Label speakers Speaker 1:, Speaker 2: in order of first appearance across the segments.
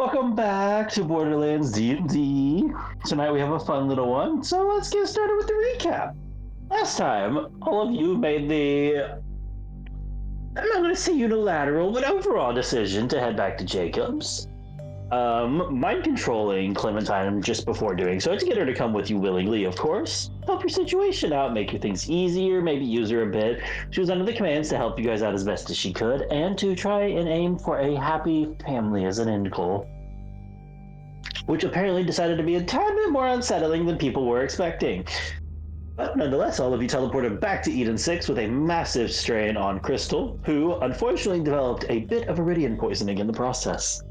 Speaker 1: Welcome back to Borderlands D&D. Tonight we have a fun little one, so let's get started with the recap. Last time, all of you made I'm not going to say unilateral, but overall decision to head back to Jacob's. Mind controlling Clementine just before doing so to get her to come with you willingly, of course. Help your situation out, make your things easier, maybe use her a bit. She was under the commands to help you guys out as best as she could, and to try and aim for a happy family as an end goal. Which apparently decided to be a tad bit more unsettling than people were expecting. But nonetheless, all of you teleported back to Eden 6 with a massive strain on Crystal, who unfortunately developed a bit of iridium poisoning in the process.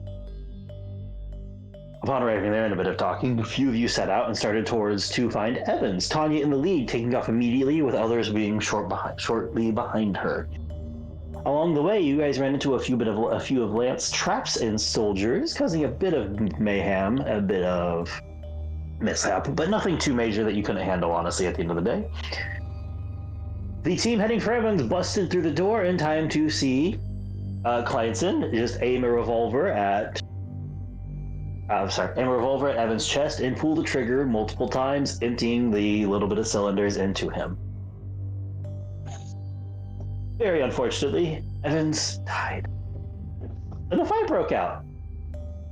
Speaker 1: Upon arriving there and a bit of talking, a few of you set out and started towards to find Evans, Tanya in the lead, taking off immediately with others being shortly behind her. Along the way, you guys ran into a few of Lance's traps and soldiers, causing a bit of mayhem, a bit of mishap, but nothing too major that you couldn't handle, honestly, at the end of the day. The team heading for Evans busted through the door in time to see Kleinson just aim a revolver at Evan's chest and pull the trigger multiple times, emptying the little bit of cylinders into him. Very unfortunately, Evans died. And a fight broke out.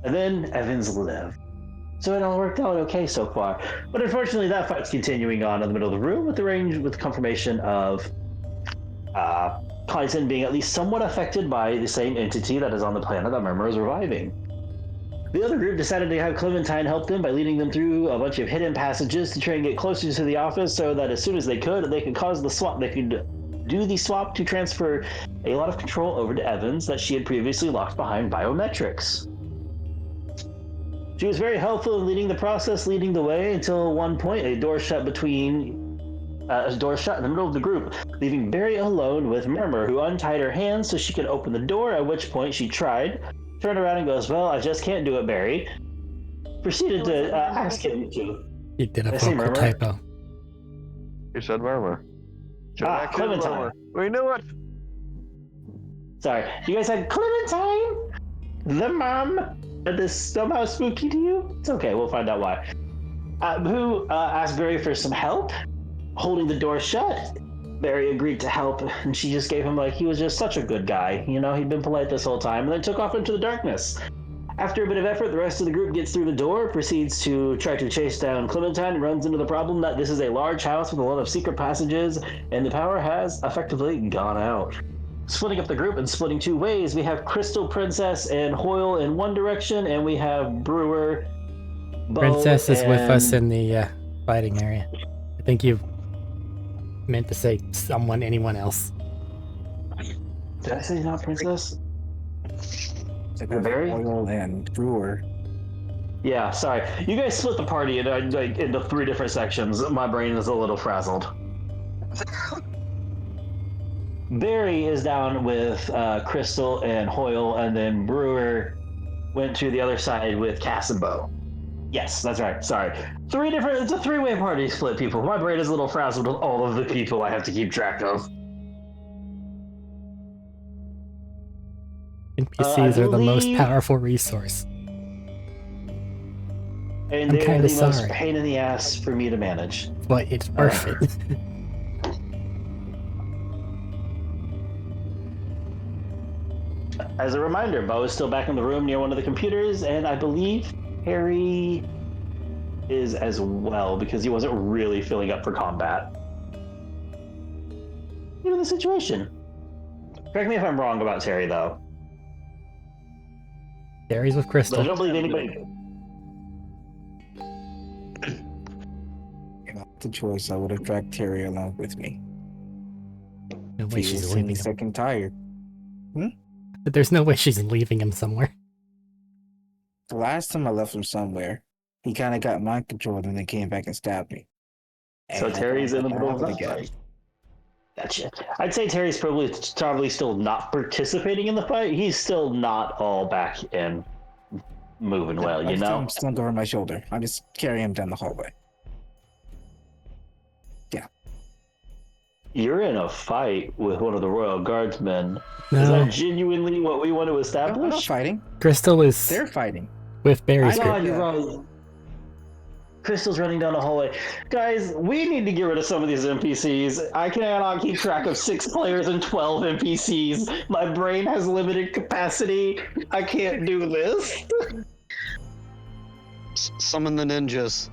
Speaker 1: And then Evans lived. So it all worked out okay so far. But unfortunately, that fight's continuing on in the middle of the room with confirmation of Kleinson being at least somewhat affected by the same entity that is on the planet that Murmur is reviving. The other group decided to have Clementine help them by leading them through a bunch of hidden passages to try and get closer to the office so that as soon as they could cause the swap. They could do the swap to transfer a lot of control over to Evans that she had previously locked behind biometrics. She was very helpful in leading the way until at one point a door shut in the middle of the group, leaving Barry alone with Murmur, who untied her hands so she could open the door, at which point she tried, turned around and goes, "Well, I just can't do it, Barry." Proceeded to ask him to...
Speaker 2: You did a vocal typo.
Speaker 3: You said Murmur.
Speaker 1: Clementine.
Speaker 3: We knew it!
Speaker 1: Sorry. You guys said Clementine? The mom? Is this somehow spooky to you? It's okay, we'll find out why. Who asked Barry for some help? Holding the door shut. Barry agreed to help, and she just gave him, he was just such a good guy. You know, he'd been polite this whole time, and then took off into the darkness. After a bit of effort, the rest of the group gets through the door, proceeds to try to chase down Clementine, and runs into the problem that this is a large house with a lot of secret passages, and the power has effectively gone out. Splitting up the group and splitting two ways, we have Crystal, Princess, and Hoyle in one direction, and we have Brewer, Bo,
Speaker 2: Princess is with us in the fighting area. I think you meant to say anyone else.
Speaker 1: Did I say not Princess?
Speaker 4: Barry? Hoyle and Brewer.
Speaker 1: Yeah, sorry. You guys split the party into three different sections. My brain is a little frazzled. Barry is down with Crystal and Hoyle, and then Brewer went to the other side with Cass and Bo. Yes, that's right. Sorry. It's a three-way party split, people. My brain is a little frazzled with all of the people I have to keep track of.
Speaker 2: NPCs are the most powerful resource.
Speaker 1: And they're the most pain in the ass for me to manage.
Speaker 2: But it's worth it.
Speaker 1: As a reminder, Bo is still back in the room near one of the computers, and I believe Harry is as well, because he wasn't really filling up for combat. Given the situation. Correct me if I'm wrong about Terry, though.
Speaker 2: Terry's with Crystal.
Speaker 1: But I don't believe anybody...
Speaker 4: The choice, I would have dragged Terry along with me.
Speaker 2: No way she's leaving him.
Speaker 4: Second tired.
Speaker 2: But there's no way she's leaving him somewhere.
Speaker 4: The last time I left him somewhere, he kind of got mind controlled and then came back and stabbed me.
Speaker 1: So Terry's in the middle of the fight. Gotcha. I'd say Terry's probably still not participating in the fight. He's still not all back in moving well, you know?
Speaker 4: I'm slung over my shoulder. I just carry him down the hallway. Yeah.
Speaker 1: You're in a fight with one of the Royal Guardsmen.
Speaker 2: No.
Speaker 1: Is that genuinely what we want to establish?
Speaker 4: I'm not fighting.
Speaker 2: Crystal is...
Speaker 4: They're fighting.
Speaker 2: With Barry's
Speaker 1: God,
Speaker 2: group.
Speaker 1: you're wrong. Crystal's running down the hallway. Guys, we need to get rid of some of these NPCs. I cannot keep track of 6 players and 12 NPCs. My brain has limited capacity. I can't do this.
Speaker 5: Summon the ninjas.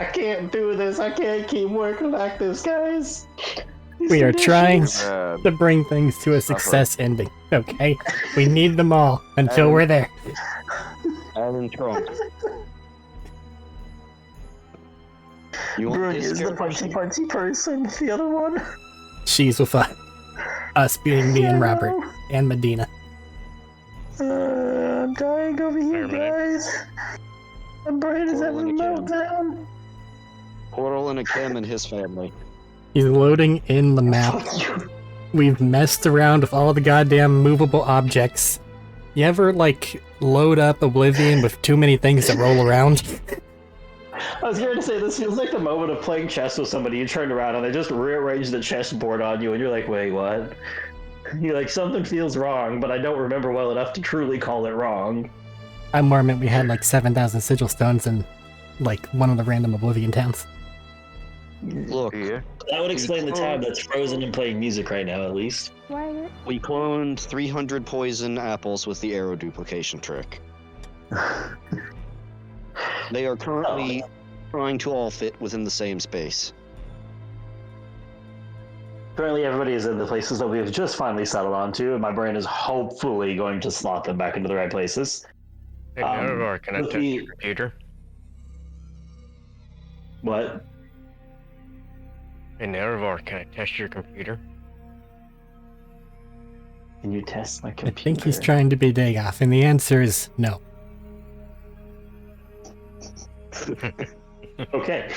Speaker 1: I can't do this. I can't keep working like this, guys.
Speaker 2: We are trying
Speaker 3: Bad.
Speaker 2: to bring things to a success ending, okay? We need them all until we're there.
Speaker 5: Alan Trump. You want
Speaker 1: Bruni
Speaker 5: this
Speaker 1: is the punchy person. The other one.
Speaker 2: She's with us being me and Robert and Medina.
Speaker 1: I'm dying over here, guys. My brain is having a meltdown.
Speaker 5: Portal and a Kim and his family.
Speaker 2: He's loading in the map. We've messed around with all the goddamn movable objects. You ever, like, load up Oblivion with too many things that roll around?
Speaker 1: I was going to say, this feels like the moment of playing chess with somebody. You turn around and they just rearrange the chessboard on you, and you're like, wait, what? You're like, something feels wrong, but I don't remember well enough to truly call it wrong.
Speaker 2: I more meant we had like 7,000 sigil stones in like one of the random Oblivion towns.
Speaker 5: Look,
Speaker 3: Yeah.
Speaker 1: That would explain the tab that's frozen and playing music right now, at least.
Speaker 5: we cloned 300 poison apples with the arrow duplication trick. They are currently trying to all fit within the same space.
Speaker 1: Currently, everybody is in the places that we have just finally settled onto, and my brain is hopefully going to slot them back into the right places.
Speaker 6: Hey, Nevervar, can I
Speaker 1: with
Speaker 6: touch
Speaker 1: the-
Speaker 6: your computer?
Speaker 1: What?
Speaker 6: Hey, Nevervar, can I test your computer?
Speaker 1: Can you test my
Speaker 2: I
Speaker 1: computer?
Speaker 2: think he's trying to be Dagoff, and the answer is no.
Speaker 1: Okay.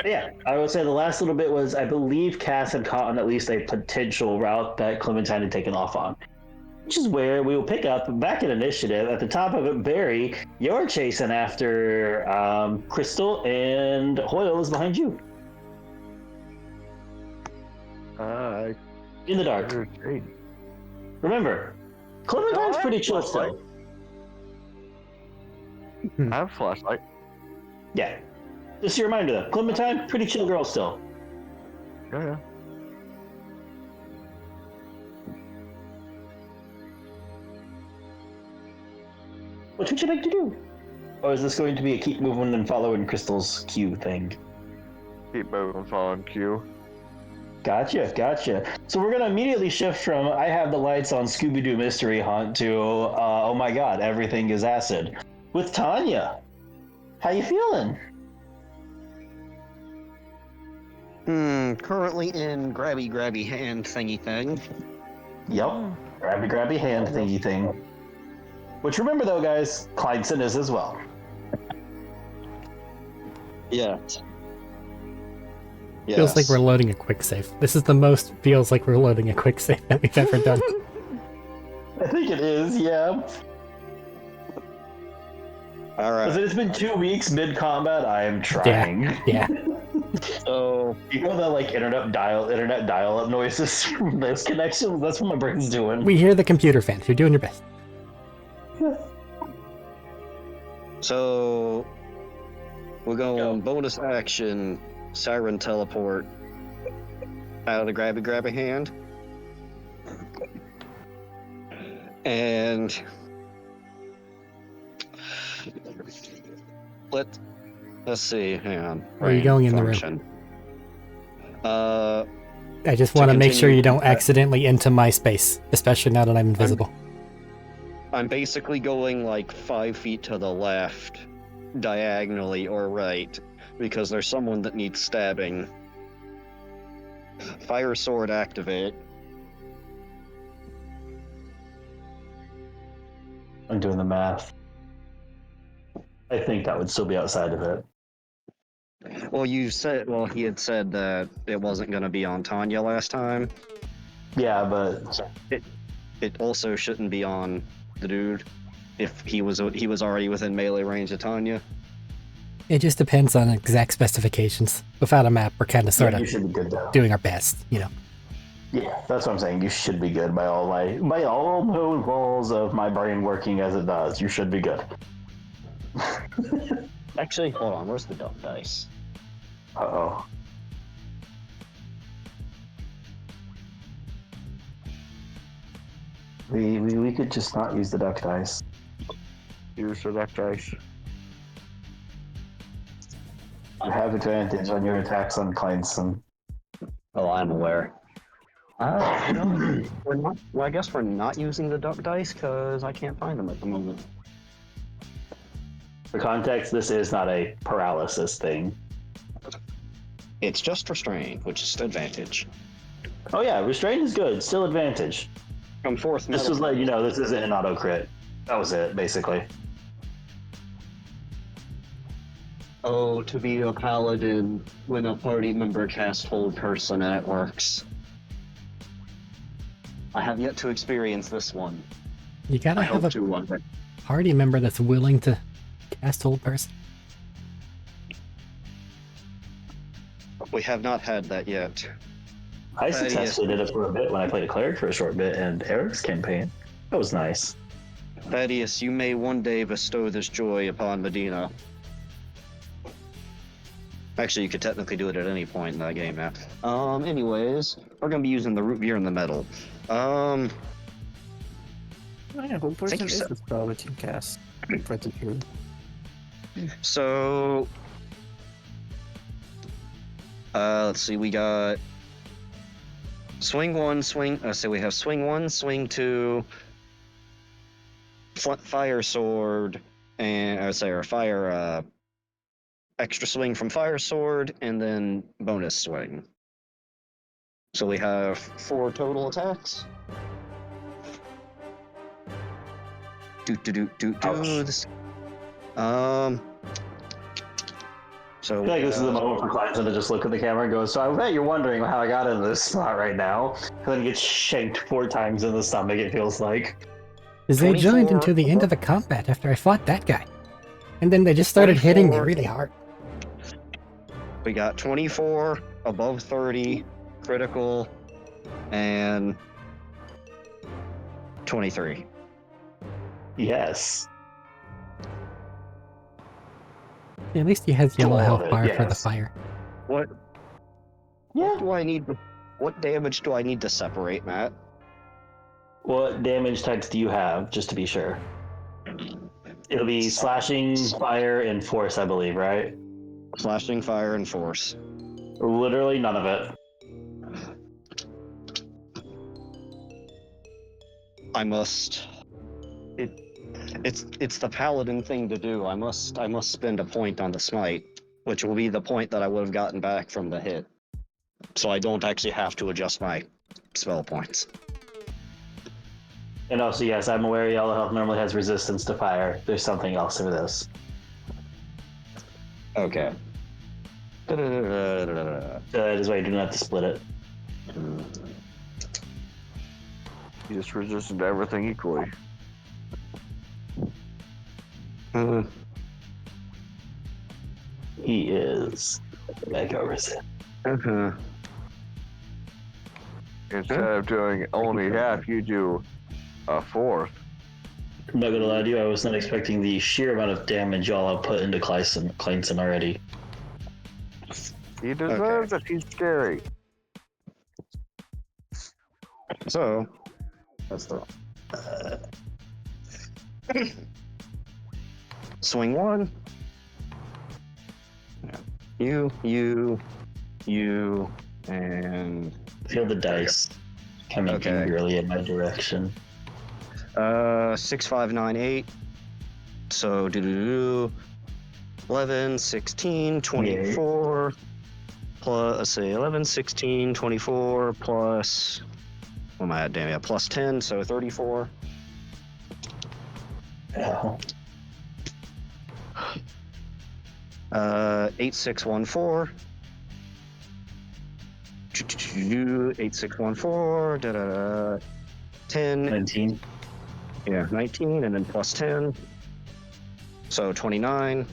Speaker 1: Yeah, I would say the last little bit was, I believe Cass had caught on at least a potential route that Clementine had taken off on. Which is where we will pick up back in initiative. At the top of it, Barry, you're chasing after Crystal, and Hoyle is behind you. In the dark.
Speaker 3: Great.
Speaker 1: Remember, Clementine's
Speaker 3: No,
Speaker 1: pretty
Speaker 3: I have
Speaker 1: chill
Speaker 3: flashlight.
Speaker 1: still.
Speaker 3: I have a flashlight.
Speaker 1: Yeah. Just a reminder though, Clementine, pretty chill girl still.
Speaker 3: Yeah.
Speaker 1: What would you like to do? Or is this going to be a keep moving and following Crystal's cue thing?
Speaker 3: Keep moving, following Q.
Speaker 1: Gotcha. So we're gonna immediately shift from I have the lights on Scooby-Doo Mystery Hunt to oh my god, everything is acid. With Tanya. How you feeling?
Speaker 5: Currently in grabby hand thingy thing.
Speaker 1: Yep. Grabby hand thingy thing. Which remember though, guys, Clydeson is as well.
Speaker 5: Yeah.
Speaker 2: Feels like we're loading a quick save. This is the most feels like we're loading a quick save that we've ever done.
Speaker 1: I think it is, yeah.
Speaker 5: Alright,
Speaker 1: It's been 2 weeks mid-combat. I am trying.
Speaker 2: Yeah.
Speaker 5: so
Speaker 1: You know that like internet dial-up noises from those connections? That's what my brain's doing.
Speaker 2: We hear the computer fans. You're doing your best.
Speaker 5: So we're going bonus action, siren teleport out of the grabby hand. And let's see, hang on.
Speaker 2: Where are you going in the room?
Speaker 5: Function.
Speaker 2: I just want to make sure
Speaker 5: continue-
Speaker 2: you don't accidentally into my space, especially now that I'm invisible.
Speaker 5: I'm basically going like 5 feet to the left, diagonally or right, because there's someone that needs stabbing. Fire sword activate.
Speaker 1: I'm doing the math. I think that would still be outside of it.
Speaker 5: Well, he had said that it wasn't going to be on Tanya last time.
Speaker 1: Yeah, but
Speaker 5: It also shouldn't be on the dude if he was already within melee range of Tanya.
Speaker 2: It just depends on exact specifications. Without a map, we're kind of sort
Speaker 1: you
Speaker 2: of
Speaker 1: should be good though.
Speaker 2: doing our best, you know.
Speaker 1: Yeah, that's what I'm saying. You should be good by all known laws of my brain working as it does. You should be good.
Speaker 5: Actually, hold on. Where's the duck dice?
Speaker 1: Uh-oh. We could just not use the duck dice.
Speaker 3: Use the duck dice.
Speaker 1: You have advantage on your attacks on Kleinson.
Speaker 5: Oh, I'm aware. No, we're not. Well, I guess we're not using the duck dice because I can't find them at the moment.
Speaker 1: For context, this is not a paralysis thing.
Speaker 5: It's just restrain, which is advantage.
Speaker 1: Oh yeah, restraint is good. Still advantage.
Speaker 5: From fourth
Speaker 1: Just to
Speaker 5: metal.
Speaker 1: let you know, this isn't an auto crit. That was it, basically.
Speaker 5: Oh, to be a paladin when a party member casts hold person and it works. I have yet to experience this one.
Speaker 2: You gotta
Speaker 5: I
Speaker 2: have
Speaker 5: hope
Speaker 2: a
Speaker 5: to one day.
Speaker 2: party member that's willing to cast hold person.
Speaker 5: We have not had that yet.
Speaker 1: I
Speaker 5: yes.
Speaker 1: successfully did it for a bit when I played a cleric for a short bit in Eric's campaign. That was nice.
Speaker 5: Thaddeus, you may one day bestow this joy upon Medina. Actually, you could technically do it at any point in that game now. Anyways, we're gonna be using the root beer and the metal.
Speaker 4: Oh, yeah, hold person
Speaker 5: you
Speaker 4: is
Speaker 5: so-
Speaker 4: the spell that you cast. For the true.
Speaker 5: So, let's see, we got swing one, swing. So we have swing one, swing two, fire sword, and our fire extra swing from fire sword, and then bonus swing. So we have 4 total attacks.
Speaker 1: Ouch.
Speaker 5: This. So
Speaker 1: I feel like this is the moment for Kleinson to just look at the camera and go, so I bet you're wondering how I got into this spot right now. And then gets shanked 4 times in the stomach, it feels like.
Speaker 2: Is they joined
Speaker 5: 24
Speaker 2: into the end of the combat after I fought that guy. And then they just started hitting me
Speaker 5: 24.
Speaker 2: really hard.
Speaker 5: We got 24, above 30, critical, and 23.
Speaker 1: Yes.
Speaker 2: At least he has yellow
Speaker 1: All of
Speaker 2: health
Speaker 1: it,
Speaker 2: bar for the
Speaker 1: yes.
Speaker 2: fire.
Speaker 5: What
Speaker 1: Yeah.
Speaker 5: do I need? What damage do I need to separate, Matt?
Speaker 1: What damage types do you have, just to be sure? It'll be slashing, fire, and force, I believe, right?
Speaker 5: Slashing, fire, and force.
Speaker 1: Literally none of it.
Speaker 5: I must. It's the paladin thing to do. I must spend a point on the smite, which will be the point that I would have gotten back from the hit. So I don't actually have to adjust my spell points.
Speaker 1: And also, yes, I'm aware yellow health normally has resistance to fire. There's something else to this.
Speaker 5: Okay.
Speaker 1: So that is why you do not have to split it.
Speaker 3: You just resisted to everything equally.
Speaker 1: He is mega resistant.
Speaker 3: Instead of doing only half, you do a fourth.
Speaker 1: I'm not gonna lie to you, I was not expecting the sheer amount of damage y'all have put into Kleinson already.
Speaker 3: He deserves it. He's scary.
Speaker 5: So that's the swing one. Yeah. You, and
Speaker 1: Feel the dice coming
Speaker 5: Okay.
Speaker 1: angrily in my direction.
Speaker 5: 6, 5, 9, 8. So 11, 16, 24. Plus, let's see, 11, 16, 24 plus. What am I at? Damn, yeah, plus 10, so 34.
Speaker 1: Oh.
Speaker 5: 8, 6, 1, 4. 8, 6, 1, 4. 10.
Speaker 1: 19.
Speaker 5: Yeah, 19, and then plus 10. So 29.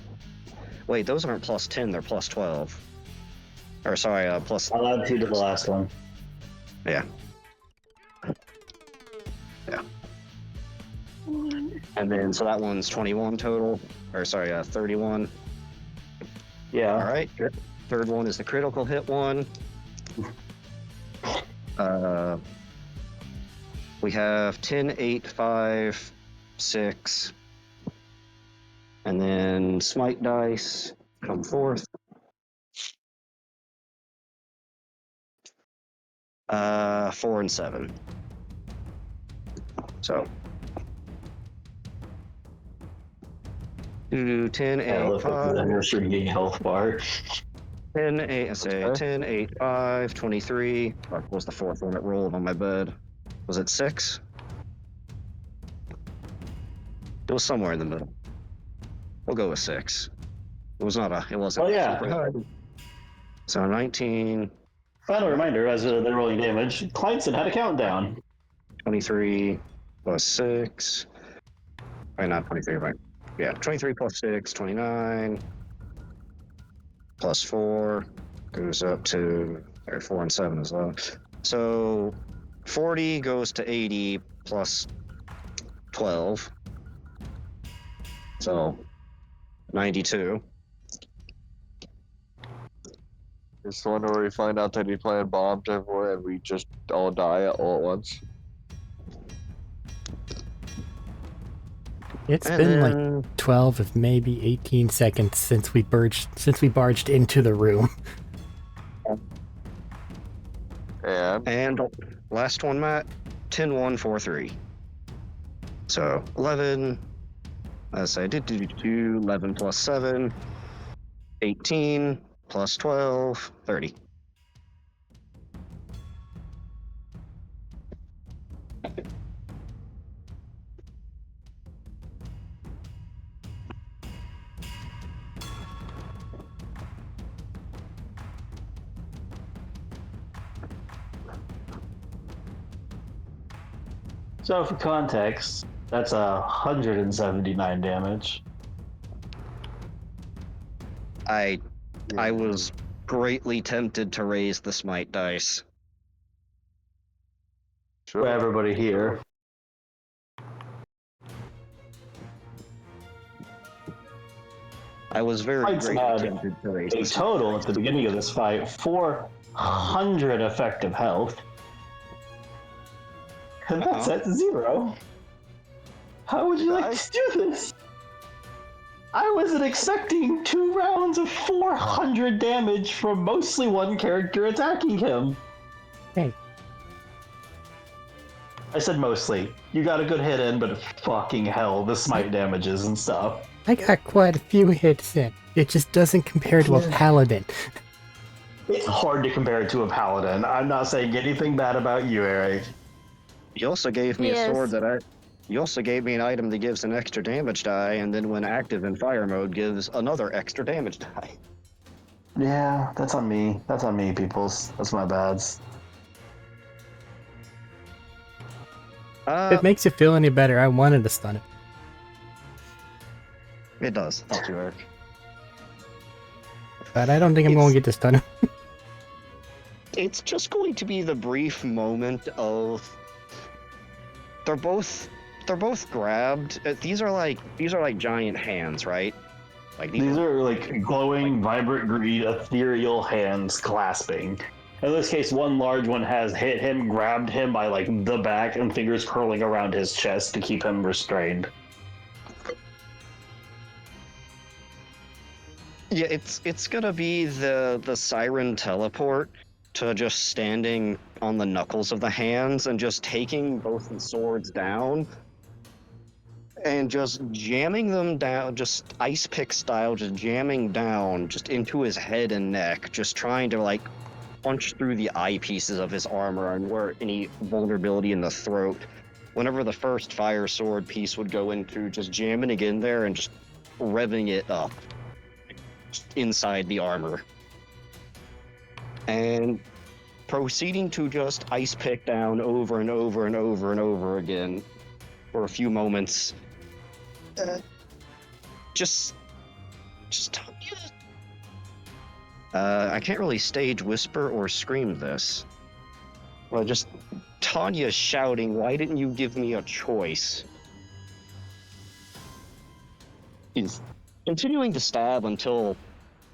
Speaker 5: Wait, those aren't plus 10, they're plus 12. Or sorry, plus.
Speaker 1: I'll add 2 to the last one.
Speaker 5: Yeah. Yeah. And then, so that one's 21 total. Or, sorry, 31.
Speaker 1: Yeah.
Speaker 5: All right. Third one is the critical hit one. We have 10, 8, 5, 6. And then smite dice come forth. 4 and 7. So 10,
Speaker 1: Yeah,
Speaker 5: 8,
Speaker 1: look at
Speaker 5: 5.
Speaker 1: the shrinking health bar.
Speaker 5: 10, 8, I say
Speaker 3: Okay.
Speaker 5: 10, 8, 5, 23. What was the fourth one that rolled on my bed? Was it 6? It was somewhere in the middle. We'll go with 6. It wasn't
Speaker 1: Oh, yeah.
Speaker 5: super high. So 19,
Speaker 1: Final reminder, as they're rolling damage, Kleinson had a countdown.
Speaker 5: 23 plus 6. Wait, not 23, right? Yeah, 23 plus 6, 29. Plus 4 goes up to, or 4 and 7 as well. So 40 goes to 80 plus 12. So 92.
Speaker 3: It's the one where we find out that he planted bombs everywhere and we just all die all at once.
Speaker 2: It's
Speaker 5: And
Speaker 2: been like
Speaker 5: then,
Speaker 2: 12 of maybe 18 seconds since we barged into the room.
Speaker 3: And
Speaker 5: last one, Matt, 10, 1, 4, 3. So 11, as I did 11 plus 7, 18 plus 12, 30.
Speaker 1: So for context, that's 179 damage.
Speaker 5: I was greatly tempted to raise the smite dice.
Speaker 1: For everybody here.
Speaker 5: I was very
Speaker 1: Kleinson
Speaker 5: greatly
Speaker 1: had
Speaker 5: tempted to raise
Speaker 1: a
Speaker 5: the smite
Speaker 1: total
Speaker 5: dice.
Speaker 1: at the beginning of this fight, 400 effective health. And that's at 0. How would you like to do this? I wasn't expecting 2 rounds of 400 damage from mostly one character attacking him.
Speaker 2: Hey.
Speaker 1: I said mostly. You got a good hit in, but fucking hell, the smite damages and stuff.
Speaker 2: I got quite a few hits in. It just doesn't compare to a paladin.
Speaker 1: It's hard to compare it to a paladin. I'm not saying anything bad about you, Arik.
Speaker 5: You also gave me a
Speaker 7: Yes.
Speaker 5: sword You also gave me an item that gives an extra damage die, and then when active in fire mode, gives another extra damage die.
Speaker 1: Yeah, that's on me. That's on me, peoples. That's my bads.
Speaker 2: If it makes you feel any better, I wanted to stun it.
Speaker 5: It does. Thank you, Eric.
Speaker 2: But I don't think I'm going to get to stun him.
Speaker 5: It's just going to be the brief moment of they're both grabbed. These are like giant hands, right? Like
Speaker 1: These are like glowing, vibrant green, ethereal hands clasping. In this case, one large one has hit him, grabbed him by like the back, and fingers curling around his chest to keep him restrained.
Speaker 5: Yeah, it's gonna be the siren teleport to just standing on the knuckles of the hands and just taking both the swords down and just jamming them down, just ice pick style, just jamming down just into his head and neck, just trying to like punch through the eyepieces of his armor and where any vulnerability in the throat. Whenever the first fire sword piece would go into, just jamming it in there and just revving it up inside the armor. And proceeding to just ice pick down over and over and over and over again for a few moments. I can't really stage whisper or scream this. Well, just Tanya's shouting, "Why didn't you give me a choice?" He's continuing to stab until,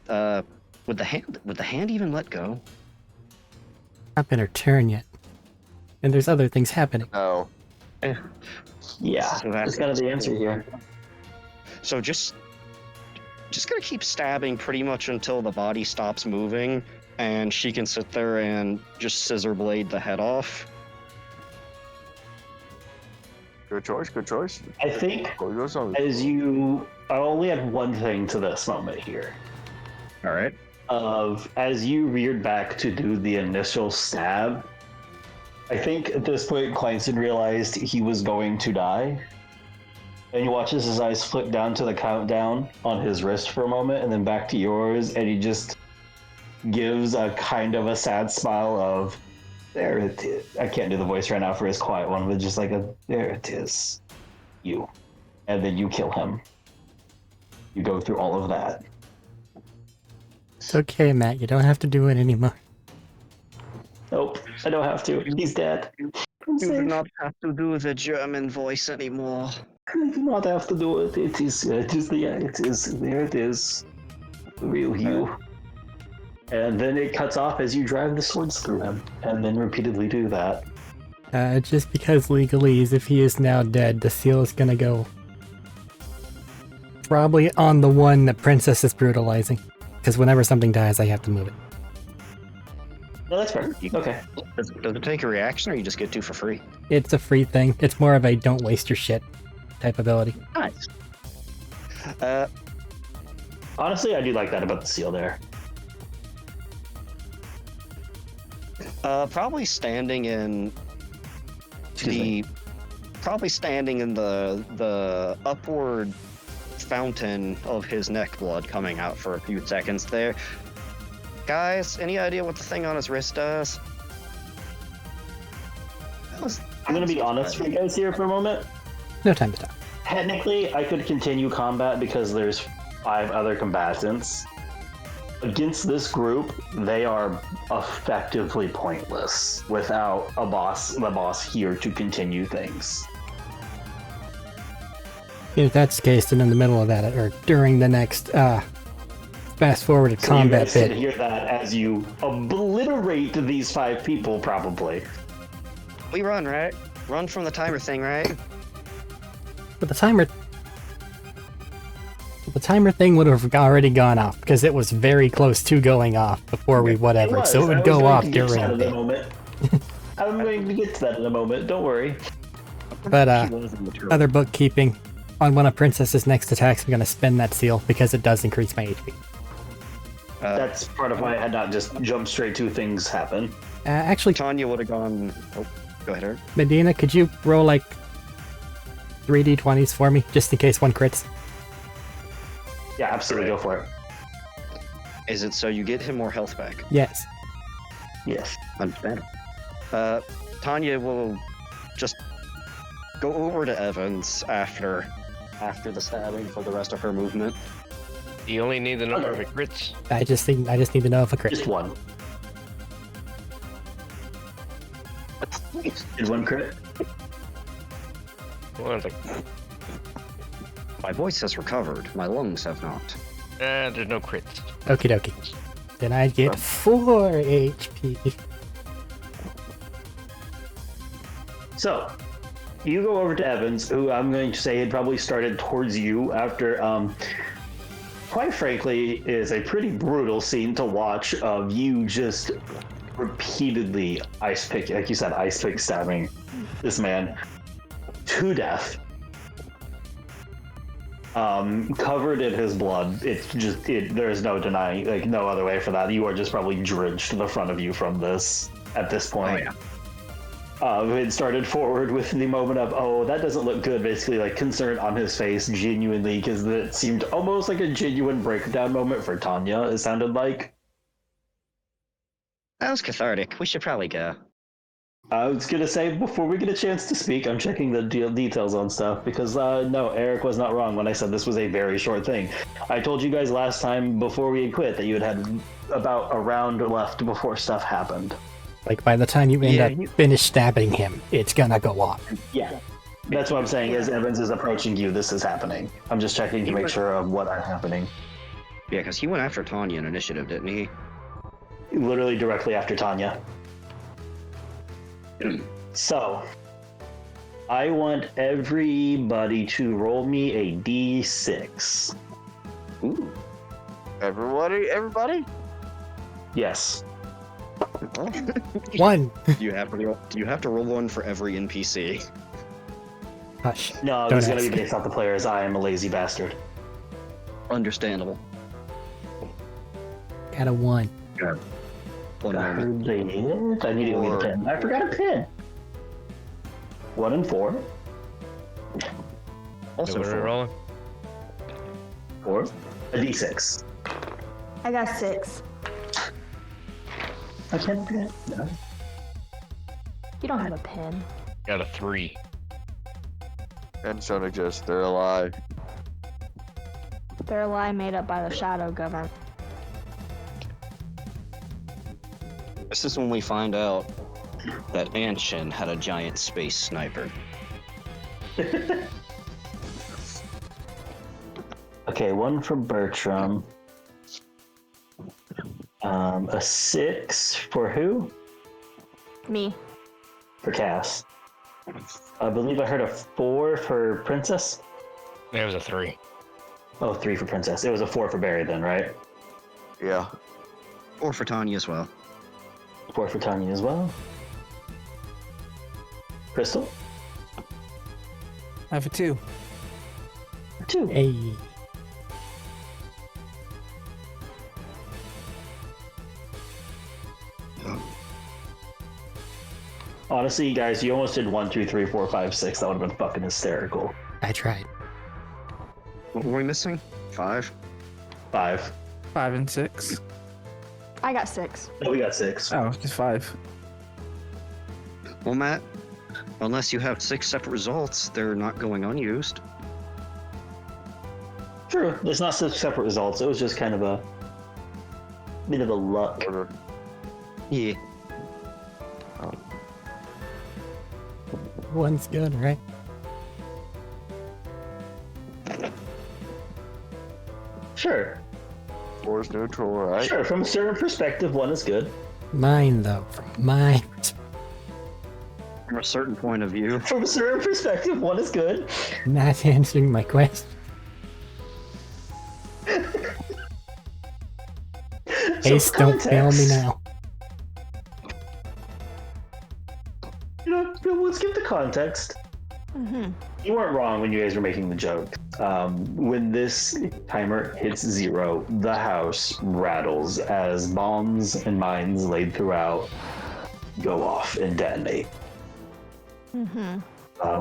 Speaker 5: would the hand even let go?
Speaker 2: Not been her turn yet. And there's other things happening.
Speaker 3: No.
Speaker 1: Yeah,
Speaker 5: So
Speaker 1: that's kind of the answer here.
Speaker 5: So just gonna keep stabbing pretty much until the body stops moving, and she can sit there and just scissor blade the head off.
Speaker 3: Good choice. Good choice.
Speaker 1: I think as you, I only had one thing to this moment here.
Speaker 5: All right.
Speaker 1: As you reared back to do the initial stab, I think at this point Kleinson realized he was going to die. And he watches his eyes flick down to the countdown on his wrist for a moment and then back to yours, and he just gives a kind of a sad smile of, there it is. I can't do the voice right now for his quiet one, but just like a, there it is. You. And then you kill him. You go through all of that.
Speaker 2: It's okay, Matt. You don't have to do it anymore.
Speaker 1: Nope, I don't have to. He's dead. I'm
Speaker 5: You do
Speaker 1: safe.
Speaker 5: not have to do the German voice anymore.
Speaker 1: I do not have to do it. It is, there it is. There it is. The real you. And then it cuts off as you drive the swords through him, and then repeatedly do that.
Speaker 2: Just because legalese, if he is now dead, the seal is gonna go probably on the one that Princess is brutalizing. Because whenever something dies, I have to move it.
Speaker 1: No, that's fair. Okay.
Speaker 5: Does it take a reaction, or you just get 2 for free?
Speaker 2: It's a free thing. It's more of a don't waste your shit type ability.
Speaker 5: Nice.
Speaker 1: Honestly, I do like that about the seal there.
Speaker 5: Probably standing in the upward fountain of his neck blood coming out for a few seconds there. Guys, any idea what the thing on his wrist does?
Speaker 1: I'm going to be honest with you guys here for a moment.
Speaker 2: No time to talk.
Speaker 1: Technically, I could continue combat because there's 5 other combatants. Against this group, they are effectively pointless without the boss here to continue things.
Speaker 2: If that's the case, then in the middle of that, or during the next fast-forwarded
Speaker 1: So
Speaker 2: combat
Speaker 1: you guys can
Speaker 2: bit,
Speaker 1: hear that as you obliterate these 5 people, probably.
Speaker 5: We run, right? Run from the timer thing, right?
Speaker 2: but the timer thing would have already gone off because it was very close to going off before we whatever, so it would go off during
Speaker 1: the
Speaker 2: it.
Speaker 1: moment. I'm going to get to that in a moment. Don't worry.
Speaker 2: But other bookkeeping. On one of Princess's next attacks, I'm going to spend that seal because it does increase my HP.
Speaker 1: That's part of why I had not just jumped straight to things happen.
Speaker 2: Actually,
Speaker 5: Tanya would have gone. Oh, go ahead, Eric.
Speaker 2: Medina, could you roll like 3d20s for me, just in case one crits?
Speaker 1: Yeah, absolutely. Go for it.
Speaker 5: Is it so you get him more health back?
Speaker 2: Yes.
Speaker 1: Yes.
Speaker 5: Understand. Tanya will just go over to Evans after the stabbing for the rest of her movement.
Speaker 6: You only need the number of crits.
Speaker 2: I just need to know if a crit.
Speaker 1: Just one. Did one crit?
Speaker 6: Well, it's like,
Speaker 5: My voice has recovered. My lungs have not.
Speaker 6: there's no crits.
Speaker 2: Okie dokie. Then I get 4 HP.
Speaker 1: So, you go over to Evans, who I'm going to say had probably started towards you after, quite frankly, is a pretty brutal scene to watch of you just repeatedly ice pick stabbing this man to death. Covered in his blood. There's no denying, like, no other way for that. You are just probably drenched to the front of you from this at this point.
Speaker 5: Oh, yeah.
Speaker 1: It started forward with the moment of, oh, that doesn't look good, basically, like, concern on his face, genuinely, because it seemed almost like a genuine breakdown moment for Tanya, it sounded like.
Speaker 5: That was cathartic. We should probably go.
Speaker 1: I was going to say, before we get a chance to speak, I'm checking the details on stuff, because, no, Arik was not wrong when I said this was a very short thing. I told you guys last time, before we had quit, that you had about a round left before stuff happened.
Speaker 2: Like, by the time you
Speaker 5: Yeah,
Speaker 2: end up finish stabbing him, it's gonna go off.
Speaker 1: Yeah. That's what I'm saying. As Evans is approaching you, this is happening. I'm just checking to make sure of what is happening.
Speaker 5: Yeah, because he went after Tanya in initiative, didn't he?
Speaker 1: Literally directly after Tanya. So, I want everybody to roll me a d6.
Speaker 5: Ooh.
Speaker 3: Everybody?
Speaker 1: Yes.
Speaker 3: Oh.
Speaker 2: 1.
Speaker 5: You have to roll one for every NPC.
Speaker 2: Hush.
Speaker 1: No,
Speaker 2: Don't
Speaker 1: this is going to
Speaker 2: ask.
Speaker 1: be based off the players. I am a lazy bastard.
Speaker 5: Understandable.
Speaker 2: Got a 1.
Speaker 5: One moment.
Speaker 1: I need to go get a pen. I forgot a pen. 1 and 4.
Speaker 5: Also
Speaker 6: What are we
Speaker 5: 4.
Speaker 6: rolling?
Speaker 1: 4. A d6.
Speaker 7: I got 6.
Speaker 1: I can't do it. No.
Speaker 7: You don't have a pen.
Speaker 6: Got a 3.
Speaker 3: And don't exist. They're alive.
Speaker 7: They're a lie made up by the shadow government.
Speaker 5: This is when we find out that Anshin had a giant space sniper.
Speaker 1: Okay, 1 for Bertram. A 6 for who?
Speaker 7: Me.
Speaker 1: For Cass. I believe I heard a 4 for Princess.
Speaker 6: It was a 3.
Speaker 1: Oh, 3 for Princess. It was a 4 for Barry then, right?
Speaker 3: Yeah.
Speaker 5: Or for Tanya as well.
Speaker 1: 4 for Tanya as well. Crystal?
Speaker 4: I have a 2.
Speaker 1: 2.
Speaker 2: Hey.
Speaker 1: Honestly, guys, you almost did 1, 2, 3, 4, 5, 6. That would have been fucking hysterical.
Speaker 2: I tried.
Speaker 5: What were we missing? 5?
Speaker 1: 5.
Speaker 4: 5 and 6.
Speaker 7: I got 6.
Speaker 1: No, we got 6.
Speaker 4: Oh, just 5.
Speaker 5: Well, Matt, unless you have 6 separate results, they're not going unused.
Speaker 1: True. There's not such separate results. It was just kind of a bit of a luck.
Speaker 3: Order.
Speaker 5: Yeah.
Speaker 2: One's good, right?
Speaker 1: Sure.
Speaker 3: 4 is neutral, right?
Speaker 1: Sure. From a certain perspective, 1 is good.
Speaker 2: Mine, though. From my perspective.
Speaker 5: From a certain point of view.
Speaker 1: From a certain perspective, 1 is good.
Speaker 2: Not answering my question.
Speaker 1: So
Speaker 2: Ace, don't fail me
Speaker 1: context.
Speaker 2: now.
Speaker 1: You know, let's give the context.
Speaker 7: Mm-hmm.
Speaker 1: You weren't wrong when you guys were making the joke. When this timer hits 0, the house rattles as bombs and mines laid throughout go off and detonate.
Speaker 7: Mm-hmm.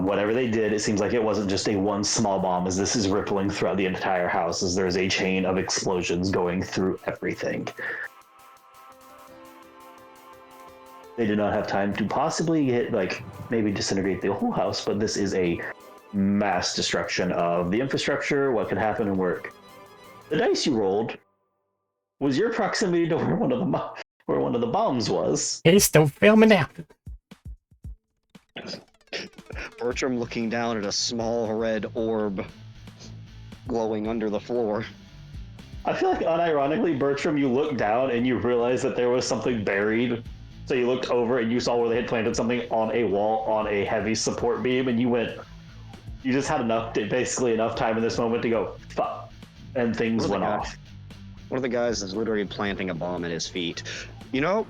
Speaker 1: Whatever they did, it seems like it wasn't just a one small bomb, as this is rippling throughout the entire house, as there's a chain of explosions going through everything. They did not have time to possibly hit, like, maybe disintegrate the whole house, but this is a mass destruction of the infrastructure, what could happen and work. The dice you rolled was your proximity to where one of the bombs was.
Speaker 2: Ace, don't fail me now.
Speaker 5: Bertram looking down at a small red orb glowing under the floor.
Speaker 1: I feel like unironically, Bertram, you looked down and you realized that there was something buried. So you looked over and you saw where they had planted something on a wall on a heavy support beam, and you just had basically enough time in this moment to go, fuck, and things went off.
Speaker 5: One of the guys is literally planting a bomb at his feet. You know,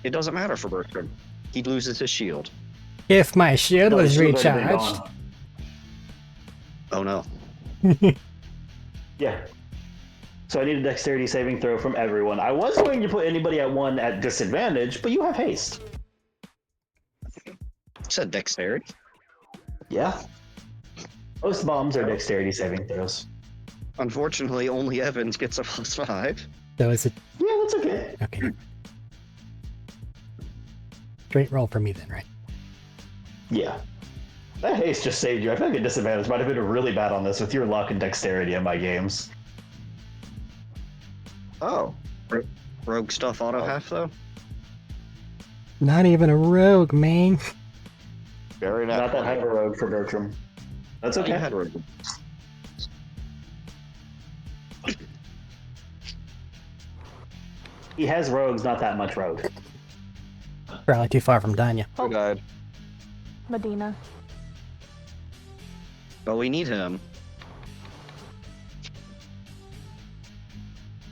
Speaker 5: it doesn't matter for Bertram. He loses his shield.
Speaker 2: If my shield
Speaker 1: No,
Speaker 2: was
Speaker 1: the shield had been
Speaker 2: recharged.
Speaker 1: gone.
Speaker 5: Oh no.
Speaker 1: Yeah. So I need a dexterity saving throw from everyone. I was going to put anybody at 1 at disadvantage, but you have haste.
Speaker 5: Said dexterity.
Speaker 1: Yeah. Most bombs are dexterity saving throws.
Speaker 5: Unfortunately, only Evans gets a +5.
Speaker 2: So is it
Speaker 1: Yeah, that's okay.
Speaker 2: okay? Straight roll for me then, right?
Speaker 1: Yeah. That haste just saved you. I feel like a disadvantage might have been really bad on this with your luck and dexterity in my games.
Speaker 3: Oh.
Speaker 5: Rogue stuff auto half though.
Speaker 2: Not even a rogue, man.
Speaker 3: Very
Speaker 1: Not that high of a road for Bertram. That's
Speaker 5: You
Speaker 1: okay.
Speaker 5: had rogue.
Speaker 1: He has rogues, not that much rogue.
Speaker 2: Probably too far from Danya.
Speaker 3: Who died?
Speaker 7: Medina.
Speaker 5: But we need him.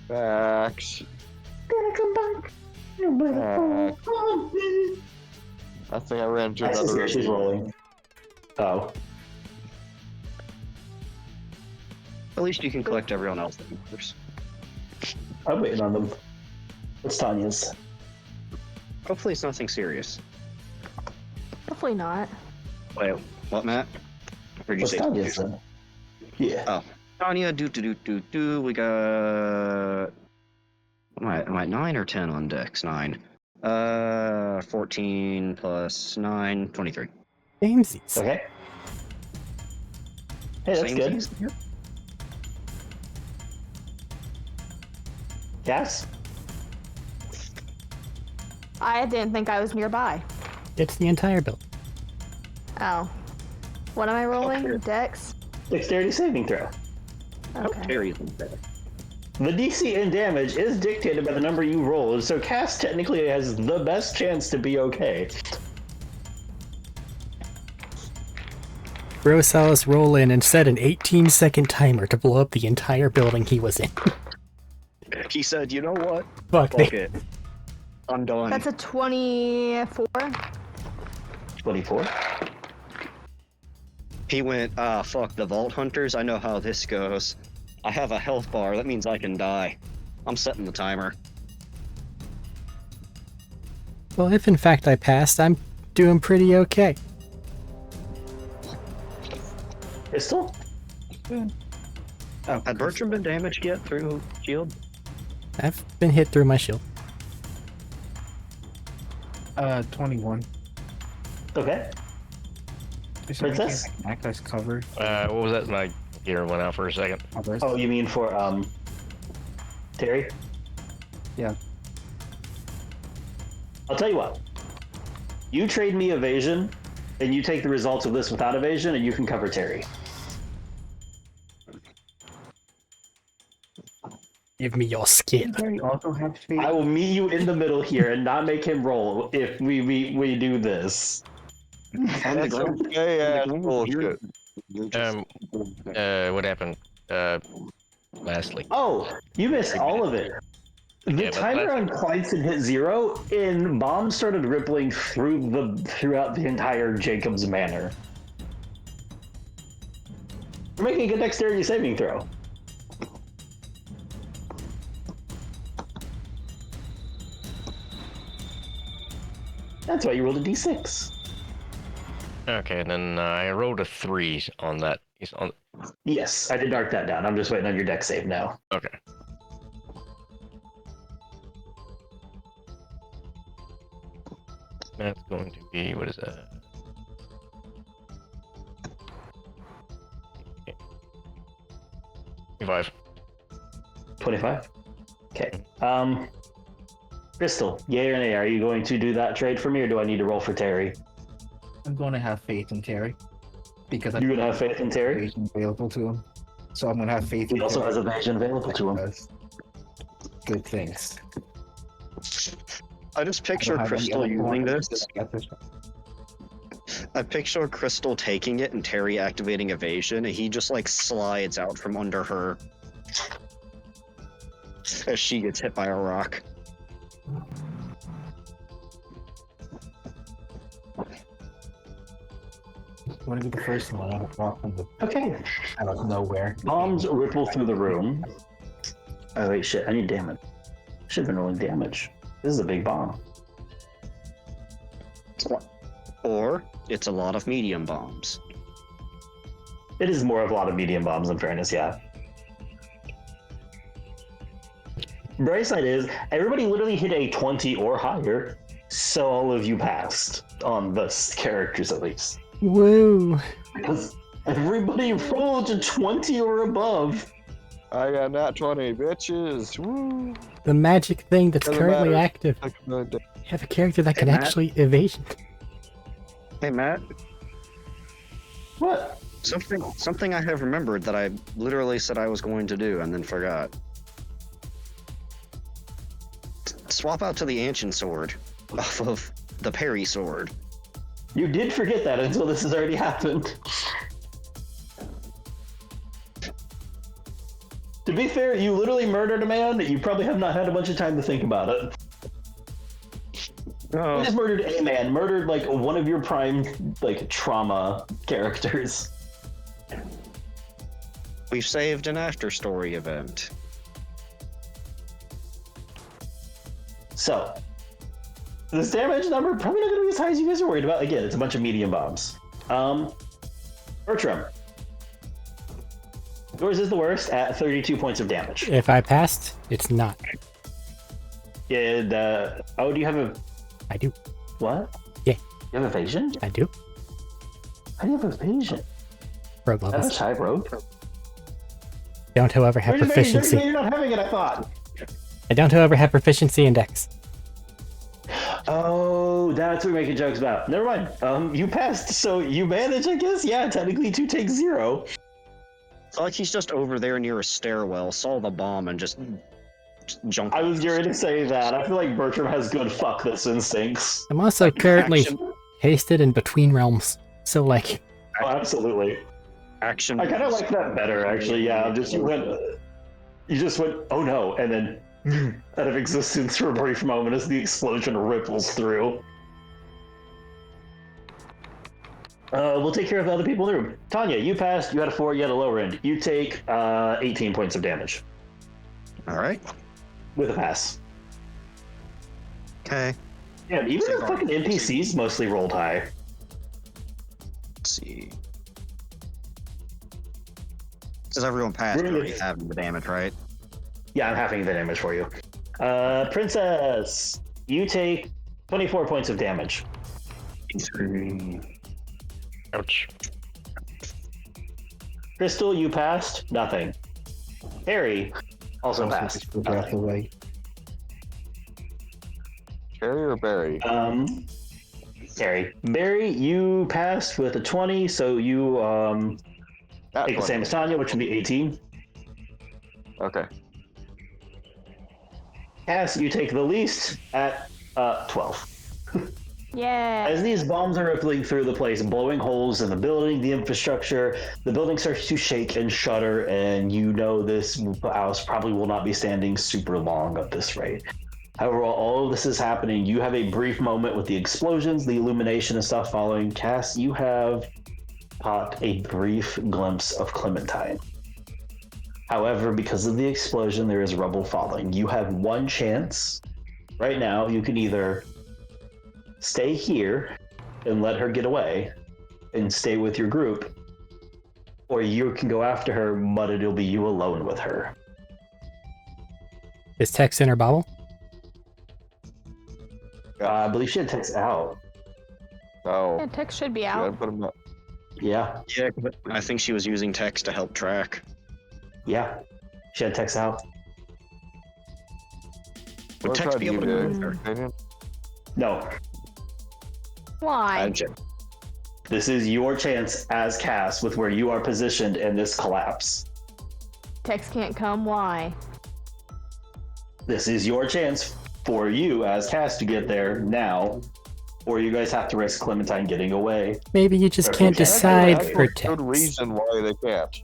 Speaker 3: Facts.
Speaker 1: Gonna come back.
Speaker 3: I think I ran into
Speaker 1: Ice is
Speaker 3: another.
Speaker 1: here, she's rolling. Oh.
Speaker 5: At least you can collect everyone else.
Speaker 1: I'm waiting on them. What's Tanya's?
Speaker 5: Hopefully it's nothing serious.
Speaker 7: Hopefully not.
Speaker 5: Wait, what, Matt? Heard you
Speaker 1: What's
Speaker 5: say
Speaker 1: Tanya's then? Yeah.
Speaker 5: Oh, Tanya, do. We got. Am I 9 or 10 on Dex? 9. 14 plus 9, 23.
Speaker 2: Samesies.
Speaker 1: Okay. Hey, that's good.
Speaker 5: Samesies?
Speaker 1: Cass?
Speaker 7: I didn't think I was nearby.
Speaker 2: It's the entire build.
Speaker 7: Oh. What am I rolling?
Speaker 5: here.
Speaker 7: Dex?
Speaker 1: Dexterity saving throw.
Speaker 7: Okay.
Speaker 5: Very better.
Speaker 1: The DC in damage is dictated by the number you roll, so Cass technically has the best chance to be okay.
Speaker 2: Bro saw us roll in and set an 18-second timer to blow up the entire building he was in.
Speaker 5: He said, you know what?
Speaker 2: Fuck
Speaker 5: Fuck
Speaker 2: me.
Speaker 5: it. I'm done.
Speaker 7: That's a 24.
Speaker 1: 24.
Speaker 5: He went, fuck the Vault Hunters. I know how this goes. I have a health bar. That means I can die. I'm setting the timer.
Speaker 2: Well, if in fact I passed, I'm doing pretty okay.
Speaker 1: Pistol?
Speaker 4: Oh,
Speaker 5: Had Bertram been damaged yet through shield?
Speaker 2: I've been hit through my shield.
Speaker 4: 21.
Speaker 1: Okay. Princess?
Speaker 4: Access covered.
Speaker 6: What was that? My gear went out for a second.
Speaker 1: Oh, you mean for, Terry?
Speaker 4: Yeah.
Speaker 1: I'll tell you what. You trade me evasion, and you take the results of this without evasion, and you can cover Terry.
Speaker 2: Give me your skin.
Speaker 4: Terry also have faith.
Speaker 1: I will meet you in the middle here and not make him roll if we do this.
Speaker 3: That's okay, ass bullshit.
Speaker 6: What happened? Lastly.
Speaker 1: Oh, you missed all of it. The
Speaker 6: Yeah, but
Speaker 1: timer on Kleinson hit 0, and bombs started rippling throughout the entire Jacobs Manor. We're making a good dexterity saving throw. That's why you rolled a d6.
Speaker 6: Okay, then I rolled a 3 on that. He's on.
Speaker 1: Yes, I did mark that down. I'm just waiting on your dex save now.
Speaker 6: Okay. That's going to be, what is that? Okay. 25.
Speaker 1: 25? Okay. Crystal, yay or nay, are you going to do that trade for me, or do I need to roll for Terry?
Speaker 4: I'm going to have faith in Terry. Because
Speaker 1: You're going to have faith in Terry?
Speaker 4: evasion available to him. So I'm going to have faith
Speaker 1: He
Speaker 4: in
Speaker 1: also
Speaker 4: Terry.
Speaker 1: has evasion available to him.
Speaker 4: Does good things.
Speaker 5: I just
Speaker 4: I
Speaker 5: picture
Speaker 4: don't have any
Speaker 5: Crystal
Speaker 4: other
Speaker 5: using
Speaker 4: points.
Speaker 5: this.
Speaker 4: At this
Speaker 5: I picture Crystal taking it and Terry activating evasion, and he just like slides out from under her as she gets hit by a rock.
Speaker 4: I'm going to be the first one out of the
Speaker 1: Okay.
Speaker 4: out of nowhere.
Speaker 1: Bombs ripple through the room. Oh, wait, shit. I need damage. Should have been rolling damage. This is a big bomb.
Speaker 5: Or it's a lot of medium bombs.
Speaker 1: It is more of a lot of medium bombs, in fairness, yeah. Bright side is, everybody literally hit a 20 or higher, so all of you passed. On the characters, at least.
Speaker 2: Woo!
Speaker 1: Because everybody rolled a 20 or above.
Speaker 3: I got nat 20, bitches. Woo.
Speaker 2: The magic thing that's
Speaker 3: Doesn't
Speaker 2: currently
Speaker 3: matter.
Speaker 2: active.
Speaker 3: Like,
Speaker 2: You have a character that
Speaker 5: Hey,
Speaker 2: can
Speaker 5: Matt.
Speaker 2: actually evasion.
Speaker 5: Hey, Matt.
Speaker 1: What?
Speaker 5: Something I have remembered that I literally said I was going to do and then forgot. Swap out to the ancient sword off of the parry sword.
Speaker 1: You did forget that until this has already happened. To be fair, you literally murdered a man. You probably have not had a bunch of time to think about it. You just murdered a man. Murdered like one of your prime like trauma characters.
Speaker 5: We've saved an after story event.
Speaker 1: So, this damage number probably not going to be as high as you guys are worried about. Again, it's a bunch of medium bombs. Bertram. Yours is the worst at 32 points of damage.
Speaker 2: If I passed, it's not.
Speaker 1: And, oh, do you have a...
Speaker 2: I do.
Speaker 1: What?
Speaker 2: Yeah.
Speaker 1: You have evasion?
Speaker 2: I do.
Speaker 1: How do you have evasion?
Speaker 2: Rogue
Speaker 1: That's
Speaker 2: levels.
Speaker 1: high rogue.
Speaker 2: Don't, however, have proficiency.
Speaker 1: You're not having it, I thought.
Speaker 2: I don't, however, have proficiency in Dex.
Speaker 1: Oh, that's what we're making jokes about. Never mind. You passed, so you managed, I guess? Yeah, technically to take 0.
Speaker 5: It's like he's just over there near a stairwell, saw the bomb, and just jumped.
Speaker 1: I was going to say that. I feel like Bertram has good fuck this instincts.
Speaker 2: I'm also currently
Speaker 5: Action.
Speaker 2: hasted in between realms. So, like,
Speaker 1: Oh, absolutely.
Speaker 5: Action.
Speaker 1: I kind of like that better, actually. Yeah, you just went, oh no, and then out of existence for a brief moment as the explosion ripples through. We'll take care of the other people in the room. Tanya, you passed. You had a 4. You had a lower end. You take 18 points of damage
Speaker 5: All right.
Speaker 1: with a pass.
Speaker 5: Okay.
Speaker 1: Yeah, even the fucking NPCs mostly rolled high.
Speaker 5: Let's see. Does everyone pass?
Speaker 1: Really?
Speaker 5: Already having the damage, right?
Speaker 1: Yeah, I'm halving the damage for you. Princess, you take 24 points of damage.
Speaker 6: Ouch.
Speaker 1: Crystal, you passed. Nothing. Harry, also passed.
Speaker 4: Breath away.
Speaker 3: Cherry or berry?
Speaker 1: Harry. Barry, you passed with a 20, so you
Speaker 3: Nat
Speaker 1: take the
Speaker 3: 20.
Speaker 1: same as Tanya, which would be 18.
Speaker 3: Okay.
Speaker 1: Cass, you take the least at 12.
Speaker 7: Yeah.
Speaker 1: As these bombs are rippling through the place, blowing holes in the building, the infrastructure, the building starts to shake and shudder, and you know this house probably will not be standing super long at this rate. However, while all of this is happening, you have a brief moment with the explosions, the illumination and stuff following. Cass, you have caught a brief glimpse of Clementine. However, because of the explosion, there is rubble falling. You have one chance. Right now, you can either stay here and let her get away and stay with your group, or you can go after her, but it'll be you alone with her.
Speaker 2: is Tex in her bubble?
Speaker 1: I believe she had text out.
Speaker 3: Oh.
Speaker 7: Yeah, text should be
Speaker 3: Yeah,
Speaker 7: out.
Speaker 3: put him up.
Speaker 1: Yeah,
Speaker 5: Yeah, but I think she was using text to help track.
Speaker 1: yeah. She had text out.
Speaker 5: Would
Speaker 3: What
Speaker 5: text
Speaker 3: tried
Speaker 5: be
Speaker 3: to
Speaker 5: able to
Speaker 3: do,
Speaker 5: move her?
Speaker 3: Opinion?
Speaker 1: No,
Speaker 7: Why?
Speaker 1: this is your chance as Cass with where you are positioned in this collapse.
Speaker 7: Text can't come. Why?
Speaker 1: This is your chance for you as Cass to get there now, or you guys have to risk Clementine getting away.
Speaker 2: Maybe you just
Speaker 1: Okay,
Speaker 2: can't
Speaker 1: okay,
Speaker 2: decide
Speaker 1: okay,
Speaker 2: for
Speaker 3: Good
Speaker 2: Tex.
Speaker 3: reason why they can't.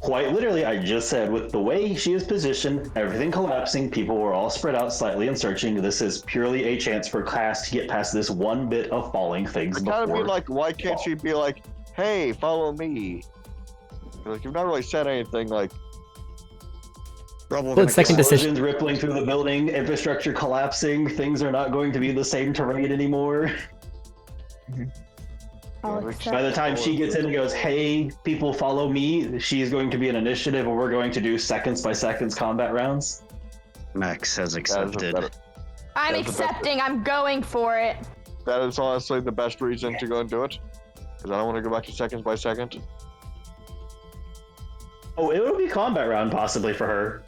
Speaker 1: Quite literally, I just said with the way she is positioned, everything collapsing, people were all spread out slightly and searching. This is purely a chance for Cass to get past this one bit of falling things
Speaker 3: I kind of
Speaker 1: before.
Speaker 3: mean, like, why can't she be like, hey, follow me? Like, you've not really said anything like,
Speaker 5: Rubble
Speaker 2: Well, second decision.
Speaker 1: Explosions rippling through the building, infrastructure collapsing, things are not going to be the same terrain anymore.
Speaker 7: I'll
Speaker 3: Yeah,
Speaker 7: accept.
Speaker 1: By the time she gets in and goes, hey, people follow me, she's going to be an initiative and we're going to do seconds by seconds combat rounds.
Speaker 5: Max has
Speaker 3: that is,
Speaker 5: accepted.
Speaker 7: I'm
Speaker 3: That's the best.
Speaker 7: accepting. I'm going for it.
Speaker 3: that is honestly the best reason to go and do it. Because I don't want to go back to seconds by second.
Speaker 1: Oh, it'll be combat round possibly for her.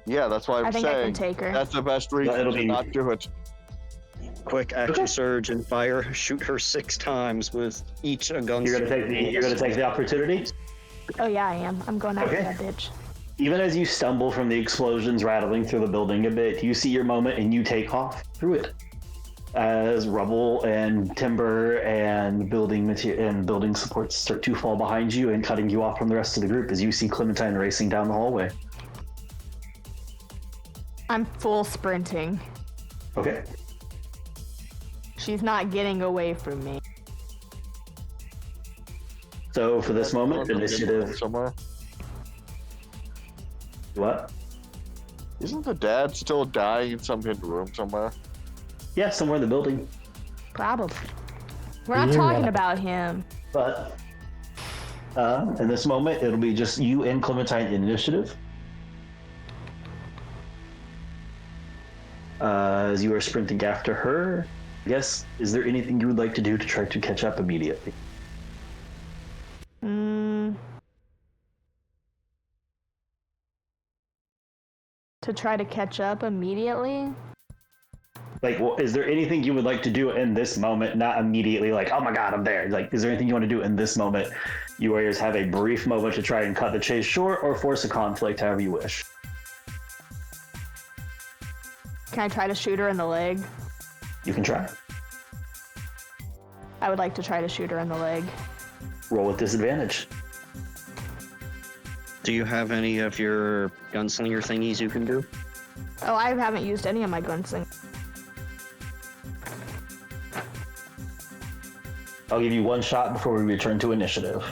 Speaker 3: Yeah, that's why I'm
Speaker 7: I think I can
Speaker 3: saying
Speaker 7: take her.
Speaker 3: that's the best reason
Speaker 1: it'll
Speaker 3: to
Speaker 1: be-
Speaker 3: not do it.
Speaker 5: Quick action surge and fire. Shoot her 6 times with each a gun.
Speaker 1: You're gonna take the opportunity.
Speaker 7: Oh yeah, I am. I'm going after
Speaker 1: Okay.
Speaker 7: that bitch.
Speaker 1: Even as you stumble from the explosions rattling through the building a bit, you see your moment and you take off through it. As rubble and timber and building material and building supports start to fall behind you and cutting you off from the rest of the group, as you see Clementine racing down the hallway.
Speaker 7: I'm full sprinting.
Speaker 1: Okay.
Speaker 7: She's not getting away from me.
Speaker 1: So for this moment, initiative.
Speaker 3: Somewhere.
Speaker 1: What?
Speaker 3: Isn't the dad still dying in some hidden room somewhere?
Speaker 1: Yeah, somewhere in the building.
Speaker 7: Probably. We're not
Speaker 2: Yeah.
Speaker 7: talking about him.
Speaker 1: But in this moment, it'll be just you and Clementine in initiative. As you are sprinting after her, I guess, is there anything you would like to do to try to catch up immediately?
Speaker 7: To try to catch up immediately?
Speaker 1: Like, well, is there anything you would like to do in this moment, not immediately like, oh my god, I'm there? Like, is there anything you want to do in this moment? You warriors have a brief moment to try and cut the chase short or force a conflict, however you wish.
Speaker 7: Can I try to shoot her in the leg?
Speaker 1: You can try.
Speaker 7: I would like to try to shoot her in the leg.
Speaker 1: Roll with disadvantage.
Speaker 5: Do you have any of your gunslinger thingies you can do?
Speaker 7: Oh, I haven't used any of my gunsling.
Speaker 1: I'll give you one shot before we return to initiative.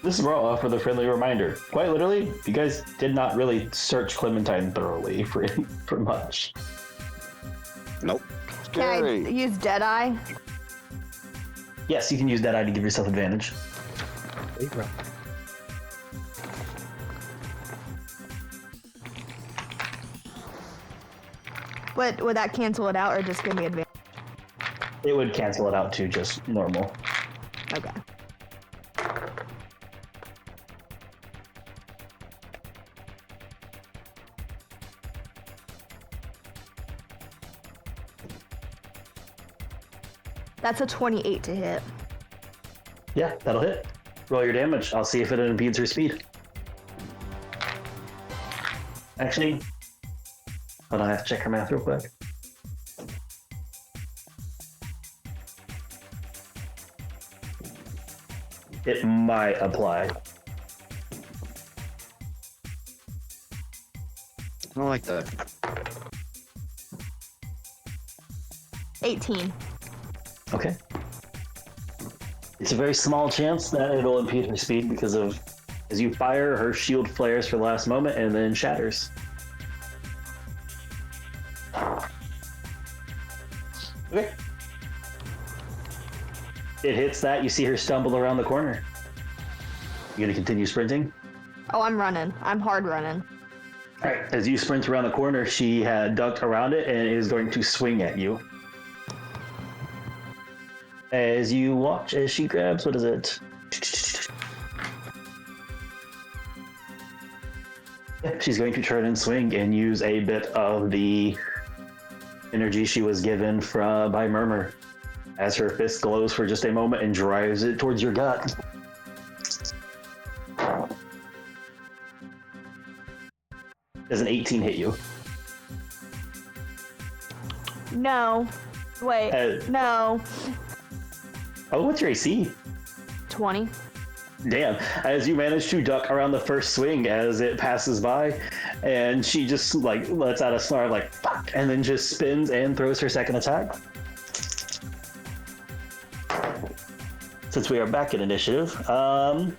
Speaker 1: This is raw for the friendly reminder. Quite literally, you guys did not really search Clementine thoroughly for much.
Speaker 5: Nope.
Speaker 7: Can I
Speaker 3: Scary.
Speaker 7: use Deadeye?
Speaker 1: Yes, you can use that eye to give yourself advantage.
Speaker 7: But would that cancel it out or just give me advantage?
Speaker 1: It would cancel it out to just normal.
Speaker 7: Okay. That's a 28 to hit.
Speaker 1: Yeah, that'll hit. Roll your damage. I'll see if it impedes her speed. Actually, hold on, I have to check her math real quick. It might apply.
Speaker 5: I like that.
Speaker 7: 18.
Speaker 1: Okay. It's a very small chance that it'll impede her speed because of, as you fire, her shield flares for the last moment and then shatters. Okay. It hits that. You see her stumble around the corner. You gonna continue sprinting?
Speaker 7: Oh, I'm running. I'm hard running.
Speaker 1: All right. As you sprint around the corner, she had ducked around it and is going to swing at you. As you watch as she grabs, what is it? She's going to turn and swing and use a bit of the energy she was given by Murmur. As her fist glows for just a moment and drives it towards your gut. Does an 18 hit you?
Speaker 7: No. Wait. No.
Speaker 1: Oh, what's your AC?
Speaker 7: 20.
Speaker 1: Damn. As you manage to duck around the first swing as it passes by, and she just like lets out a snarl like fuck, and then just spins and throws her second attack. Since we are back in initiative, oh,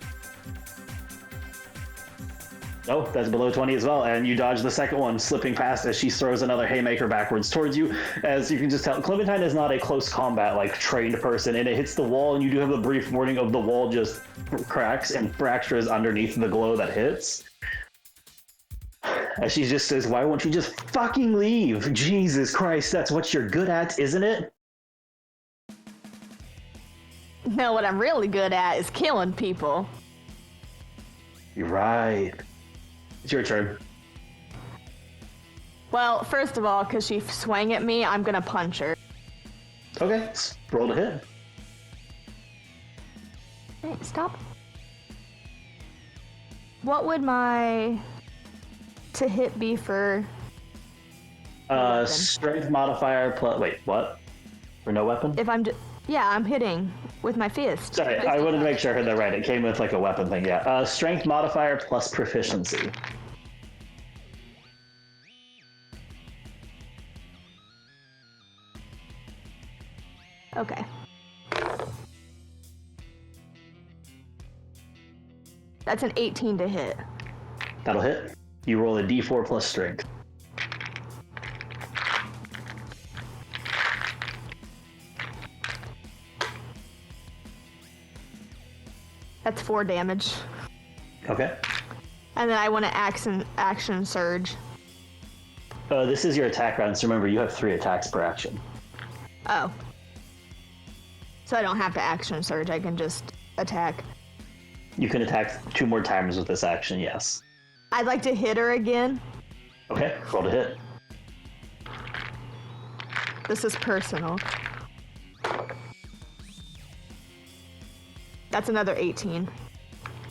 Speaker 1: that's below 20 as well, and you dodge the second one, slipping past as she throws another haymaker backwards towards you. As you can just tell, Clementine is not a close combat like trained person, and it hits the wall, and you do have a brief warning of the wall just cracks and fractures underneath the glow that hits. And she just says, "Why won't you just fucking leave? Jesus Christ, that's what you're good at, isn't it?"
Speaker 7: No, what I'm really good at is killing people.
Speaker 1: You're right. It's your turn.
Speaker 7: Well, first of all, because she swang at me, I'm gonna punch her.
Speaker 1: Okay, roll to hit.
Speaker 7: Hey, stop. What would my to hit be for? Weapon?
Speaker 1: Strength modifier plus. Wait, what? For no weapon?
Speaker 7: If I'm, yeah, I'm hitting with my fist.
Speaker 1: Sorry, I wanted to make sure I heard that right. It came with like a weapon thing. Yeah. Strength modifier plus proficiency.
Speaker 7: Okay. That's an 18 to hit.
Speaker 1: That'll hit. You roll a d4 plus strength.
Speaker 7: That's 4 damage.
Speaker 1: Okay.
Speaker 7: And then I want to action surge.
Speaker 1: This is your attack round, so remember you have 3 attacks per action.
Speaker 7: Oh. So I don't have to action surge, I can just attack.
Speaker 1: You can attack 2 more times with this action, yes.
Speaker 7: I'd like to hit her again.
Speaker 1: Okay, roll to hit.
Speaker 7: This is personal. That's another 18.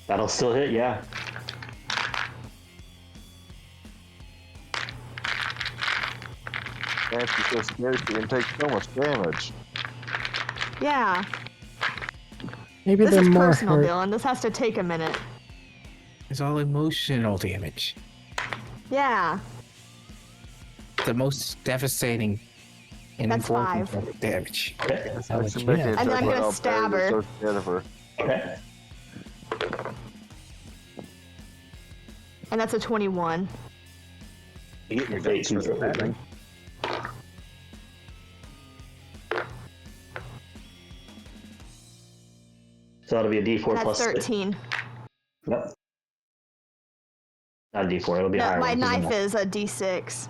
Speaker 1: That'll still hit, yeah.
Speaker 3: Man, she's so scary, she can take so much damage.
Speaker 7: Yeah.
Speaker 2: Maybe
Speaker 7: This
Speaker 2: they're
Speaker 7: is
Speaker 2: more
Speaker 7: personal,
Speaker 2: hurt.
Speaker 7: Dylan. This has to take a minute.
Speaker 4: It's all emotional damage.
Speaker 7: Yeah.
Speaker 4: The most devastating and
Speaker 7: That's
Speaker 4: important
Speaker 7: 5.
Speaker 4: type of damage.
Speaker 1: Okay.
Speaker 2: Oh,
Speaker 3: Actually,
Speaker 2: yeah.
Speaker 3: making it
Speaker 7: And then
Speaker 3: talk
Speaker 7: I'm
Speaker 3: about
Speaker 7: gonna
Speaker 3: how
Speaker 7: stab
Speaker 3: Barry was
Speaker 7: her.
Speaker 3: so scared of her.
Speaker 1: Okay.
Speaker 7: And that's a 21.
Speaker 1: You get your
Speaker 5: Thanks for
Speaker 1: 18
Speaker 5: the padding.
Speaker 1: So that'll be a d4
Speaker 7: That's
Speaker 1: plus
Speaker 7: 13.
Speaker 1: Yep. Not a d4, it'll be a
Speaker 7: No,
Speaker 1: higher
Speaker 7: my
Speaker 1: one. 'Cause
Speaker 7: knife is a d6.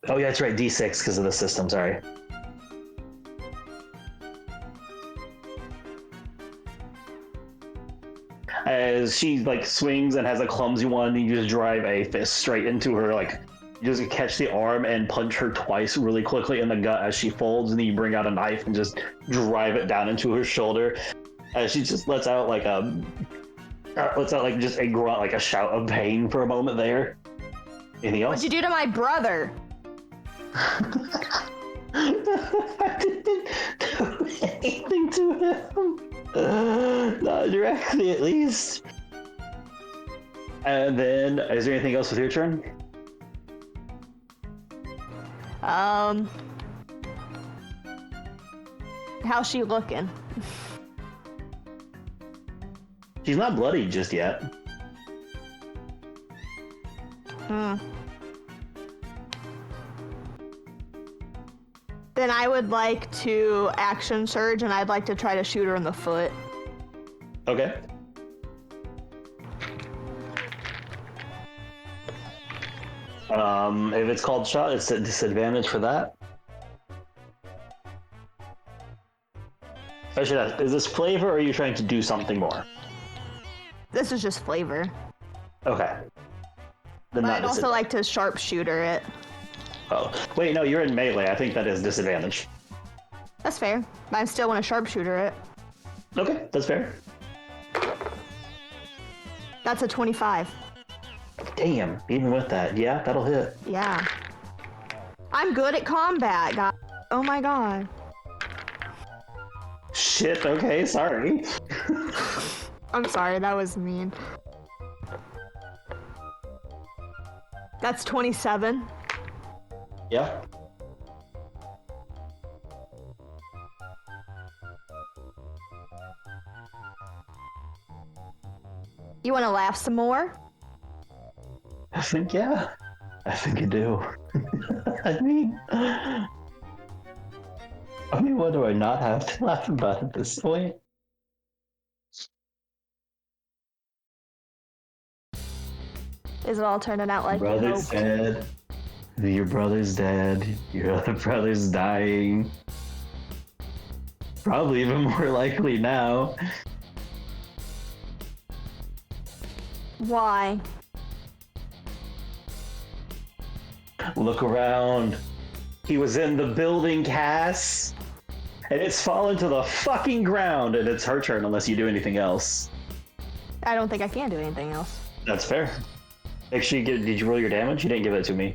Speaker 1: Oh yeah, that's right, d6 because of the system, sorry. As she like swings and has a clumsy one, you just drive a fist straight into her, like you just catch the arm and punch her twice really quickly in the gut as she folds, and then you bring out a knife and just drive it down into her shoulder. As she just lets out like just a grunt, like a shout of pain for a moment there. Anything else?
Speaker 7: What'd you do to my brother?
Speaker 1: I didn't do anything to him. Not directly, at least. And then, is there anything else with your turn?
Speaker 7: How's she looking?
Speaker 1: She's not bloodied just yet.
Speaker 7: Then I would like to action surge, and I'd like to try to shoot her in the foot.
Speaker 1: Okay. If it's called shot, it's a disadvantage for that. I should ask, is this flavor or are you trying to do something more?
Speaker 7: This is just flavor.
Speaker 1: Okay. Then
Speaker 7: But
Speaker 1: not
Speaker 7: I'd also
Speaker 1: disadvantage.
Speaker 7: like to sharpshooter it.
Speaker 1: Oh, wait, no, you're in melee. I think that is disadvantage.
Speaker 7: That's fair. But I still want to sharpshooter it.
Speaker 1: Okay, that's fair.
Speaker 7: That's a 25.
Speaker 1: Damn, even with that, yeah, that'll hit.
Speaker 7: Yeah. I'm good at combat, guys. Oh my god.
Speaker 1: Shit, okay, sorry.
Speaker 7: I'm sorry, that was mean. That's 27.
Speaker 1: Yeah.
Speaker 7: You want to laugh some more?
Speaker 1: I think, yeah. I think you do. I mean, what do I not have to laugh about at this point?
Speaker 7: Is it all turning out like you
Speaker 1: Brother's
Speaker 7: hoped?
Speaker 1: dead. Your brother's dead. Your other brother's dying. Probably even more likely now.
Speaker 7: Why?
Speaker 1: Look around. He was in the building, Cass. And it's fallen to the fucking ground, and it's her turn unless you do anything else.
Speaker 7: I don't think I can do anything else.
Speaker 1: That's fair. Make sure you get. Did you roll your damage? You didn't give it to me.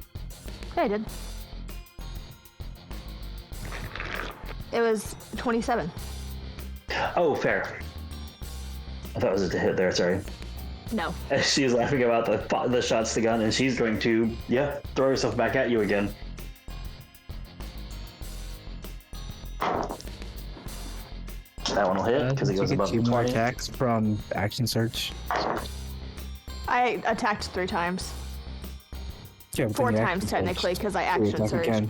Speaker 7: Yeah, I did. It was 27.
Speaker 1: Oh, fair. I thought it was a hit there. Sorry.
Speaker 7: No.
Speaker 1: She's laughing about the shots to gun, and she's going to throw herself back at you again. That one will hit because it goes above the
Speaker 4: 2 more
Speaker 1: 20.
Speaker 4: attacks from action search.
Speaker 7: I attacked 3 times.
Speaker 4: Yeah,
Speaker 7: 4 times technically because I action surged.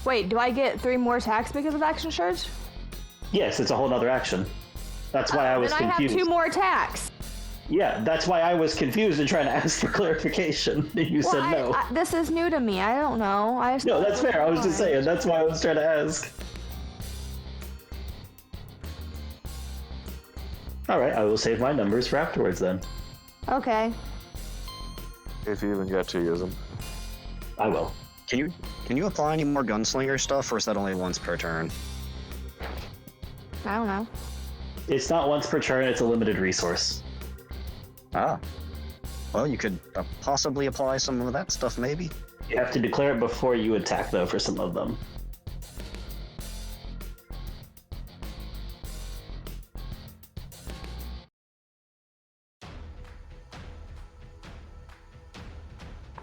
Speaker 7: Wait, do I get 3 more attacks because of action surge?
Speaker 1: Yes, it's a whole nother action. That's why I was
Speaker 7: then
Speaker 1: confused.
Speaker 7: I have 2 more attacks.
Speaker 1: Yeah, that's why I was confused and trying to ask for clarification. You said no.
Speaker 7: This is new to me. I don't know.
Speaker 1: No, that's fair. I was just saying. That's why I was trying to ask. All right, I will save my numbers for afterwards then.
Speaker 7: Okay.
Speaker 3: If you even get to use them.
Speaker 1: I will.
Speaker 5: Can you apply any more gunslinger stuff, or is that only once per turn?
Speaker 7: I don't know.
Speaker 1: It's not once per turn. It's a limited resource.
Speaker 5: Ah. Well, you could possibly apply some of that stuff, maybe.
Speaker 1: You have to declare it before you attack, though, for some of them.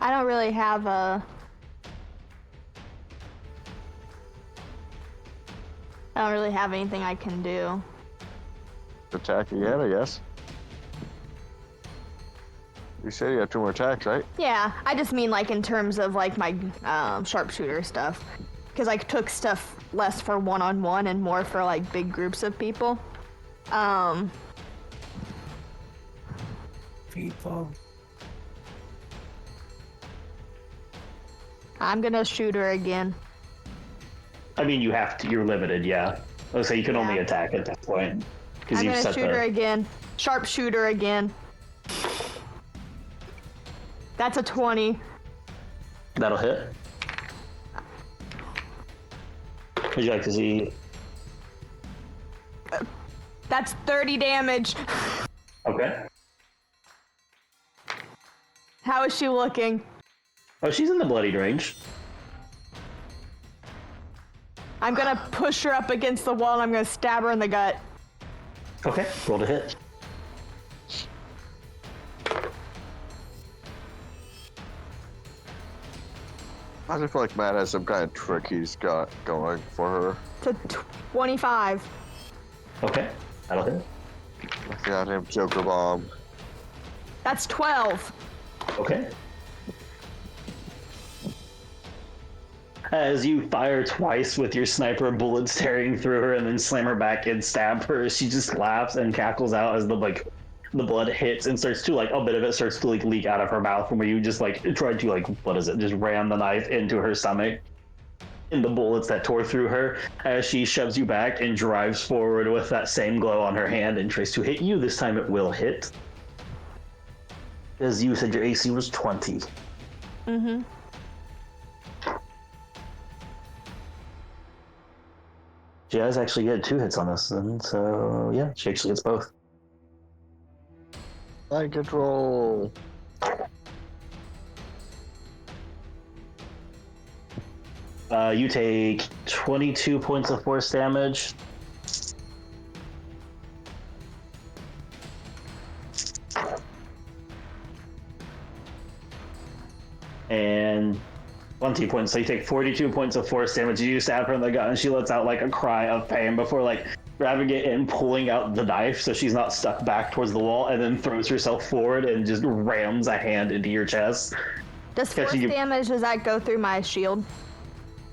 Speaker 7: I don't really have a... I don't really have anything I can do.
Speaker 3: Attack again, I guess. You said you have 2 more attacks, right?
Speaker 7: Yeah, I just mean like in terms of like my sharpshooter stuff. Because I took stuff less for one-on-one and more for like big groups of people.
Speaker 4: People.
Speaker 7: I'm gonna shoot her again.
Speaker 1: I mean, you have to. You're limited, yeah. So you can only
Speaker 7: Yeah.
Speaker 1: attack at this point because
Speaker 7: I'm
Speaker 1: you've
Speaker 7: gonna
Speaker 1: set
Speaker 7: shoot her
Speaker 1: the.
Speaker 7: again. Sharpshooter again. That's a 20.
Speaker 1: That'll hit. Would you like to see?
Speaker 7: That's 30 damage.
Speaker 1: Okay.
Speaker 7: How is she looking?
Speaker 1: Oh, she's in the bloodied range.
Speaker 7: I'm gonna push her up against the wall and I'm gonna stab her in the gut.
Speaker 1: Okay, roll to hit.
Speaker 3: I just feel like Matt has some kind of trick he's got going for her.
Speaker 7: To 25.
Speaker 1: Okay, that'll hit.
Speaker 3: Goddamn Joker bomb.
Speaker 7: That's 12.
Speaker 1: Okay. As you fire twice with your sniper bullets tearing through her and then slam her back and stab her, she just laughs and cackles out as the blood hits and starts to a bit of it starts to leak out of her mouth from where you just tried to just ram the knife into her stomach. And the bullets that tore through her as she shoves you back and drives forward with that same glow on her hand and tries to hit you. This time it will hit. As you said, your AC was 20.
Speaker 7: Mm-hmm.
Speaker 1: Jazz actually get 2 hits on this, and so yeah, she actually gets both.
Speaker 3: Mind control.
Speaker 1: You take 22 points of force damage. And 20 points, so you take 42 points of force damage. You stab her in the gut and she lets out a cry of pain before grabbing it and pulling out the knife so she's not stuck back towards the wall, and then throws herself forward and just rams a hand into your chest.
Speaker 7: Does force
Speaker 1: Catching you-
Speaker 7: damage, does that go through my shield?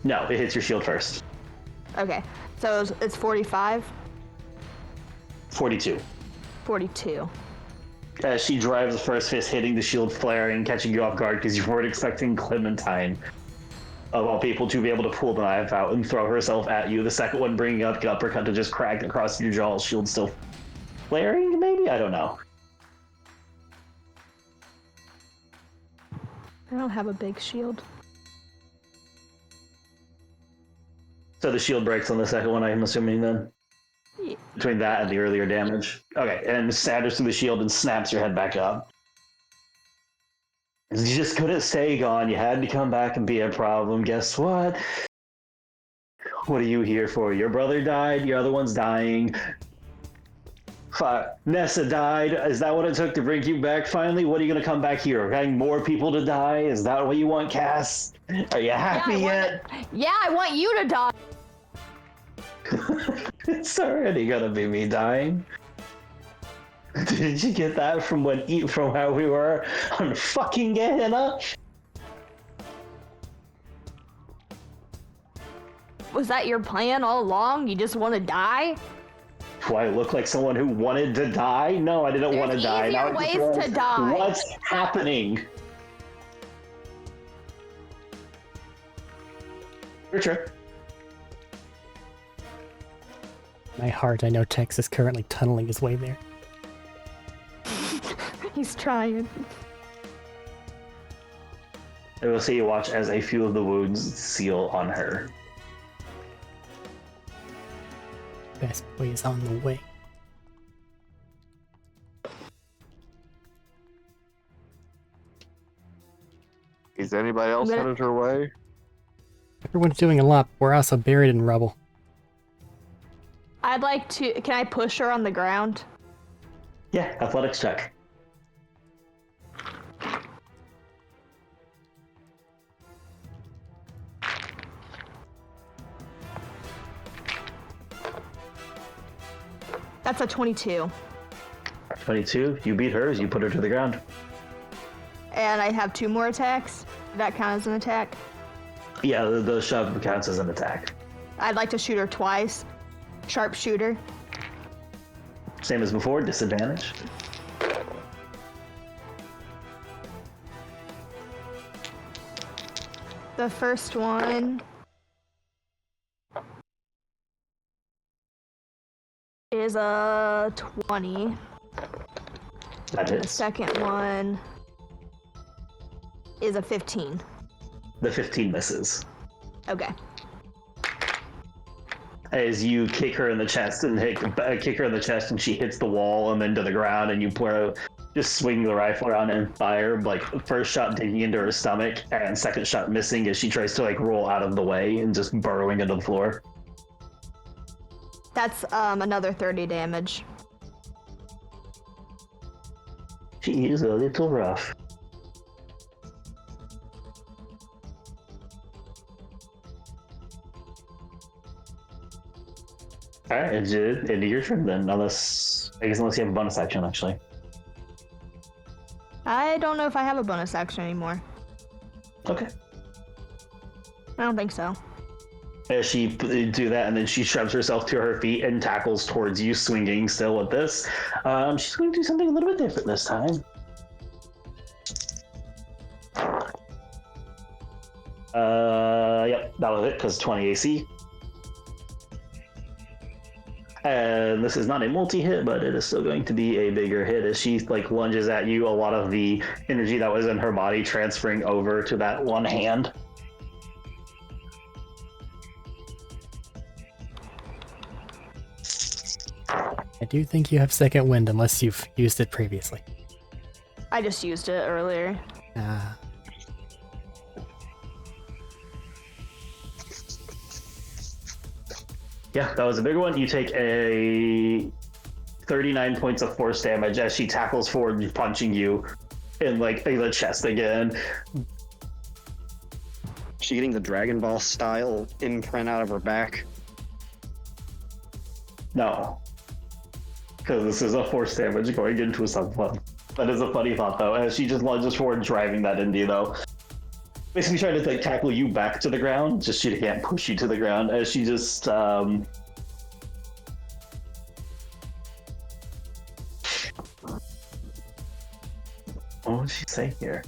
Speaker 1: No, it hits your shield first.
Speaker 7: Okay, so it's 45?
Speaker 1: 42.
Speaker 7: 42.
Speaker 1: as she drives the first fist, hitting the shield, flaring, catching you off guard because you weren't expecting Clementine, of all people, to be able to pull the knife out and throw herself at you. The second one bringing up the uppercut to just crack across your jaw, shield still flaring, maybe? I don't know.
Speaker 7: I don't have a big shield.
Speaker 1: So the shield breaks on the second one, I'm assuming, then?
Speaker 7: Yeah.
Speaker 1: Between that and the earlier damage. Okay, and shatters through the shield and snaps your head back up. You just couldn't stay gone. You had to come back and be a problem. Guess what? What are you here for? Your brother died, your other one's dying. Nessa died. Is that what it took to bring you back finally? What are you going to come back here? Having more people to die? Is that what you want, Cass? Are you happy yet?
Speaker 7: I want you to die.
Speaker 1: It's already gonna be me dying. Did you get that from how we were on fucking Gehenna?
Speaker 7: Was that your plan all along? You just want to die?
Speaker 1: Do I look like someone who wanted to die? No, I didn't want to die.
Speaker 7: Easier ways to die.
Speaker 1: What's happening? Richard.
Speaker 2: My heart, I know Tex is currently tunneling his way there.
Speaker 7: He's trying.
Speaker 1: I will see you watch as a few of the wounds seal on her.
Speaker 2: Best boy is on the way.
Speaker 3: Is anybody else headed her way?
Speaker 2: Everyone's doing a lot, but we're also buried in rubble.
Speaker 7: I'd like to... Can I push her on the ground?
Speaker 1: Yeah, athletics check.
Speaker 7: That's a 22.
Speaker 1: 22. You beat hers. You put her to the ground.
Speaker 7: And I have 2 more attacks. Does that count as an attack?
Speaker 1: Yeah, the shove counts as an attack.
Speaker 7: I'd like to shoot her twice. Sharpshooter.
Speaker 1: Same as before, disadvantage.
Speaker 7: The first one is a 20.
Speaker 1: That
Speaker 7: The
Speaker 1: hits.
Speaker 7: second one is a 15.
Speaker 1: The 15 misses.
Speaker 7: Okay.
Speaker 1: As you kick her in the chest and kick her in the chest, and she hits the wall and then to the ground, and you just swing the rifle around and fire. Like first shot digging into her stomach, and second shot missing as she tries to roll out of the way and just burrowing into the floor.
Speaker 7: That's another 30 damage.
Speaker 1: She is a little rough. All right, it's into your turn then, unless you have a bonus action, actually.
Speaker 7: I don't know if I have a bonus action anymore.
Speaker 1: Okay.
Speaker 7: I don't think so.
Speaker 1: As she do that, and then she shoves herself to her feet and tackles towards you, swinging still with this. She's going to do something a little bit different this time. Yep, that was it, because 20 AC. And this is not a multi-hit, but it is still going to be a bigger hit as she lunges at you, a lot of the energy that was in her body transferring over to that one hand.
Speaker 2: I do think you have second wind unless you've used it previously.
Speaker 7: I just used it earlier.
Speaker 1: Yeah, that was a big one. You take a 39 points of force damage as she tackles forward, punching you in the chest again.
Speaker 5: She getting the Dragon Ball style imprint out of her back.
Speaker 1: No, because this is a force damage going into someone. That is a funny thought, though, as she just lunges forward, driving that into you, though. Basically trying to tackle you back to the ground, just she can't push you to the ground, as she just say here?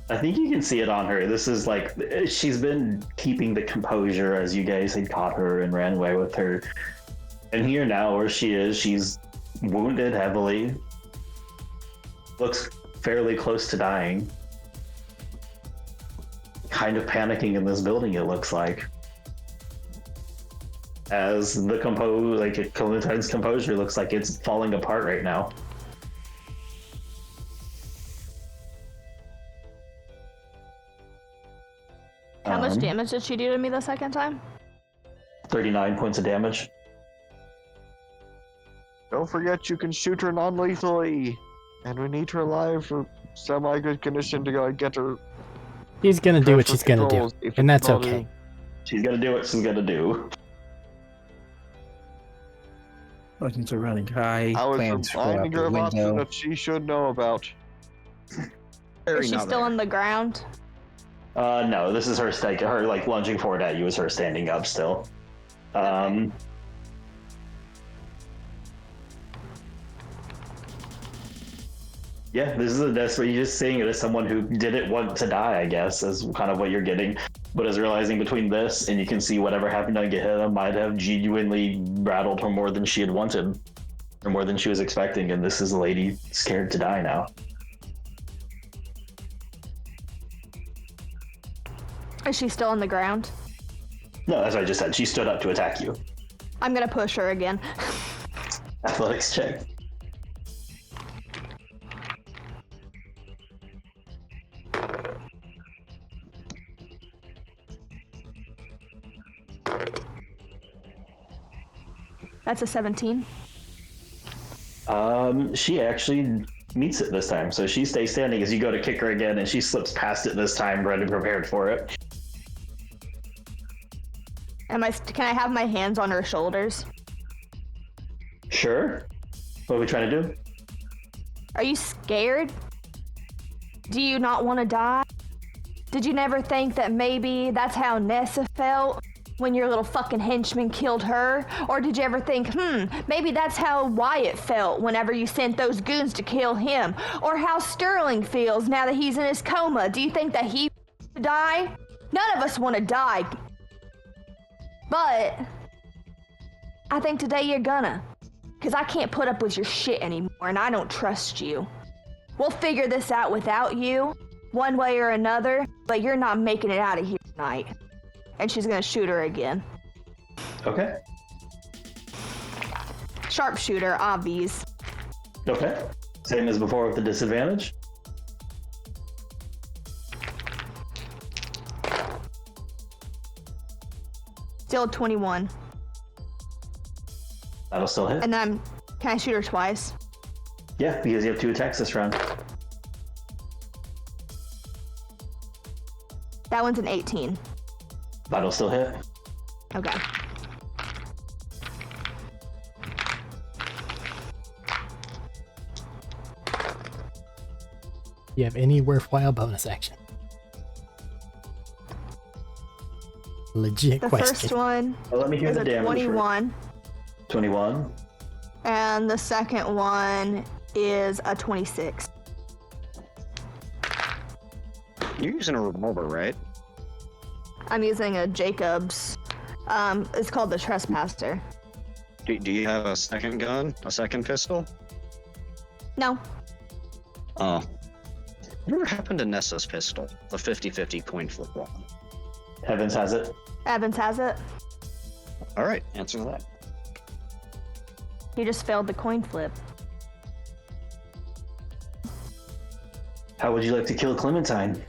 Speaker 1: I think you can see it on her. This is like, she's been keeping the composure as you guys had caught her and ran away with her. And here now, where she is, she's wounded heavily. Looks fairly close to dying. Kind of panicking in this building, it looks like. As the Clementine's composure looks like it's falling apart right now.
Speaker 7: How much damage did she do to me the second time?
Speaker 1: 39 points of damage.
Speaker 3: Don't forget you can shoot her non-lethally. And we need her alive for semi-good condition to go and get her.
Speaker 2: She's gonna do what she's gonna do, and that's okay.
Speaker 1: She's gonna do what she's gonna do.
Speaker 4: Buttons are running high.
Speaker 3: I was
Speaker 4: Plans for out
Speaker 3: reminding her
Speaker 4: the
Speaker 3: of options
Speaker 4: window.
Speaker 3: that she should know about.
Speaker 7: Is she still on the ground?
Speaker 1: No, this is her lunging forward at you is her standing up still. Yeah, this is you're just seeing it as someone who didn't want to die, I guess, is kind of what you're getting. But is realizing between this and you can see whatever happened on Gehenna might have genuinely rattled her more than she had wanted, or more than she was expecting, and this is a lady scared to die now.
Speaker 7: Is she still on the ground?
Speaker 1: No, that's what I just said. She stood up to attack you.
Speaker 7: I'm gonna push her again.
Speaker 1: Athletics check.
Speaker 7: That's a 17.
Speaker 1: She actually meets it this time, so she stays standing as you go to kick her again, and she slips past it this time, ready and prepared for it.
Speaker 7: Can I have my hands on her shoulders?
Speaker 1: Sure. What are we trying to do?
Speaker 7: Are you scared? Do you not want to die? Did you never think that maybe that's how Nessa felt when your little fucking henchman killed her? Or did you ever think, maybe that's how Wyatt felt whenever you sent those goons to kill him? Or how Sterling feels now that he's in his coma? Do you think that he to die? None of us want to die. But I think today you're gonna. Because I can't put up with your shit anymore, and I don't trust you. We'll figure this out without you, one way or another, but you're not making it out of here tonight. And she's gonna shoot her again.
Speaker 1: Okay.
Speaker 7: Sharpshooter, obvious.
Speaker 1: Okay. Same as before with the disadvantage.
Speaker 7: Still 21.
Speaker 1: That'll still hit.
Speaker 7: And then can I shoot her twice?
Speaker 1: Yeah, because you have 2 attacks this round.
Speaker 7: That one's an 18.
Speaker 1: That'll still hit.
Speaker 7: Okay.
Speaker 2: You have any worthwhile bonus action? Legit
Speaker 7: The
Speaker 2: question.
Speaker 7: first one
Speaker 1: Well, let me hear
Speaker 7: is
Speaker 1: the
Speaker 7: a
Speaker 1: damage.
Speaker 7: 21,
Speaker 1: 21.
Speaker 7: and the second one is a 26.
Speaker 5: You're using a revolver, right?
Speaker 7: I'm using a Jacobs. It's called the Trespasser.
Speaker 5: Do you have a second gun? A second pistol?
Speaker 7: No.
Speaker 5: Oh. Whatever happened to Nessa's pistol? The 50-50 coin flip one.
Speaker 1: Evans has it.
Speaker 7: Evans has it.
Speaker 5: Alright, answer that.
Speaker 7: He just failed the coin flip.
Speaker 1: How would you like to kill Clementine?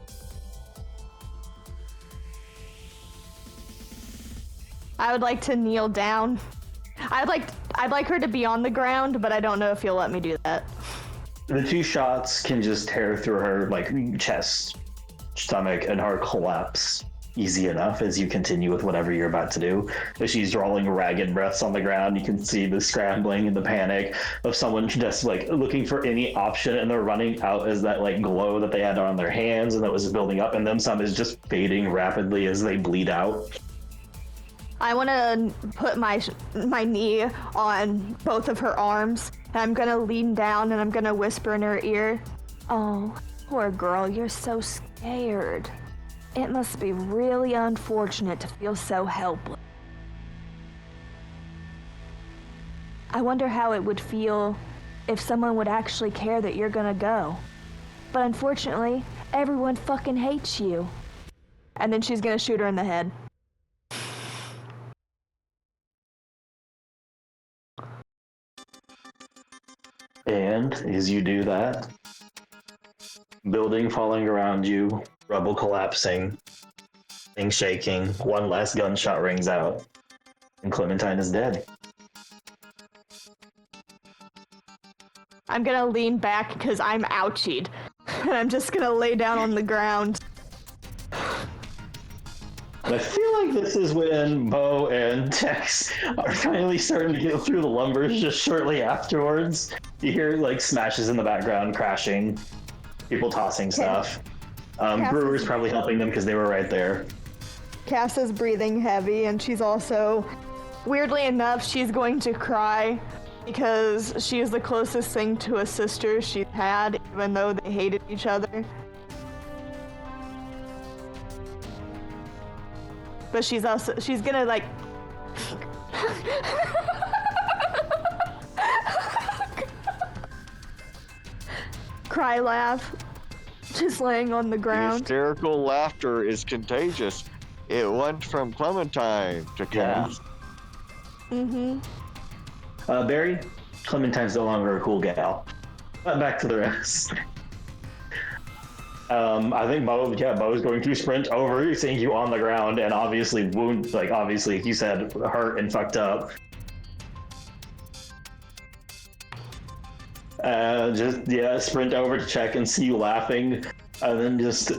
Speaker 7: I would like to kneel down. I'd like her to be on the ground, but I don't know if you'll let me do that.
Speaker 1: The 2 shots can just tear through her chest, stomach, and her collapse easy enough as you continue with whatever you're about to do. As she's drawing ragged breaths on the ground, you can see the scrambling and the panic of someone just looking for any option, and they're running out as that glow that they had on their hands and that was building up, and then some is just fading rapidly as they bleed out.
Speaker 7: I want to put my knee on both of her arms, and I'm going to lean down and I'm going to whisper in her ear, "Oh, poor girl, you're so scared. It must be really unfortunate to feel so helpless. I wonder how it would feel if someone would actually care that you're gonna go. But unfortunately, everyone fucking hates you." And then she's gonna shoot her in the head.
Speaker 1: And as you do that, building falling around you, rubble collapsing, things shaking, one last gunshot rings out, and Clementine is dead.
Speaker 7: I'm gonna lean back because I'm ouchied. And I'm just gonna lay down on the ground.
Speaker 1: And I feel like this is when Bo and Tex are finally starting to get through the lumbers just shortly afterwards. You hear like smashes in the background, crashing, people tossing stuff. Brewer's probably helping them because they were right there.
Speaker 7: Cass is breathing heavy, and she's also, weirdly enough, she's going to cry because she is the closest thing to a sister she's had, even though they hated each other. But she's gonna like cry laugh, just laying on the
Speaker 3: The
Speaker 7: ground.
Speaker 3: hysterical laughter is contagious. It went from Clementine to Cass.
Speaker 7: Mm-hmm.
Speaker 1: Barry, Clementine's no longer a cool gal. But back to the rest. I think Bo's going to sprint over, seeing you on the ground, and obviously obviously, like you said, hurt and fucked up. Sprint over to check and see you laughing, and then just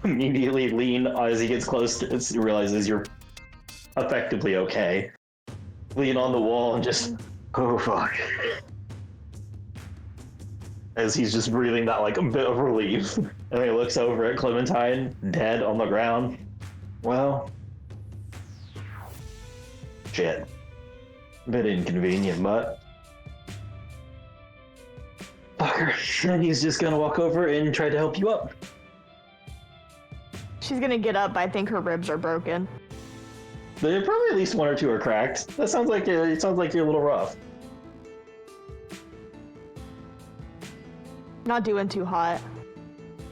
Speaker 1: immediately lean as he gets close to realizes you're effectively okay. Lean on the wall and just, oh fuck. As he's just breathing that like a bit of relief. And he looks over at Clementine, dead on the ground. Well, shit. A bit inconvenient, but fucker. And he's just gonna walk over and try to help you up.
Speaker 7: She's gonna get up, but I think her ribs are broken.
Speaker 1: There probably at least one or two are cracked. That sounds like you're a little rough.
Speaker 7: Not doing too hot.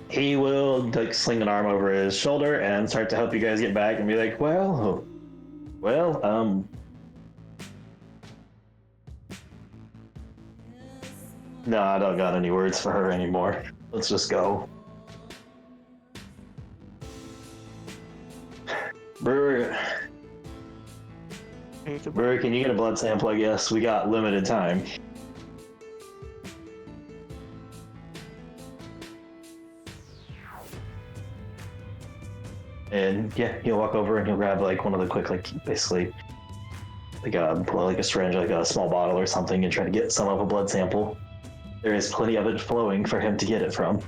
Speaker 1: He will like sling an arm over his shoulder and start to help you guys get back and be like, well, no, I don't got any words for her anymore. Let's just go. Brewer, can you get a blood sample, I guess? We got limited time. And yeah, he'll walk over and he'll grab like one of the quick, like basically like a syringe, like a small bottle or something, and try to get some of a blood sample. There is plenty of it flowing for him to get it from.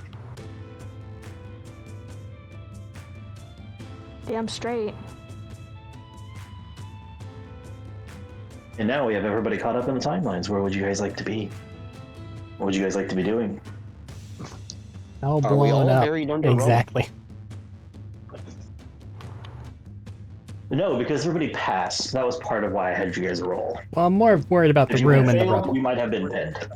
Speaker 7: Damn straight.
Speaker 1: And now we have everybody caught up in the timelines. Where would you guys like to be? What would you guys like to be doing?
Speaker 2: All
Speaker 5: Are we all
Speaker 2: blown up.
Speaker 5: buried under
Speaker 2: Exactly.
Speaker 1: No, because everybody passed. That was part of why I had you guys roll.
Speaker 2: Well, I'm more worried about the
Speaker 1: If you
Speaker 2: room
Speaker 1: had
Speaker 2: and the
Speaker 1: failed,
Speaker 2: rubble.
Speaker 1: you might have been pinned.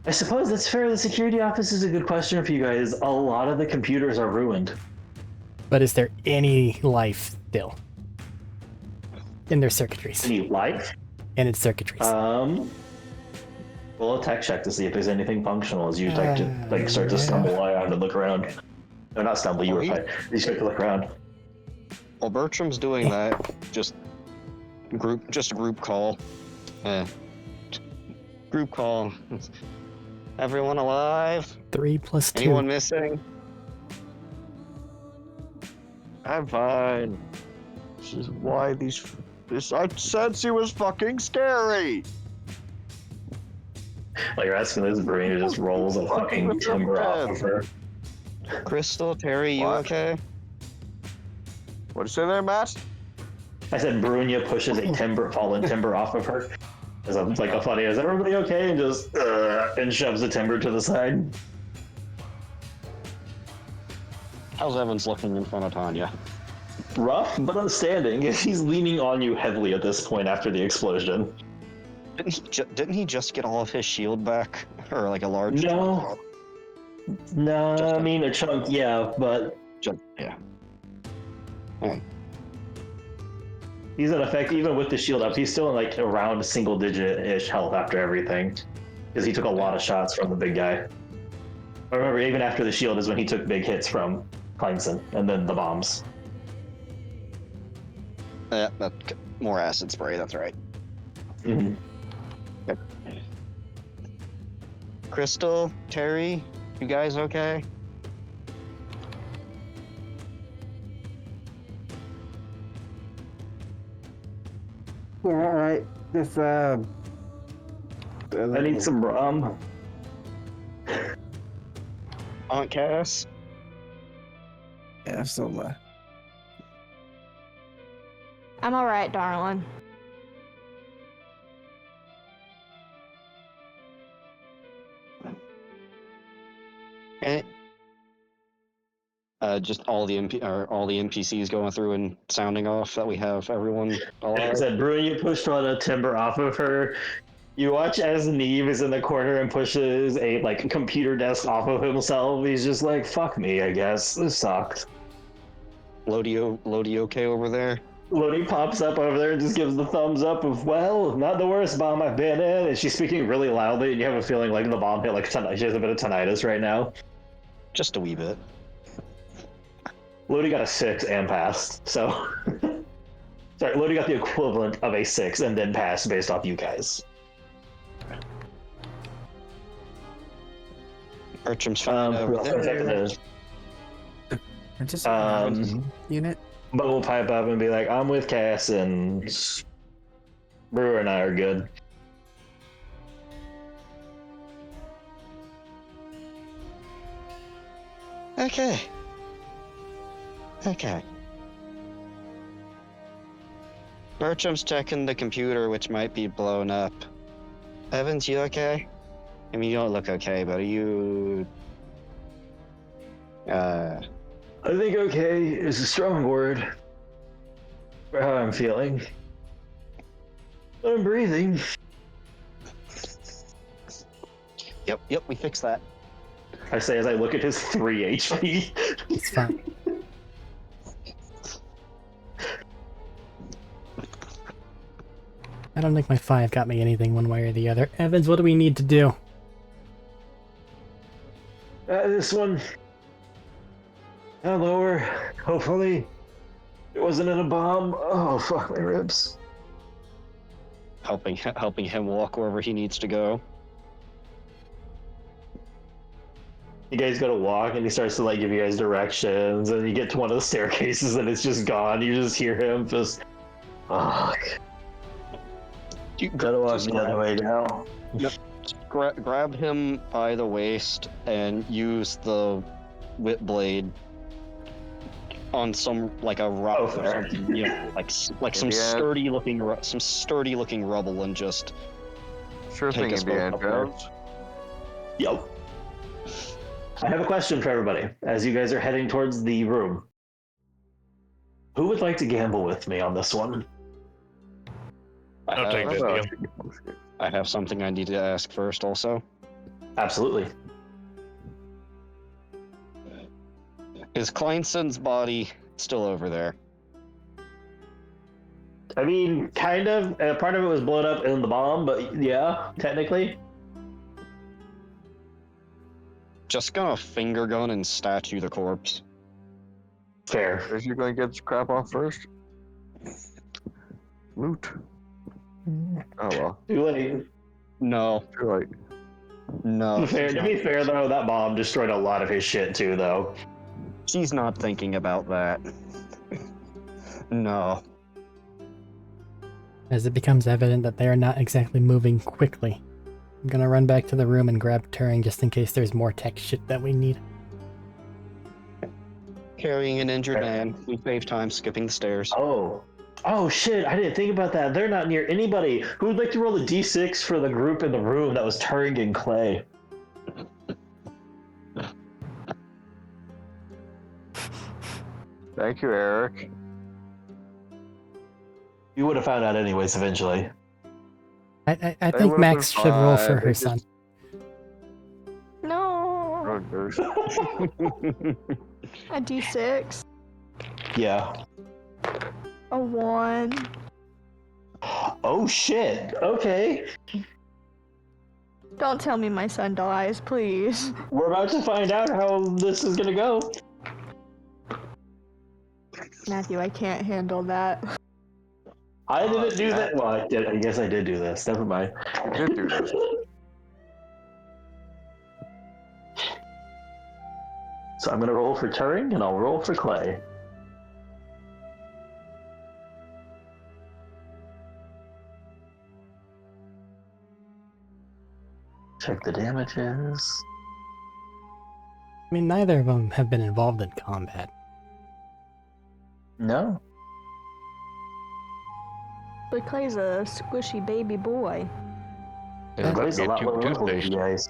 Speaker 1: I suppose that's fair. The security office is a good question for you guys. A lot of the computers are ruined.
Speaker 2: But is there any life still in their circuitries?
Speaker 1: Any life?
Speaker 2: In its circuitries.
Speaker 1: Roll a tech check to see if there's anything functional as you start to stumble around and look around. No, not stumble. You were fine. You start to look around.
Speaker 5: While Bertram's doing that, just a group call. Group call. Everyone alive?
Speaker 2: 3 plus 2.
Speaker 5: Anyone missing?
Speaker 3: I'm fine. This is why this I said she was fucking scary.
Speaker 1: While you're asking this, Brina just rolls a fucking timber off of her.
Speaker 5: Crystal, Terry, you
Speaker 3: What?
Speaker 5: okay?
Speaker 3: What'd you say there, Matt?
Speaker 1: I said Brunia pushes a fallen timber off of her. As I'm like a funny, is everybody okay? And just and shoves the timber to the side.
Speaker 5: How's Evans looking in front of Tanya?
Speaker 1: Rough, but outstanding. He's leaning on you heavily at this point after the explosion.
Speaker 5: Didn't he just get all of his shield back, or like a large?
Speaker 1: No. No,
Speaker 5: Just
Speaker 1: I mean a chunk, yeah, but
Speaker 5: yeah.
Speaker 1: he's in effect, even with the shield up, he's still in like around single-digit-ish health after everything, because he took a lot of shots from the big guy. I remember even after the shield is when he took big hits from Kleinson, and then the bombs.
Speaker 5: Yeah, more acid spray. That's right.
Speaker 1: Mm-hmm.
Speaker 5: Yep. Crystal, Terry, you guys okay?
Speaker 4: Yeah, alright. This,
Speaker 1: I need some rum.
Speaker 5: Aunt Cass?
Speaker 4: Yeah, so,
Speaker 7: I'm alright, darling.
Speaker 5: Just all the NPCs going through and sounding off that we have everyone
Speaker 1: Like I
Speaker 5: alive.
Speaker 1: said, Brunia pushed on a timber off of her. You watch as Neve is in the corner and pushes a like computer desk off of himself. He's just like, fuck me, I guess. This sucked.
Speaker 5: Lodi okay over there?
Speaker 1: Lodi pops up over there and just gives the thumbs up of, well, not the worst bomb I've been in. And she's speaking really loudly, and you have a feeling like the bomb hit like tonight. She has a bit of tinnitus right now.
Speaker 5: Just a wee bit.
Speaker 1: Lodi got a 6 and passed, so... Sorry, Lodi got the equivalent of a 6 and then passed based off you guys.
Speaker 5: Bertram's fine over there.
Speaker 4: unit.
Speaker 1: But we'll pipe up and be like, I'm with Cass, and Brewer and I are good.
Speaker 5: Okay. Bertram's checking the computer, which might be blown up. Evans, you okay? I mean, you don't look okay, but are you...
Speaker 1: I think okay is a strong word for how I'm feeling. But I'm breathing.
Speaker 5: Yep, we fixed that.
Speaker 1: I say as I look at his 3 HP.
Speaker 2: It's fine. I don't think my 5 got me anything one way or the other. Evans, what do we need to do?
Speaker 1: This one. Lower. Hopefully. It wasn't in a bomb. Oh, fuck my ribs.
Speaker 5: Helping him walk wherever he needs to go.
Speaker 1: You guys go to walk, and he starts to like give you guys directions, and you get to one of the staircases, and it's just gone. You just hear him just, fuck.
Speaker 5: You
Speaker 1: Gotta walk the other way now.
Speaker 5: grab him by the waist and use the whip blade on some like a rock or something, you know, like some sturdy looking rubble, and just
Speaker 3: Sure
Speaker 5: take
Speaker 3: thing,
Speaker 5: us both
Speaker 3: Indiana
Speaker 5: up there.
Speaker 3: Jones.
Speaker 1: Yo. I have a question for everybody as you guys are heading towards the room. Who would like to gamble with me on this one?
Speaker 6: I'll take that deal.
Speaker 5: I have something I need to ask first also.
Speaker 1: Absolutely.
Speaker 5: Is Kleinson's body still over there?
Speaker 1: I mean, kind of. Part of it was blown up in the bomb, but yeah, technically.
Speaker 5: Just gonna finger gun and statue the corpse.
Speaker 1: Fair.
Speaker 3: Is you gonna get this crap off first? Loot. Oh well,
Speaker 1: Too late.
Speaker 5: No,
Speaker 3: too late.
Speaker 5: no.
Speaker 1: To be fair, though, that bomb destroyed a lot of his shit, too, though.
Speaker 5: She's not thinking about that. No.
Speaker 2: As it becomes evident that they are not exactly moving quickly, I'm gonna run back to the room and grab Turing just in case there's more tech shit that we need.
Speaker 5: Carrying an injured man. We save time skipping the stairs.
Speaker 1: Oh, Oh shit, I didn't think about that. They're not near anybody. Who would like to roll a d6 for the group in the room that was Turing and Clay?
Speaker 3: Thank you, Eric.
Speaker 1: You would have found out anyways eventually.
Speaker 2: I
Speaker 3: They
Speaker 2: think
Speaker 3: would've
Speaker 2: Max
Speaker 3: been
Speaker 2: should roll
Speaker 3: fine.
Speaker 2: for
Speaker 3: They
Speaker 2: her
Speaker 3: just-
Speaker 2: son.
Speaker 7: No.
Speaker 3: Oh, there's-
Speaker 7: A d6.
Speaker 1: Yeah.
Speaker 7: A 1.
Speaker 1: Oh shit. Okay.
Speaker 7: Don't tell me my son dies, please.
Speaker 1: We're about to find out how this is gonna go.
Speaker 7: Matthew, I can't handle that.
Speaker 1: I didn't do
Speaker 3: yeah.
Speaker 1: that. Well, I did. I guess I did do this. Never mind.
Speaker 3: I did do this.
Speaker 1: So I'm gonna roll for Turing and I'll roll for Clay. Check the damages.
Speaker 2: I mean, neither of them have been involved in combat.
Speaker 1: No.
Speaker 7: But Clay's a squishy baby boy.
Speaker 6: Yeah,
Speaker 1: Clay's a
Speaker 6: that'd
Speaker 1: lot
Speaker 6: be
Speaker 1: lower
Speaker 6: too
Speaker 1: level than
Speaker 6: toothpaste.
Speaker 1: you guys.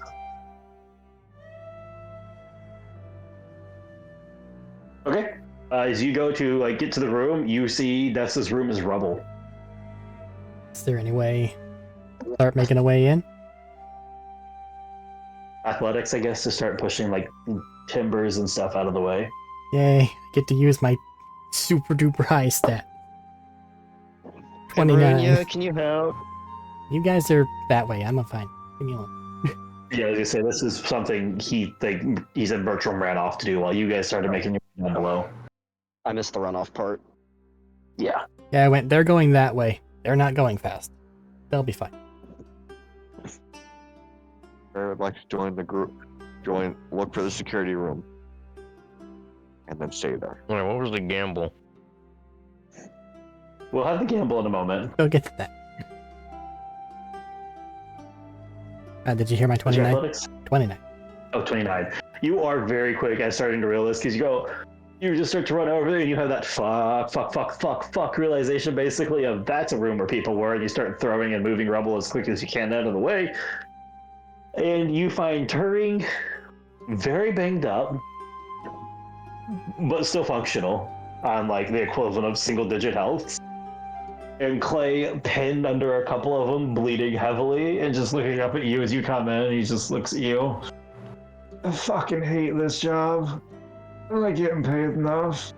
Speaker 1: Okay. As you go to get to the room, you see Nessa's room is rubble.
Speaker 2: Is there any way start making a way in?
Speaker 1: Athletics, I guess, to start pushing timbers and stuff out of the way.
Speaker 2: Yay, I get to use my super duper high stat. 29.
Speaker 5: Marunia, can you help?
Speaker 2: You guys are that way, I'm fine. Leave me alone.
Speaker 1: Yeah, I was gonna say this is something he said Bertram ran off to do while you guys started making your way down below.
Speaker 5: I missed the runoff part.
Speaker 1: Yeah.
Speaker 2: Yeah, they're going that way. They're not going fast. They'll be fine.
Speaker 3: I would like to join the group. Look for the security room. And then stay there.
Speaker 6: All right, what was the gamble?
Speaker 1: We'll have the gamble in a moment.
Speaker 2: We'll get to that. Did you hear my
Speaker 1: What's your
Speaker 2: 29?
Speaker 1: athletics?
Speaker 2: 29.
Speaker 1: Oh, 29. You are very quick at starting to realize because you just start to run over there and you have that fuck realization basically of that's a room where people were, and you start throwing and moving rubble as quick as you can out of the way. And you find Turing very banged up, but still functional on the equivalent of single-digit health. And Clay pinned under a couple of them, bleeding heavily, and just looking up at you as you come in, and he just looks at you. I fucking hate this job. I'm not getting paid enough.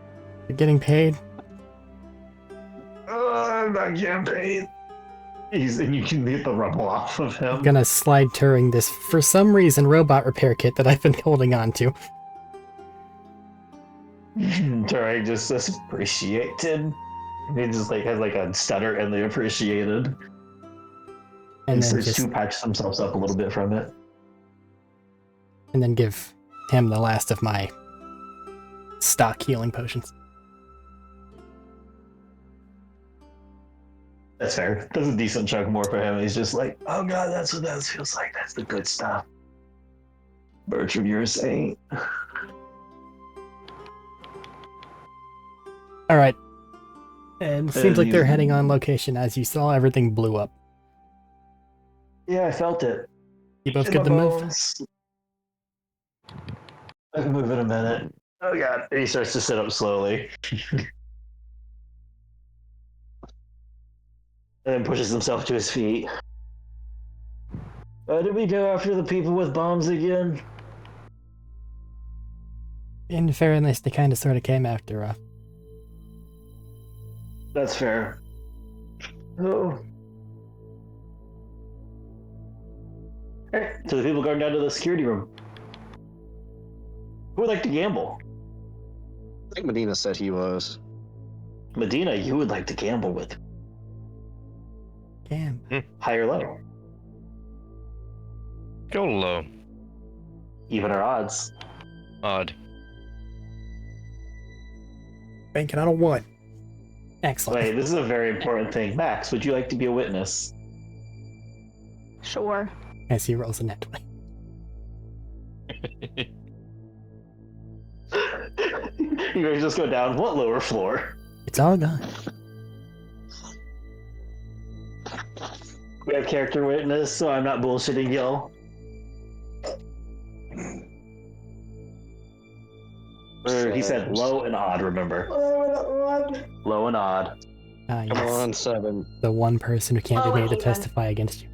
Speaker 2: You're getting paid?
Speaker 1: I'm not getting paid. And you can get the rubble off of him.
Speaker 2: I'm gonna slide Turing this, for some reason, robot repair kit that I've been holding on to.
Speaker 1: Turing just says appreciated. He just has a stutter and the appreciated.
Speaker 2: And
Speaker 1: And
Speaker 2: then
Speaker 1: starts
Speaker 2: just
Speaker 1: to patch themselves up a little bit from it.
Speaker 2: and then give him the last of my stock healing potions.
Speaker 1: That's fair. That's a decent chunk more for him. He's just like, oh god, that's what that feels like. That's the good stuff. Bertram, you're a saint.
Speaker 2: Alright. And it seems like they're
Speaker 1: you-
Speaker 2: heading on location. As you saw, everything blew up.
Speaker 1: Yeah, I felt it.
Speaker 2: You both
Speaker 1: In
Speaker 2: good
Speaker 1: my
Speaker 2: to move?
Speaker 1: bones. I can move in a minute. Oh god. And he starts to sit up slowly. And then pushes himself to his feet. Did we go after the people with bombs again?
Speaker 2: In fairness, they kind of sort of came after us.
Speaker 1: That's fair. Oh. Hey, so the people going down to the security room. Who would like to gamble?
Speaker 5: I think Medina said he was.
Speaker 1: Medina, you would like to gamble with.
Speaker 2: Damn.
Speaker 1: High or low?
Speaker 6: Go low.
Speaker 1: Even or odds?
Speaker 6: Odd.
Speaker 2: Banking on a 1. Excellent.
Speaker 1: Wait, this is a very important thing. Max, would you like to be a witness?
Speaker 7: Sure.
Speaker 2: As he rolls a net 20.
Speaker 1: You guys just go down. What lower floor?
Speaker 2: It's all gone.
Speaker 1: have character witness, so I'm not bullshitting y'all. Or he said low and odd, remember? Low and odd.
Speaker 5: Come
Speaker 2: Yes.
Speaker 5: on, 7.
Speaker 2: The one person who can't
Speaker 7: Oh,
Speaker 2: be made to
Speaker 7: even.
Speaker 2: testify against you.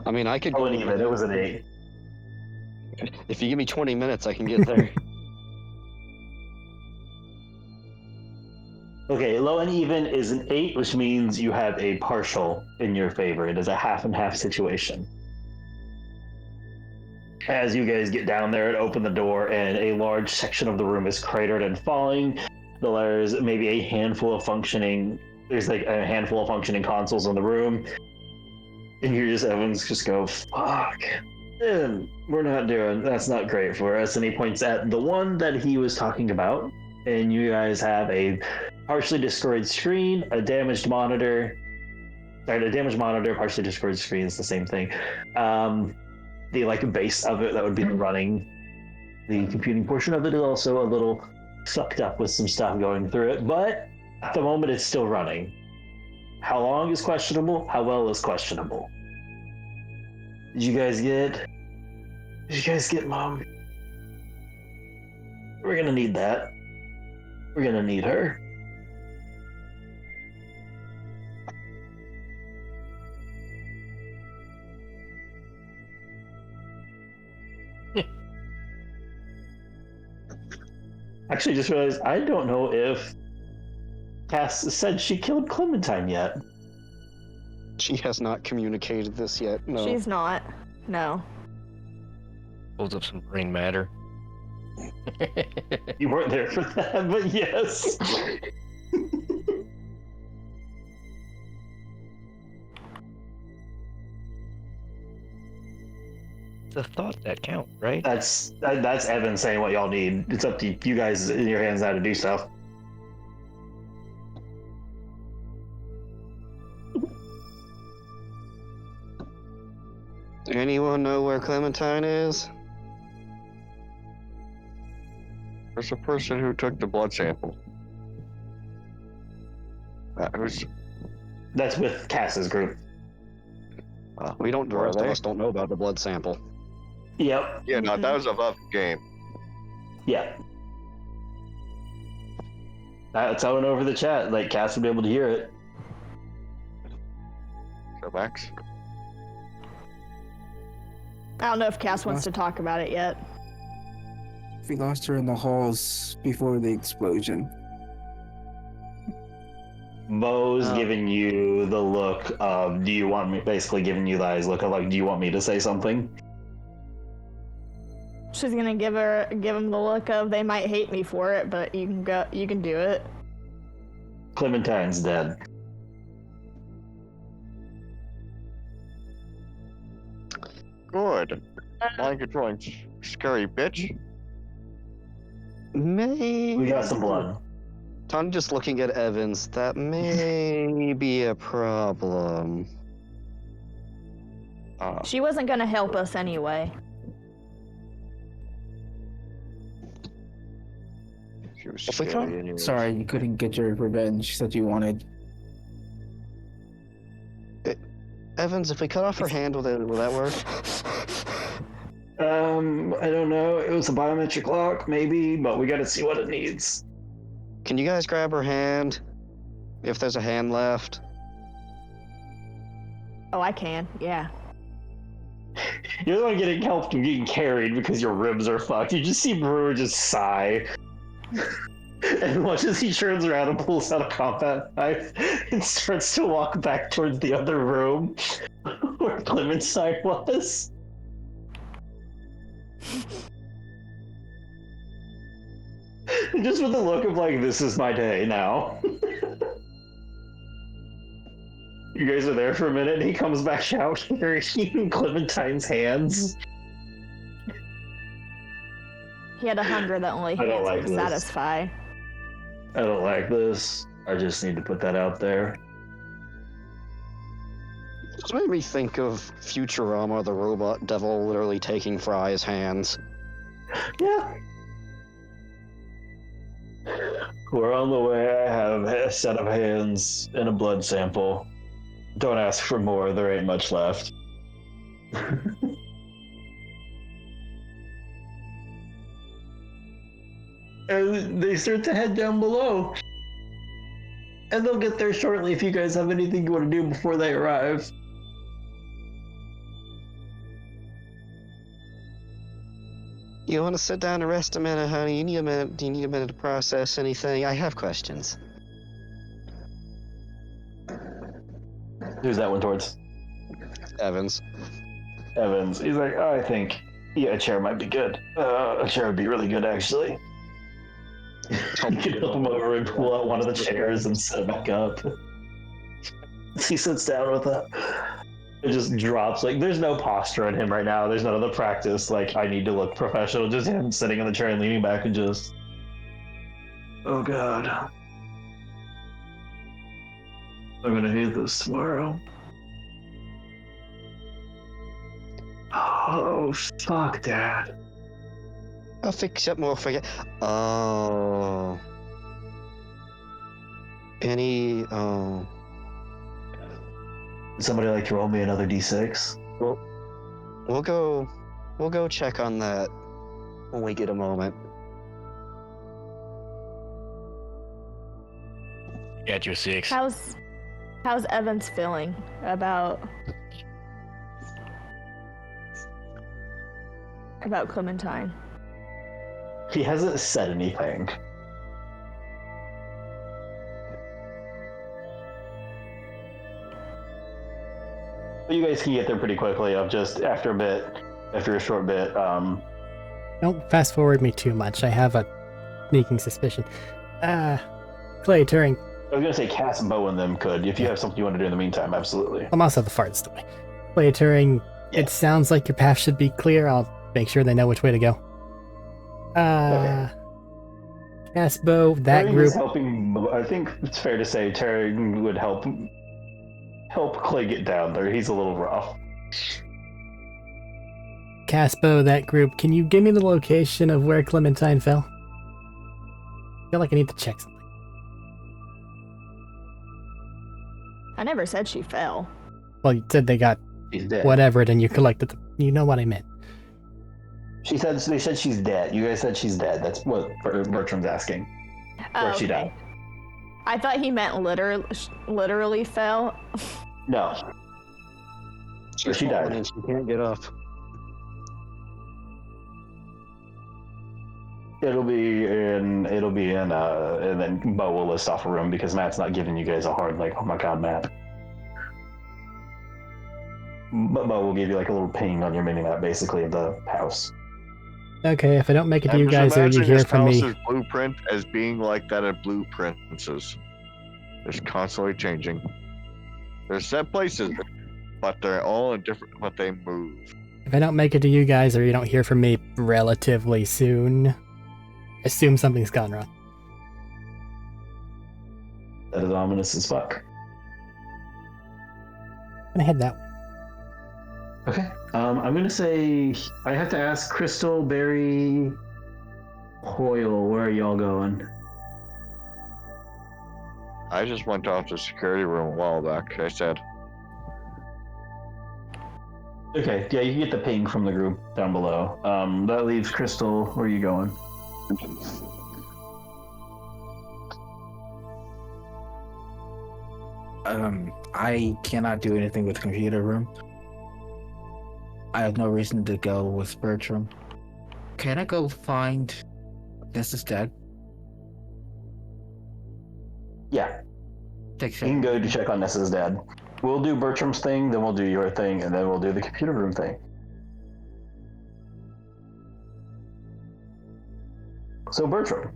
Speaker 5: I mean, I could
Speaker 1: Oh,
Speaker 5: go
Speaker 1: and even. It was an 8.
Speaker 5: If you give me 20 minutes, I can get there.
Speaker 1: Okay, low and even is an 8, which means you have a partial in your favor. It is a half and half situation. As you guys get down there and open the door, and a large section of the room is cratered and falling, there's maybe a handful of functioning. There's like a handful of functioning consoles in the room, and everyone's just go, "Fuck, we're not doing. That's not great for us." And he points at the one that he was talking about, and you guys have a partially destroyed screen, a damaged monitor. Sorry, a damaged monitor, partially destroyed screen is the same thing. The base of it that would be running the computing portion of it is also a little sucked up with some stuff going through it, but at the moment it's still running. How long is questionable? How well is questionable? Did you guys get Mom? We're gonna need that. We're gonna need her. Actually, just realized I don't know if Cass said she killed Clementine yet.
Speaker 5: She has not communicated this yet. No.
Speaker 7: She's not. No.
Speaker 6: Pulls up some brain matter.
Speaker 1: You weren't there for that, but yes.
Speaker 6: It's a thought that count, right?
Speaker 1: That's Evan saying what y'all need. It's up to you guys in your hands how to do stuff.
Speaker 5: Anyone know where Clementine is?
Speaker 3: There's a person who took the blood sample.
Speaker 1: That's with Cass's group.
Speaker 5: We don't. The
Speaker 3: Where are
Speaker 5: rest of
Speaker 3: they?
Speaker 5: us don't know about the blood sample.
Speaker 1: Yep.
Speaker 3: Yeah, no, that was above game.
Speaker 1: Yeah. That's going over the chat. Like, Cass would be able to hear it.
Speaker 3: So Max.
Speaker 7: I don't know if Cass wants to talk about it yet.
Speaker 4: We lost her in the halls before the explosion.
Speaker 1: Mo's
Speaker 5: Oh.
Speaker 1: giving you the look of, do you want me, basically giving you the eyes look of, like, do you want me to say something?
Speaker 7: She's gonna give him the look of, they might hate me for it, but you can do it.
Speaker 1: Clementine's dead.
Speaker 3: Good. Mind controlling scary bitch.
Speaker 5: Maybe.
Speaker 1: We got some blood.
Speaker 5: Tony just looking at Evans. That may be a problem.
Speaker 7: She wasn't gonna help us anyway.
Speaker 3: She was
Speaker 5: If we
Speaker 3: scary
Speaker 5: can't-
Speaker 3: anyways.
Speaker 4: Sorry, you couldn't get your revenge that you wanted.
Speaker 5: Evans, if we cut off her hand, will that work?
Speaker 1: I don't know. It was a biometric lock, maybe, but we gotta see what it needs.
Speaker 5: Can you guys grab her hand? If there's a hand left.
Speaker 7: Oh, I can. Yeah.
Speaker 1: You're the one getting helped and getting carried because your ribs are fucked. You just see Brewer just sigh. And watch as he turns around and pulls out a combat knife and starts to walk back towards the other room where Clementine was. Just with the look of like, this is my day now. You guys are there for a minute and he comes back out carrying Clementine's hands.
Speaker 7: He had a hunger that only
Speaker 1: I don't
Speaker 7: hands
Speaker 1: like
Speaker 7: could
Speaker 1: this.
Speaker 7: satisfy.
Speaker 1: I don't like this. I just need to put that out there.
Speaker 5: This made me think of Futurama, the robot devil literally taking Fry's hands.
Speaker 1: Yeah. We're on the way. I have a set of hands and a blood sample. Don't ask for more. There ain't much left. And they start to head down below. And they'll get there shortly if you guys have anything you want to do before they arrive.
Speaker 5: You want to sit down and rest a minute, honey? You need a minute. Do you need a minute to process anything? I have questions.
Speaker 1: Who's that one towards?
Speaker 5: Evans.
Speaker 1: Evans. He's like, oh, I think, yeah, a chair might be good. A chair would be really good, actually. You can help him over and pull out one of the chairs and set it back up. He sits down with it. It just drops. Like, there's no posture on him right now. There's none of the practice. Like, I need to look professional. Just him sitting in the chair and leaning back and just, oh God, I'm gonna hate this tomorrow. Oh fuck, Dad.
Speaker 5: I'll fix up more for you. Oh. Oh.
Speaker 1: Would somebody like to roll me another d6?
Speaker 5: We'll go check on that when we get a moment.
Speaker 6: Got you a 6.
Speaker 7: How's Evans feeling about Clementine?
Speaker 1: He hasn't said anything. But you guys can get there pretty quickly. Of just after a short bit.
Speaker 2: Don't fast forward me too much. I have a sneaking suspicion. Clay, Turing.
Speaker 1: I was gonna say Cass and Bo and them could. If you have something you want to do in the meantime, absolutely.
Speaker 2: I'm also the farthest away. Clay, Turing.
Speaker 1: Yeah.
Speaker 2: It sounds like your path should be clear. I'll make sure they know which way to go.
Speaker 1: Okay.
Speaker 2: Casbo, that
Speaker 1: Turing
Speaker 2: group.
Speaker 1: is helping. I think it's fair to say Turing would help Clay get down there. He's a little rough.
Speaker 2: Casbo, that group. Can you give me the location of where Clementine fell? I feel like I need to check something.
Speaker 7: I never said she fell.
Speaker 2: Well, you said they got
Speaker 1: She's dead.
Speaker 2: whatever, and you collected the... You know what I meant.
Speaker 1: They said she's dead. You guys said she's dead. That's what Bertram's asking. Where she died.
Speaker 7: I thought he meant literally fell.
Speaker 1: No. Where she died.
Speaker 5: And she can't get up.
Speaker 1: It'll be in, and then Bo will list off a room because Matt's not giving you guys a hard, like, oh my God, Matt. But Bo will give you like a little ping on your mini map, basically, of the house.
Speaker 2: Okay, if I don't make it to
Speaker 3: I'm
Speaker 2: you
Speaker 3: just
Speaker 2: guys or you
Speaker 3: imagining
Speaker 2: hear
Speaker 3: this
Speaker 2: from me...
Speaker 3: house's blueprint as being like that of blueprints. It's constantly changing. There's set places, but they're all in different, but they move.
Speaker 2: If I don't make it to you guys or you don't hear from me relatively soon, assume something's gone wrong.
Speaker 1: That is ominous as fuck.
Speaker 2: I'm gonna head that way.
Speaker 1: Okay. I'm gonna say I have to ask Crystal, Barry, Hoyle, where are y'all going?
Speaker 3: I just went off to the security room a while back. I said,
Speaker 1: Okay, yeah, you can get the ping from the group down below. That leaves Crystal. Where are you going?
Speaker 4: I cannot do anything with the computer room. I have no reason to go with Bertram. Can I go find Mrs. Dead?
Speaker 1: Yeah,
Speaker 4: Take
Speaker 1: you can go to check on Nessa's dad. We'll do Bertram's thing, then we'll do your thing, and then we'll do the computer room thing. So Bertram,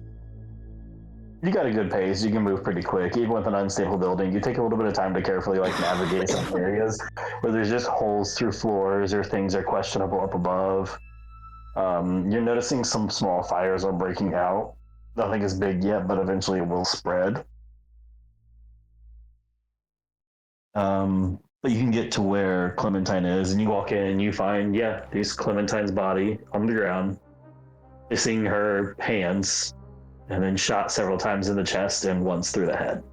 Speaker 1: you got a good pace. You can move pretty quick, even with an unstable building. You take a little bit of time to carefully navigate some areas where there's just holes through floors or things are questionable up above. You're noticing some small fires are breaking out. Nothing is big yet, but eventually it will spread. But you can get to where Clementine is, and you walk in and you find, there's Clementine's body on the ground. Missing her hands, and then shot several times in the chest and once through the head.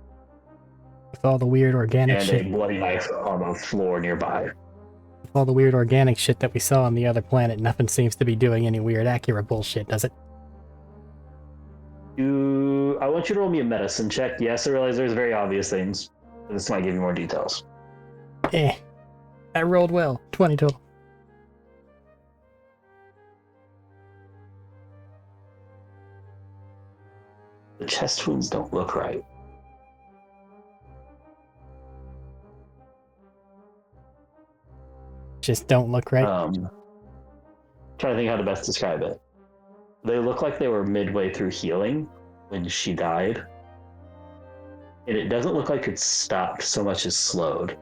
Speaker 2: With all the weird organic
Speaker 1: And
Speaker 2: shit.
Speaker 1: a bloody knife on the floor nearby.
Speaker 2: With all the weird organic shit that we saw on the other planet, nothing seems to be doing any weird Acura bullshit, does it?
Speaker 1: I want you to roll me a medicine check. Yes, I realize there's very obvious things. This might give you more details.
Speaker 2: I rolled well. 20 total.
Speaker 1: The chest wounds don't look right.
Speaker 2: Just don't look right.
Speaker 1: Trying to think how to best describe it. They look like they were midway through healing when she died. And it doesn't look like it's stopped so much as slowed.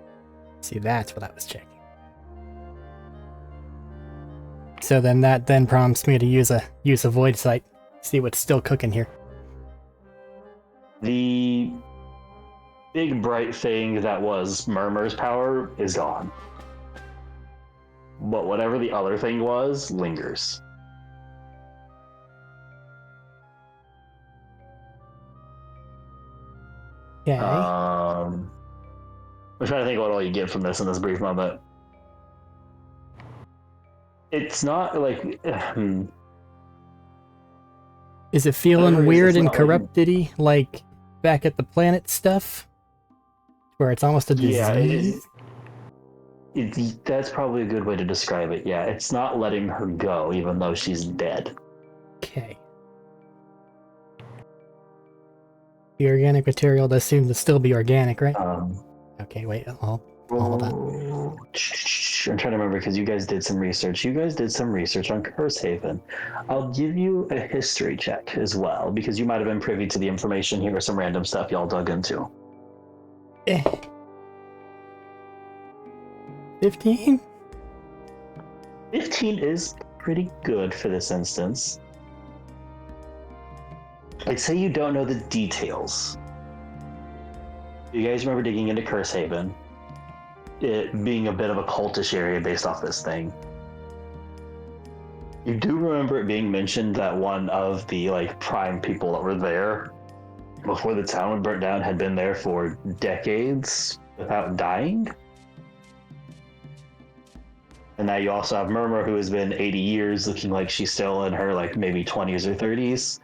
Speaker 2: See, that's what I was checking. So then that prompts me to use a void sight. See what's still cooking here.
Speaker 1: The big bright thing that was Murmur's power is gone. But whatever the other thing was, lingers.
Speaker 2: Okay.
Speaker 1: I'm trying to think what all you get from this in this brief moment. It's not like...
Speaker 2: Is it feeling
Speaker 1: Whatever it is,
Speaker 2: weird
Speaker 1: it's
Speaker 2: and
Speaker 1: not
Speaker 2: corrupted-y, like back at the planet stuff? Where it's almost a disease?
Speaker 1: Yeah, that's probably a good way to describe it. Yeah, it's not letting her go, even though she's dead.
Speaker 2: Okay. The organic material does seem to still be organic, right? Okay, wait, hold on.
Speaker 1: I'm trying to remember because you guys did some research. You guys did some research on Cursehaven. I'll give you a history check as well because you might have been privy to the information here or some random stuff y'all dug into.
Speaker 2: 15?
Speaker 1: 15 is pretty good for this instance. I'd say you don't know the details. You guys remember digging into Cursehaven? It being a bit of a cultish area based off this thing. You do remember it being mentioned that one of the prime people that were there before the town would burn down had been there for decades without dying? And now you also have Murmur, who has been 80 years looking like she's still in her maybe 20s or 30s.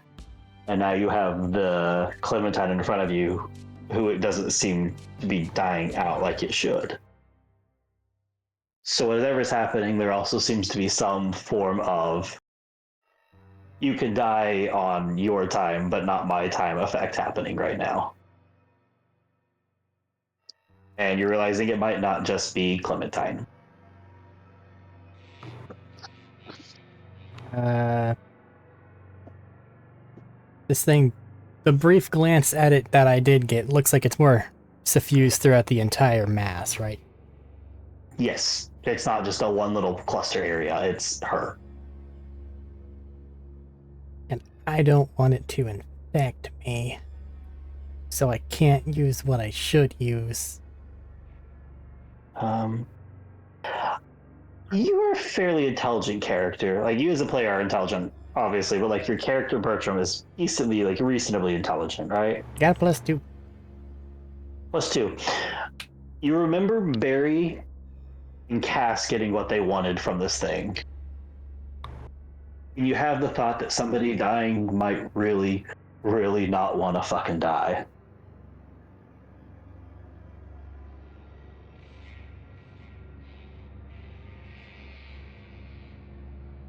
Speaker 1: And now you have the Clementine in front of you, who it doesn't seem to be dying out like it should. So whatever's happening, there also seems to be some form of you can die on your time, but not my time effect happening right now. And you're realizing it might not just be Clementine.
Speaker 2: This thing, the brief glance at it that I did get, looks like it's more suffused throughout the entire mass, right?
Speaker 1: Yes, it's not just a one little cluster area, it's her.
Speaker 2: And I don't want it to infect me, so I can't use what I should use.
Speaker 1: You're a fairly intelligent character. You as a player are intelligent, obviously, but your character Bertram is decently, reasonably intelligent, right?
Speaker 2: Got a +2.
Speaker 1: +2. You remember Barry and Cass getting what they wanted from this thing. You have the thought that somebody dying might really, really not want to fucking die.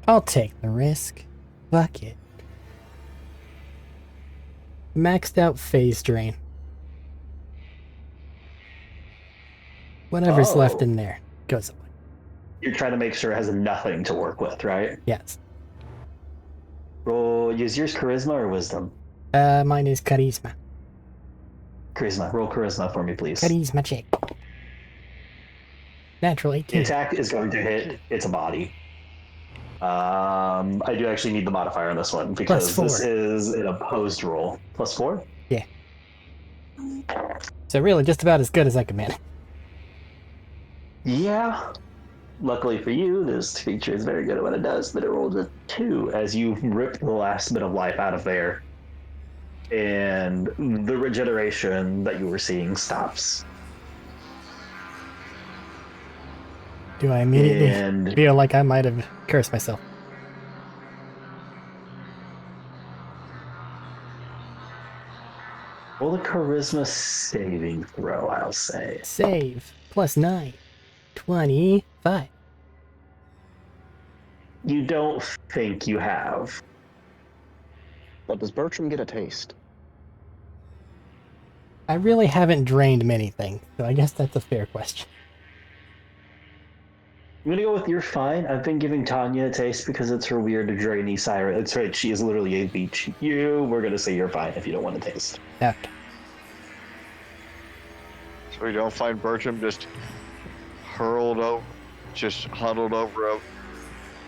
Speaker 2: I'll take the risk. Fuck it. Maxed out phase drain. Whatever's left in there goes away.
Speaker 1: You're trying to make sure it has nothing to work with, right?
Speaker 2: Yes.
Speaker 1: Roll, use yours charisma or wisdom?
Speaker 2: Mine is charisma.
Speaker 1: Charisma. Roll charisma for me, please.
Speaker 2: Charisma check. Natural 18.
Speaker 1: The attack is going to hit its body. I do actually need the modifier on this one because this is an opposed roll. +4?
Speaker 2: Yeah. So really just about as good as I can manage.
Speaker 1: Yeah. Luckily for you, this feature is very good at what it does, but it rolled a 2 as you rip the last bit of life out of there. and the regeneration that you were seeing stops.
Speaker 2: Do I immediately
Speaker 1: And
Speaker 2: feel like I might have cursed myself?
Speaker 1: roll a charisma saving throw, I'll say.
Speaker 2: Save. +9. 25.
Speaker 1: You don't think you have.
Speaker 5: But does Bertram get a taste?
Speaker 2: I really haven't drained many things, so I guess that's a fair question.
Speaker 1: I'm gonna go with you're fine. I've been giving Tanya a taste because it's her weird drainy siren. That's right, she is literally a beach. We're gonna say you're fine if you don't want a taste.
Speaker 2: Okay.
Speaker 3: So we don't find Bertram just huddled over a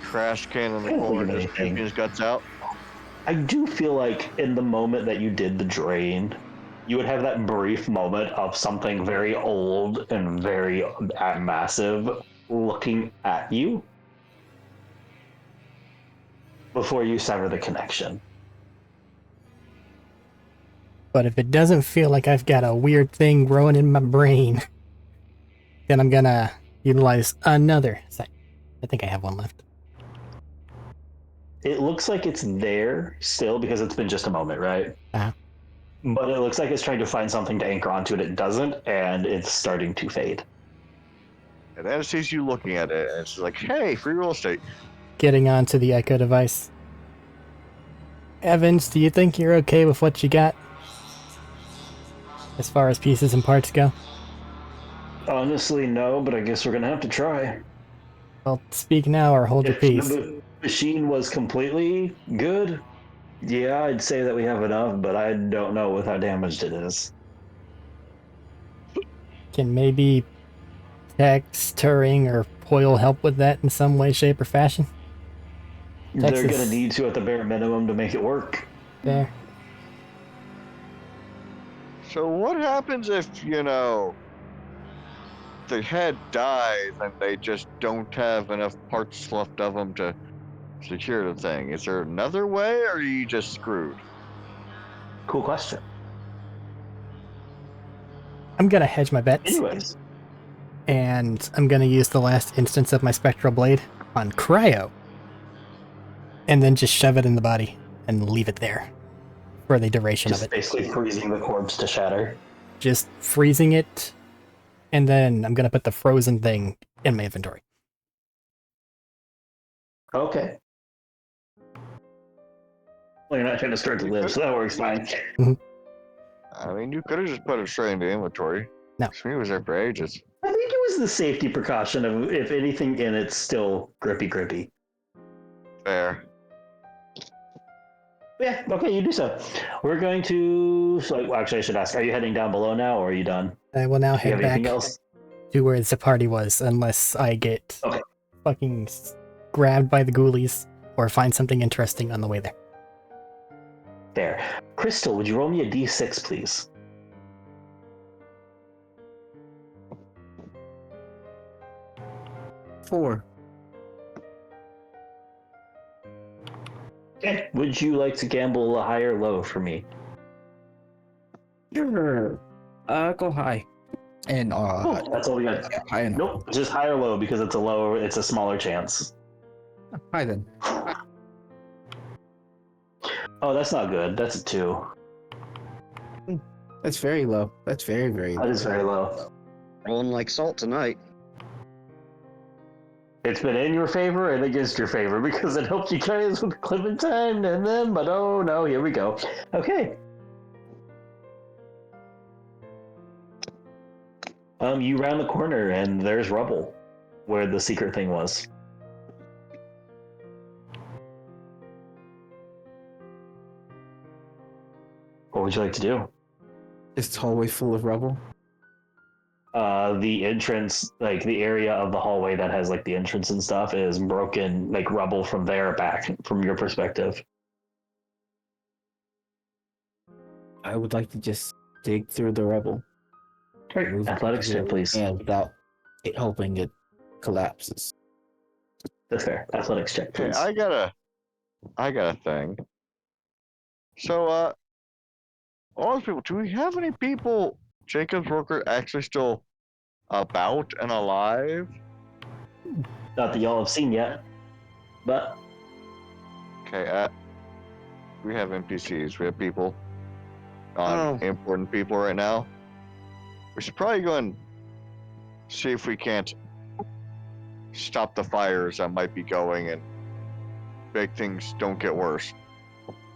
Speaker 3: trash can in the
Speaker 1: I don't think
Speaker 3: corner,
Speaker 1: of
Speaker 3: just
Speaker 1: anything.
Speaker 3: puking his guts out.
Speaker 1: I do feel like in the moment that you did the drain, you would have that brief moment of something very old and very massive looking at you before you sever the connection.
Speaker 2: But if it doesn't feel like I've got a weird thing growing in my brain, then I'm gonna utilize another sec. I think I have one left.
Speaker 1: It looks like it's there still because it's been just a moment, right?
Speaker 2: Uh-huh.
Speaker 1: But it looks like it's trying to find something to anchor onto and it doesn't, and it's starting to fade.
Speaker 3: And then it sees you looking at it, and it's like, hey, free real estate.
Speaker 2: Getting onto the echo device. Evans, do you think you're okay with what you got? As far as pieces and parts go?
Speaker 1: Honestly, no, but I guess we're gonna have to try.
Speaker 2: Well, speak now or hold your
Speaker 1: If
Speaker 2: peace.
Speaker 1: the machine was completely good, yeah, I'd say that we have enough, but I don't know with how damaged it is.
Speaker 2: Can maybe Tex, Turing, or Poyle help with that in some way, shape, or fashion?
Speaker 1: They're
Speaker 2: Texas.
Speaker 1: gonna need to at the bare minimum to make it work.
Speaker 2: There.
Speaker 3: So what happens if, the head dies and they just don't have enough parts left of them to secure the thing? Is there another way, or are you just screwed?
Speaker 1: Cool question.
Speaker 2: I'm gonna hedge my bets,
Speaker 1: Anyways,
Speaker 2: and I'm gonna use the last instance of my Spectral Blade on Cryo, and then just shove it in the body and leave it there for the duration of
Speaker 1: just
Speaker 2: it.
Speaker 1: basically freezing the corpse to shatter.
Speaker 2: Just freezing it, and then I'm gonna put the frozen thing in my inventory.
Speaker 1: Okay. Well, you're not trying to start to live, so that works fine.
Speaker 3: I mean, you could have just put it straight into inventory.
Speaker 2: No.
Speaker 3: It was there for ages.
Speaker 1: I think it was the safety precaution of if anything in it's still grippy.
Speaker 3: Fair.
Speaker 1: Yeah, okay, you do so. We're going to. So, actually, I should ask: are you heading down below now, or are you done?
Speaker 2: I will now
Speaker 1: Do you
Speaker 2: head
Speaker 1: have anything
Speaker 2: back
Speaker 1: else?
Speaker 2: to where the party was, unless I get
Speaker 1: Okay.
Speaker 2: fucking grabbed by the ghoulies or find something interesting on the way there.
Speaker 1: There. Crystal, would you roll me a d6, please?
Speaker 4: Four.
Speaker 1: Okay. Would you like to gamble a high or low for me?
Speaker 4: Sure. Go high. And
Speaker 1: Cool. That's all we got.
Speaker 4: yeah, high and
Speaker 1: Nope, just high or low because it's a smaller chance.
Speaker 4: high then.
Speaker 1: Oh, that's not good. That's a 2.
Speaker 4: That's very low. That's very, very
Speaker 1: That
Speaker 4: low.
Speaker 1: is very low.
Speaker 5: Rolling like salt tonight.
Speaker 1: It's been in your favor and against your favor because it helped you guys with Clementine and them, but oh no, here we go. Okay. You round the corner and there's rubble where the secret thing was. What would you like to do?
Speaker 4: This hallway full of rubble.
Speaker 1: The entrance, like the area of the hallway that has like the entrance and stuff, is broken, like rubble from there back from your perspective.
Speaker 4: I would like to just dig through the rubble.
Speaker 1: Great.
Speaker 4: Move
Speaker 1: Athletics check, please.
Speaker 4: and without it hoping it collapses.
Speaker 1: That's fair. Athletics check,
Speaker 3: Okay,
Speaker 1: please.
Speaker 3: I got a thing. So, all those people. Do we have any people, Jacob's worker, actually still about and alive?
Speaker 1: Not that y'all have seen yet, but
Speaker 3: Okay, we have NPCs. We have people.
Speaker 5: Oh.
Speaker 3: Important people right now. We should probably go and see if we can't stop the fires that might be going and make things don't get worse.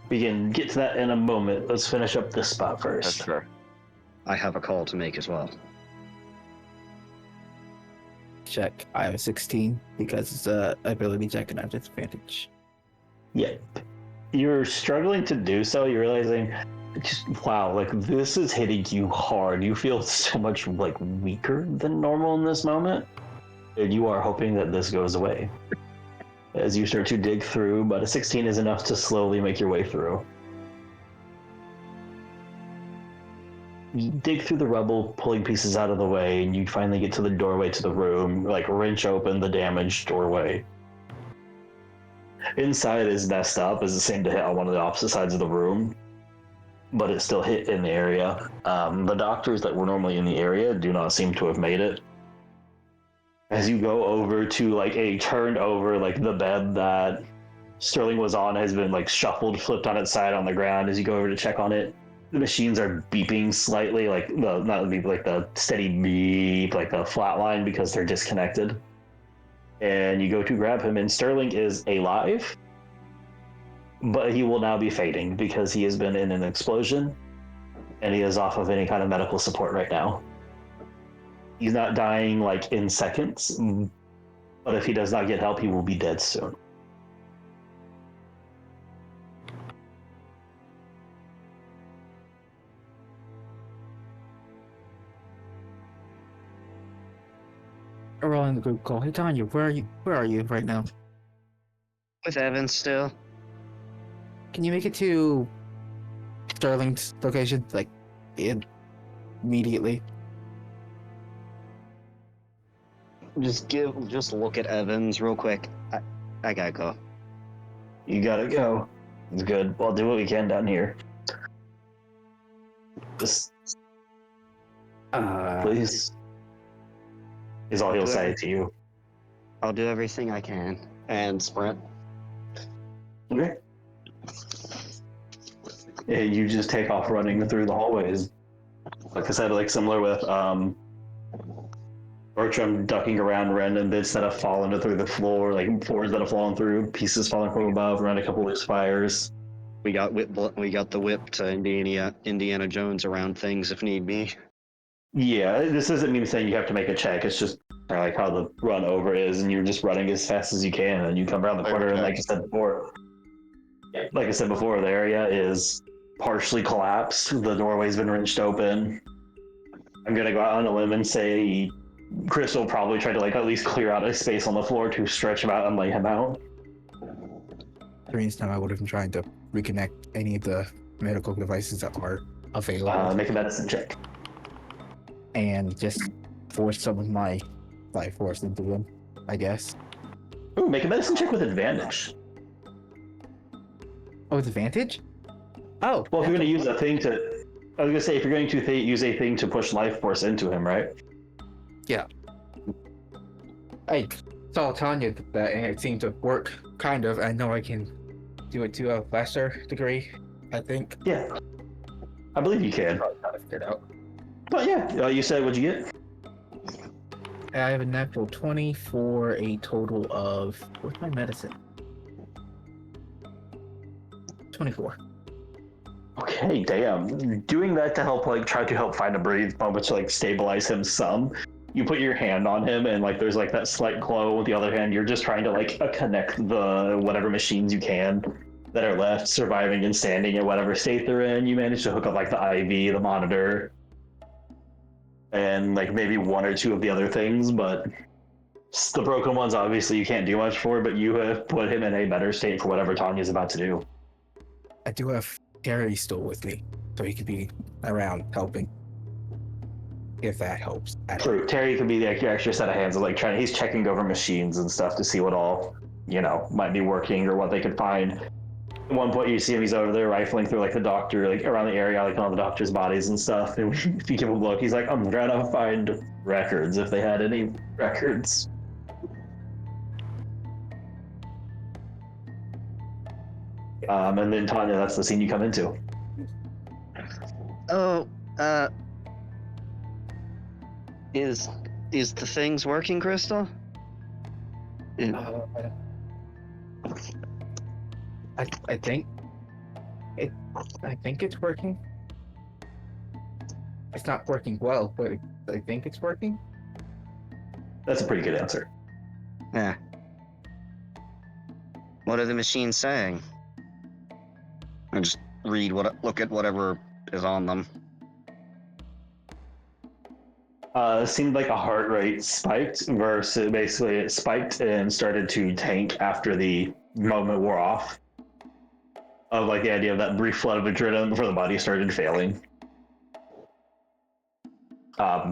Speaker 1: we can get to that in a moment. Let's finish up this spot
Speaker 3: That's
Speaker 1: first.
Speaker 3: fair.
Speaker 5: I have a call to make as well.
Speaker 4: Check. I have a 16 because it's a ability check and I have disadvantage.
Speaker 1: Yeah. You're struggling to do so. You're realizing, just wow, like this is hitting you hard. You feel so much like weaker than normal in this moment. And you are hoping that this goes away. As you start to dig through, but a 16 is enough to slowly make your way through. You dig through the rubble, pulling pieces out of the way, and you finally get to the doorway to the room, like wrench open the damaged doorway. Inside is messed up, as it seemed to hit on one of the opposite sides of the room, but it still hit in the area. The doctors that were normally in the area do not seem to have made it. As you go over to like a turned over, like the bed that Sterling was on has been like shuffled, flipped on its side on the ground. As you go over to check on it, the machines are beeping slightly, like the not the beep, like the steady beep, like the flat line because they're disconnected. And you go to grab him, and Sterling is alive, but he will now be fading because he has been in an explosion, and he is off of any kind of medical support right now. He's not dying like in seconds, but if he does not get help, he will be dead soon.
Speaker 4: We're all in the group call. Hey Tanya, where are you right now?
Speaker 5: With Evan still.
Speaker 4: Can you make it to Sterling's location? Like immediately.
Speaker 5: Just look at Evans real quick. I gotta go.
Speaker 1: You gotta go. It's good. We'll do what we can down here. Just please. Is all he'll say to you.
Speaker 5: I'll do everything I can. And sprint.
Speaker 1: Okay. And you just take off running through the hallways. Like I said, like similar with Bertram ducking around Ren, and instead of falling through the floor, like floors that have fallen through, pieces falling from above, around a couple loose fires.
Speaker 5: We got the whip to Indiana Jones around things if need be.
Speaker 1: Yeah, this doesn't mean saying you have to make a check. It's just like how the run over is, and you're just running as fast as you can, and you come around the corner, and like I said before, the area is partially collapsed. The doorway's been wrenched open. I'm gonna go out on a limb and say Chris will probably try to like at least clear out a space on the floor to stretch him out and lay him out.
Speaker 4: During this time, I would have been trying to reconnect any of the medical devices that are available.
Speaker 1: Make a medicine check.
Speaker 4: And just force some of my life force into them, I guess.
Speaker 1: Ooh, make a medicine check with advantage.
Speaker 4: Oh, with advantage? Oh.
Speaker 1: Well, if you're going to use a thing to... I was going to say, if you're going to use a thing to push life force into him, right?
Speaker 4: Yeah. I saw Tanya do that, and it seemed to work, kind of. I know I can do it to a lesser degree, I think.
Speaker 1: Yeah. I believe you can.
Speaker 4: Probably how to figure it out.
Speaker 1: But yeah, you said what'd you get?
Speaker 4: I have a natural 20 for a total of... What's my medicine? 24.
Speaker 1: Okay, damn. Doing that to help, like, try to help find a breathe moment to, like, stabilize him some. You put your hand on him, and, like, there's, like, that slight glow. With the other hand, you're just trying to, like, connect the whatever machines you can that are left, surviving and standing in whatever state they're in. You manage to hook up, like, the IV, the monitor, and, like, maybe one or two of the other things, but the broken ones, obviously, you can't do much for, but you have put him in a better state for whatever Tanya's about to do.
Speaker 4: I do have Gary still with me, so he could be around helping. If that helps.
Speaker 1: True. Terry could be the extra set of hands, like he's checking over machines and stuff to see what all, might be working or what they could find. At one point, you see him. He's over there rifling through like the doctor, like around the area, like all the doctors' bodies and stuff. And if you give him a look, he's like, "I'm trying to find records. If they had any records." And then Tanya, that's the scene you come into.
Speaker 5: Oh, is the things working, Crystal?
Speaker 4: I think it's working. It's not working well, but I think it's working.
Speaker 1: That's a pretty good answer.
Speaker 5: Yeah. What are the machines saying? I just look at whatever is on them.
Speaker 1: It seemed like a heart rate spiked versus basically it spiked and started to tank after the moment wore off. Of like the idea of that brief flood of adrenaline before the body started failing.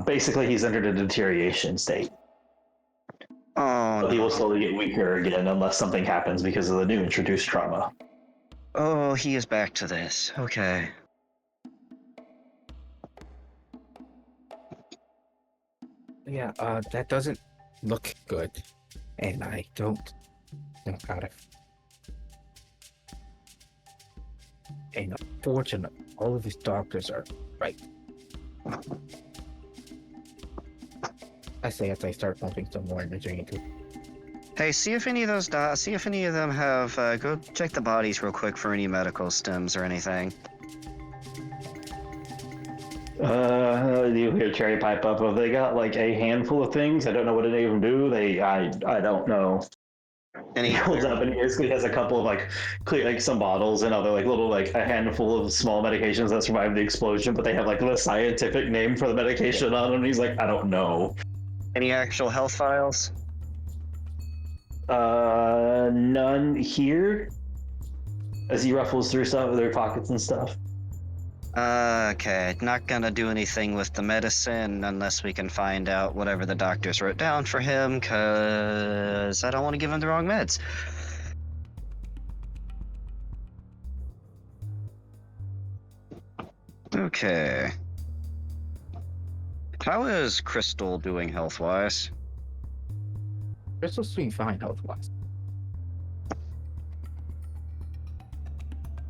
Speaker 1: Basically, he's entered a deterioration state.
Speaker 5: Oh,
Speaker 1: But he will slowly get weaker again unless something happens because of the new introduced trauma.
Speaker 5: oh, he is back to this. Okay.
Speaker 4: Yeah, that doesn't look good, and I don't know how to. And unfortunately, all of these doctors are right. I say as I start pumping some more energy into.
Speaker 5: Hey, see if any of them have. Go check the bodies real quick for any medical stems or anything.
Speaker 1: You hear Cherry pipe up. Have they got like a handful of things? I don't know what any of them do. I don't know.
Speaker 5: Any
Speaker 1: He holds up and he basically has a couple of like some bottles and other like little like a handful of small medications that survived the explosion, but they have like the scientific name for the medication on them. And he's like, I don't know.
Speaker 5: Any actual health files?
Speaker 1: None here. As he ruffles through some of their pockets and stuff.
Speaker 5: Okay, not gonna do anything with the medicine unless we can find out whatever the doctors wrote down for him, cause I don't want to give him the wrong meds. Okay. How is Crystal doing health-wise?
Speaker 4: Crystal's doing fine health-wise.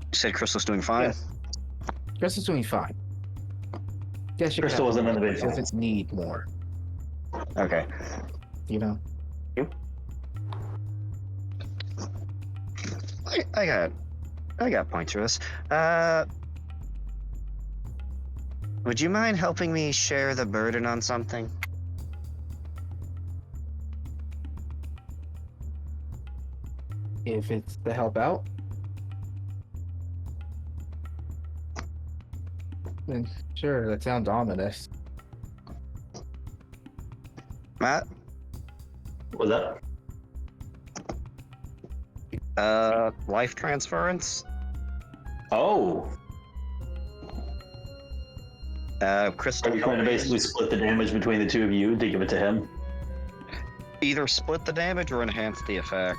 Speaker 5: You said Crystal's doing fine?
Speaker 4: Yes. Crystal's doing fine. Yes,
Speaker 1: Crystal wasn't in the big
Speaker 4: She doesn't need more.
Speaker 5: Okay.
Speaker 4: You know.
Speaker 5: I got points for this. Would you mind helping me share the burden on something?
Speaker 4: If it's to help out, then sure. That sounds ominous.
Speaker 5: Matt?
Speaker 1: What's that?
Speaker 5: Life transference?
Speaker 1: Oh.
Speaker 5: Crystal.
Speaker 1: Are you trying to basically split the damage between the two of you to give it to him?
Speaker 5: Either split the damage or enhance the effect.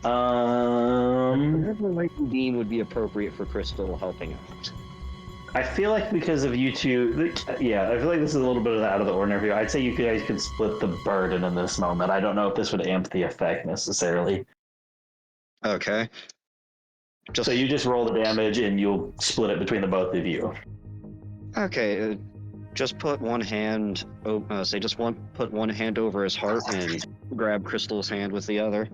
Speaker 5: Whatever might deem would be appropriate for Crystal helping out.
Speaker 1: I feel like because of you two, yeah, I feel like this is a little bit of out of the ordinary. I'd say you guys could split the burden in this moment. I don't know if this would amp the effect necessarily.
Speaker 5: Okay.
Speaker 1: So you just roll the damage and you'll split it between the both of you.
Speaker 5: Okay. Just put one hand. Put one hand over his heart and grab Crystal's hand with the other.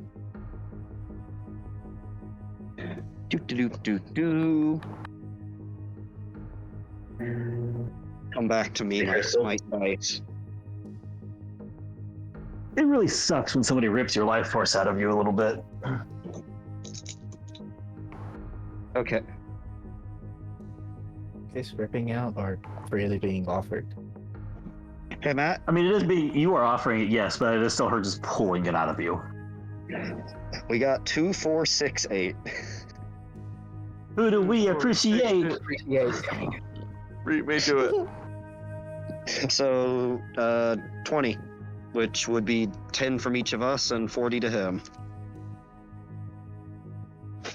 Speaker 5: Do. Come back to me, my smite dice.
Speaker 1: It really sucks when somebody rips your life force out of you a little bit.
Speaker 5: Okay.
Speaker 4: Is this ripping out or freely being offered?
Speaker 5: Hey, Matt.
Speaker 1: I mean, you are offering it, yes, but it is still her just pulling it out of you.
Speaker 5: We got 2, 4, 6, 8.
Speaker 1: Who do we appreciate?
Speaker 3: Me do it.
Speaker 5: So, 20. which would be 10 from each of us and 40 to him.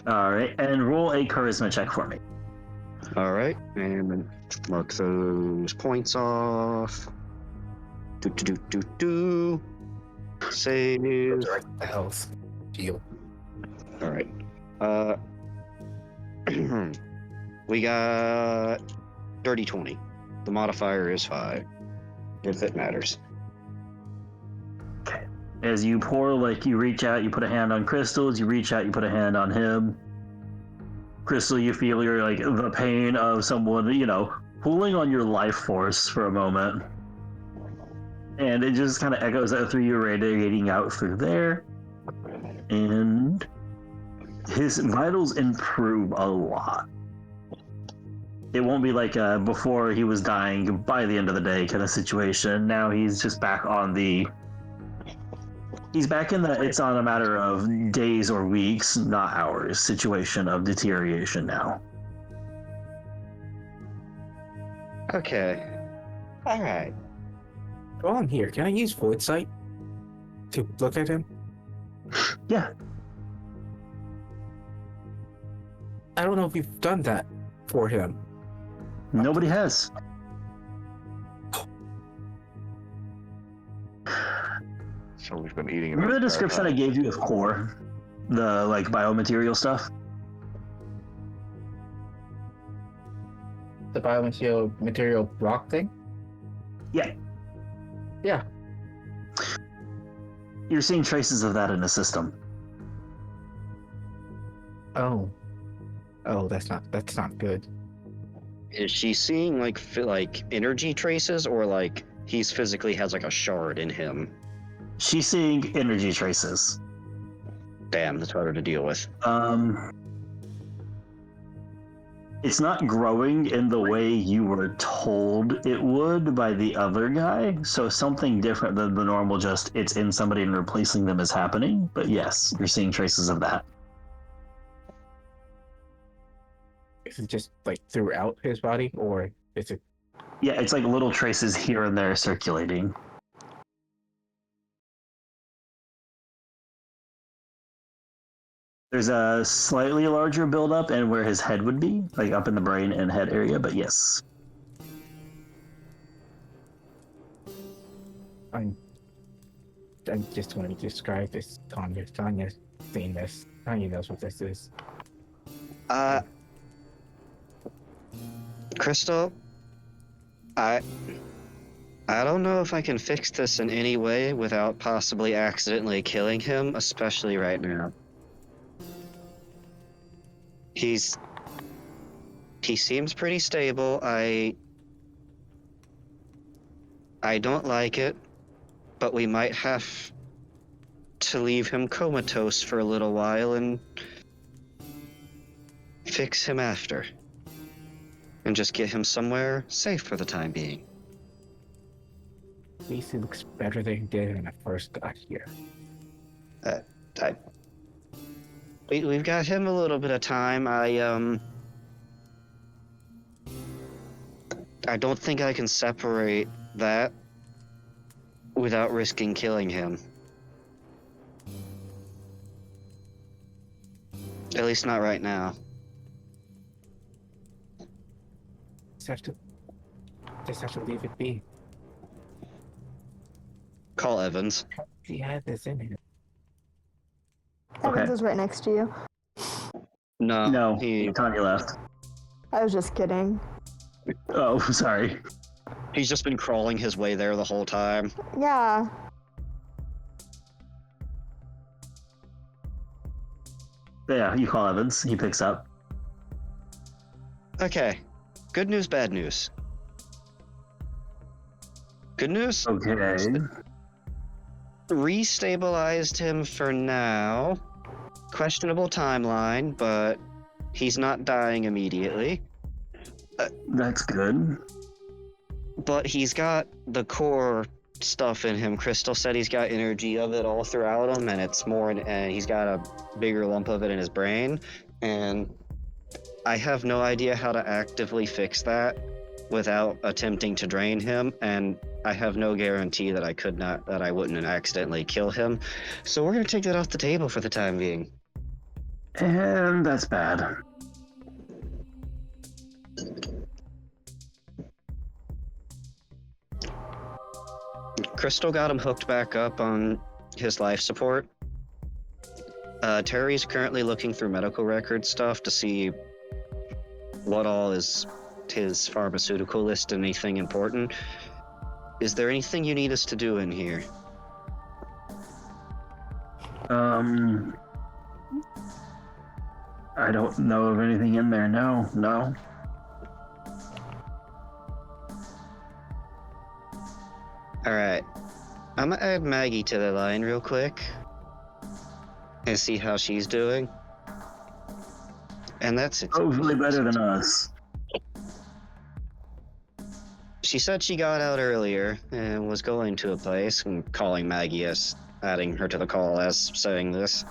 Speaker 1: All right, and roll a charisma check for me.
Speaker 5: All right, and then mark those points off. Save.
Speaker 4: Direct the health. Heal.
Speaker 5: All right. We got dirty 20. The modifier is 5, if it matters.
Speaker 1: As you pour, like you reach out, you put a hand on Crystal. As you reach out, you put a hand on him. Crystal, you feel your like the pain of someone, pulling on your life force for a moment. And it just kind of echoes out through you, radiating out through there. And his vitals improve a lot. It won't be like before he was dying by the end of the day kind of situation. Now he's just back on he's back in the it's on a matter of days or weeks, not hours, situation of deterioration now.
Speaker 5: Okay. All right.
Speaker 4: While I'm here, can I use Void Sight to look at him?
Speaker 1: Yeah.
Speaker 4: I don't know if you've done that for him.
Speaker 1: Nobody has.
Speaker 3: So we've been eating.
Speaker 1: Remember the description I gave you of core? The like biomaterial stuff?
Speaker 4: The biomaterial rock thing?
Speaker 1: Yeah.
Speaker 4: Yeah.
Speaker 1: You're seeing traces of that in the system.
Speaker 4: Oh. Oh, that's not good.
Speaker 5: Is she seeing like energy traces, or like he's physically has like a shard in him?
Speaker 1: She's seeing energy traces.
Speaker 5: Damn, that's harder to deal with.
Speaker 1: It's not growing in the way you were told it would by the other guy, so something different than the normal just it's in somebody and replacing them is happening, but yes, you're seeing traces of that.
Speaker 4: Is it just like throughout his body, or is it?
Speaker 1: Yeah, it's like little traces here and there circulating. There's a slightly larger buildup and where his head would be, like up in the brain and head area, but yes.
Speaker 4: I just want to describe this. Tanya's seen this. Tanya knows what this is.
Speaker 5: Crystal, I don't know if I can fix this in any way without possibly accidentally killing him, especially right now. He seems pretty stable. I don't like it, but we might have to leave him comatose for a little while and fix him after. And just get him somewhere safe for the time being.
Speaker 4: At least he looks better than he did when I first got here.
Speaker 5: We've got him a little bit of time. I don't think I can separate that without risking killing him. At least not right now.
Speaker 4: Just have to leave it be.
Speaker 5: Call Evans.
Speaker 4: He had this in him.
Speaker 7: Evans is right next to you.
Speaker 5: No,
Speaker 1: Tanya left.
Speaker 7: I was just kidding.
Speaker 1: Oh, sorry.
Speaker 5: he's just been crawling his way there the whole time.
Speaker 7: Yeah.
Speaker 1: Yeah, you call Evans. He picks up.
Speaker 5: Okay. Good news, bad news. Good news?
Speaker 1: Okay.
Speaker 5: Restabilized him for now. Questionable timeline, but he's not dying immediately.
Speaker 1: That's good.
Speaker 5: But he's got the core stuff in him. Crystal said he's got energy of it all throughout him, and it's more, and he's got a bigger lump of it in his brain. And I have no idea how to actively fix that without attempting to drain him. And I have no guarantee that I wouldn't accidentally kill him. So we're gonna take that off the table for the time being.
Speaker 1: And that's bad.
Speaker 5: Crystal got him hooked back up on his life support. Terry's currently looking through medical record stuff to see what all is his pharmaceutical list and anything important. Is there anything you need us to do in here?
Speaker 1: I don't know of anything in there. No.
Speaker 5: Alright. I'm gonna add Maggie to the line real quick and see how she's doing. And that's it.
Speaker 1: Hopefully better than us.
Speaker 5: She said she got out earlier and was going to a place. I'm calling Maggie as adding her to the call as saying this.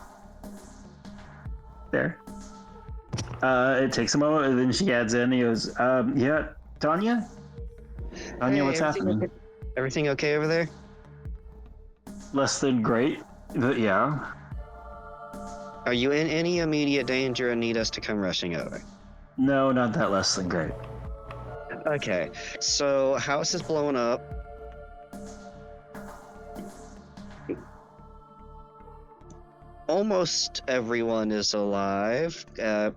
Speaker 1: There. It takes a moment, and then she adds in. He goes, yeah, Tanya? Tanya, what's happening?
Speaker 5: Okay? Everything okay over there?
Speaker 1: Less than great, but yeah.
Speaker 5: Are you in any immediate danger and need us to come rushing over?
Speaker 1: No, not that less than great.
Speaker 5: Okay, so house is blowing up. Almost everyone is alive. That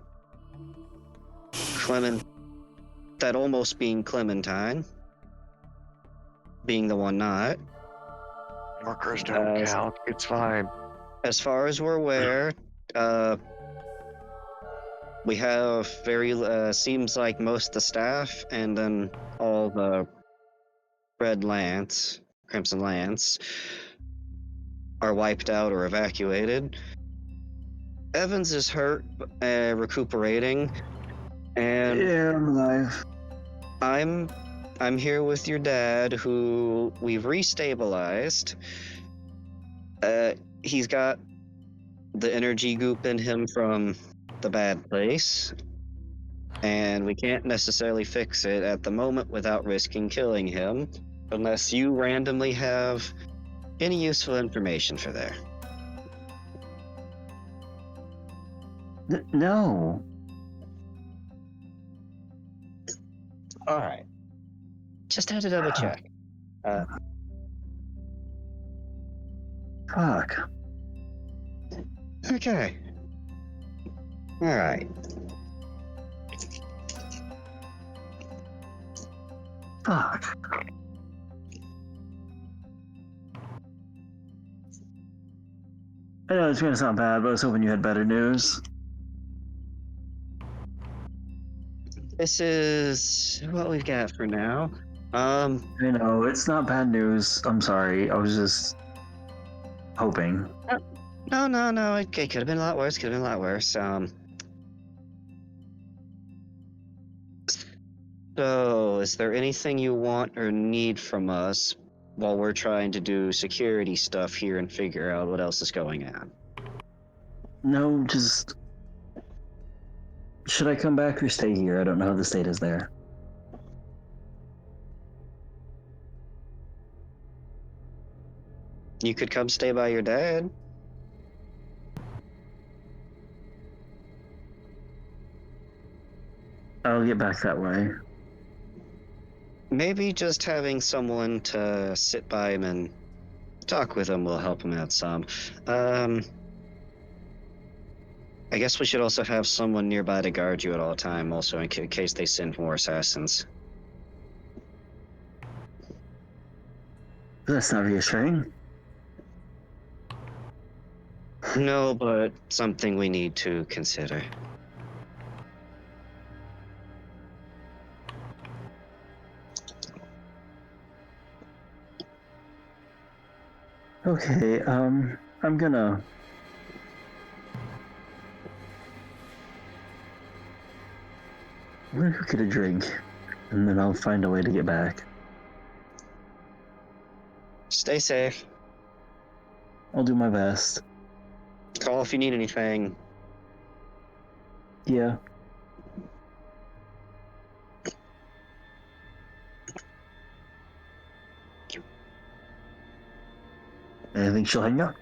Speaker 5: almost being Clementine. Being the one not.
Speaker 3: Workers don't count. It's fine.
Speaker 5: As far as we're aware, we have seems like most of the staff and then all the Crimson Lance, are wiped out or evacuated. Evans is hurt, recuperating, and
Speaker 1: Yeah, I'm alive.
Speaker 5: I'm here with your dad, who we've restabilized. He's got the energy goop in him from the bad place, and we can't necessarily fix it at the moment without risking killing him, unless you randomly have any useful information for there.
Speaker 1: No.
Speaker 5: All right. Just had to double check.
Speaker 1: Fuck.
Speaker 5: Okay. All right.
Speaker 1: Fuck. I know it's gonna sound bad, but I was hoping you had better news.
Speaker 5: This is what we've got for now.
Speaker 1: I know, it's not bad news. I'm sorry. I was just hoping.
Speaker 5: No. It could have been a lot worse. So, is there anything you want or need from us while we're trying to do security stuff here and figure out what else is going on?
Speaker 1: No, just... Should I come back or stay here? I don't know how the state is there.
Speaker 5: You could come stay by your dad.
Speaker 1: I'll get back that way.
Speaker 5: Maybe just having someone to sit by him and talk with him will help him out some. I guess we should also have someone nearby to guard you at all time, also in case they send more assassins.
Speaker 1: That's not reassuring.
Speaker 5: No, but something we need to consider.
Speaker 1: Okay, I'm gonna... I'm gonna go get a drink, and then I'll find a way to get back.
Speaker 5: Stay safe.
Speaker 1: I'll do my best.
Speaker 5: Call if you need anything.
Speaker 1: Yeah. I think she'll hang up.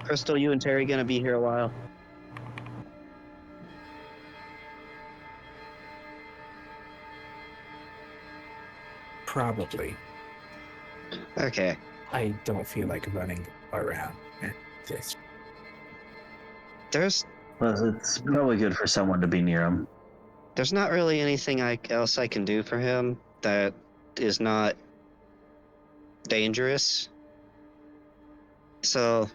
Speaker 5: Crystal, you and Terry gonna be here a while?
Speaker 4: Probably.
Speaker 5: Okay.
Speaker 4: I don't feel like running around at this.
Speaker 5: There's
Speaker 1: Well, it's probably good for someone to be near him.
Speaker 5: not really anything else I can do for him that is not dangerous. So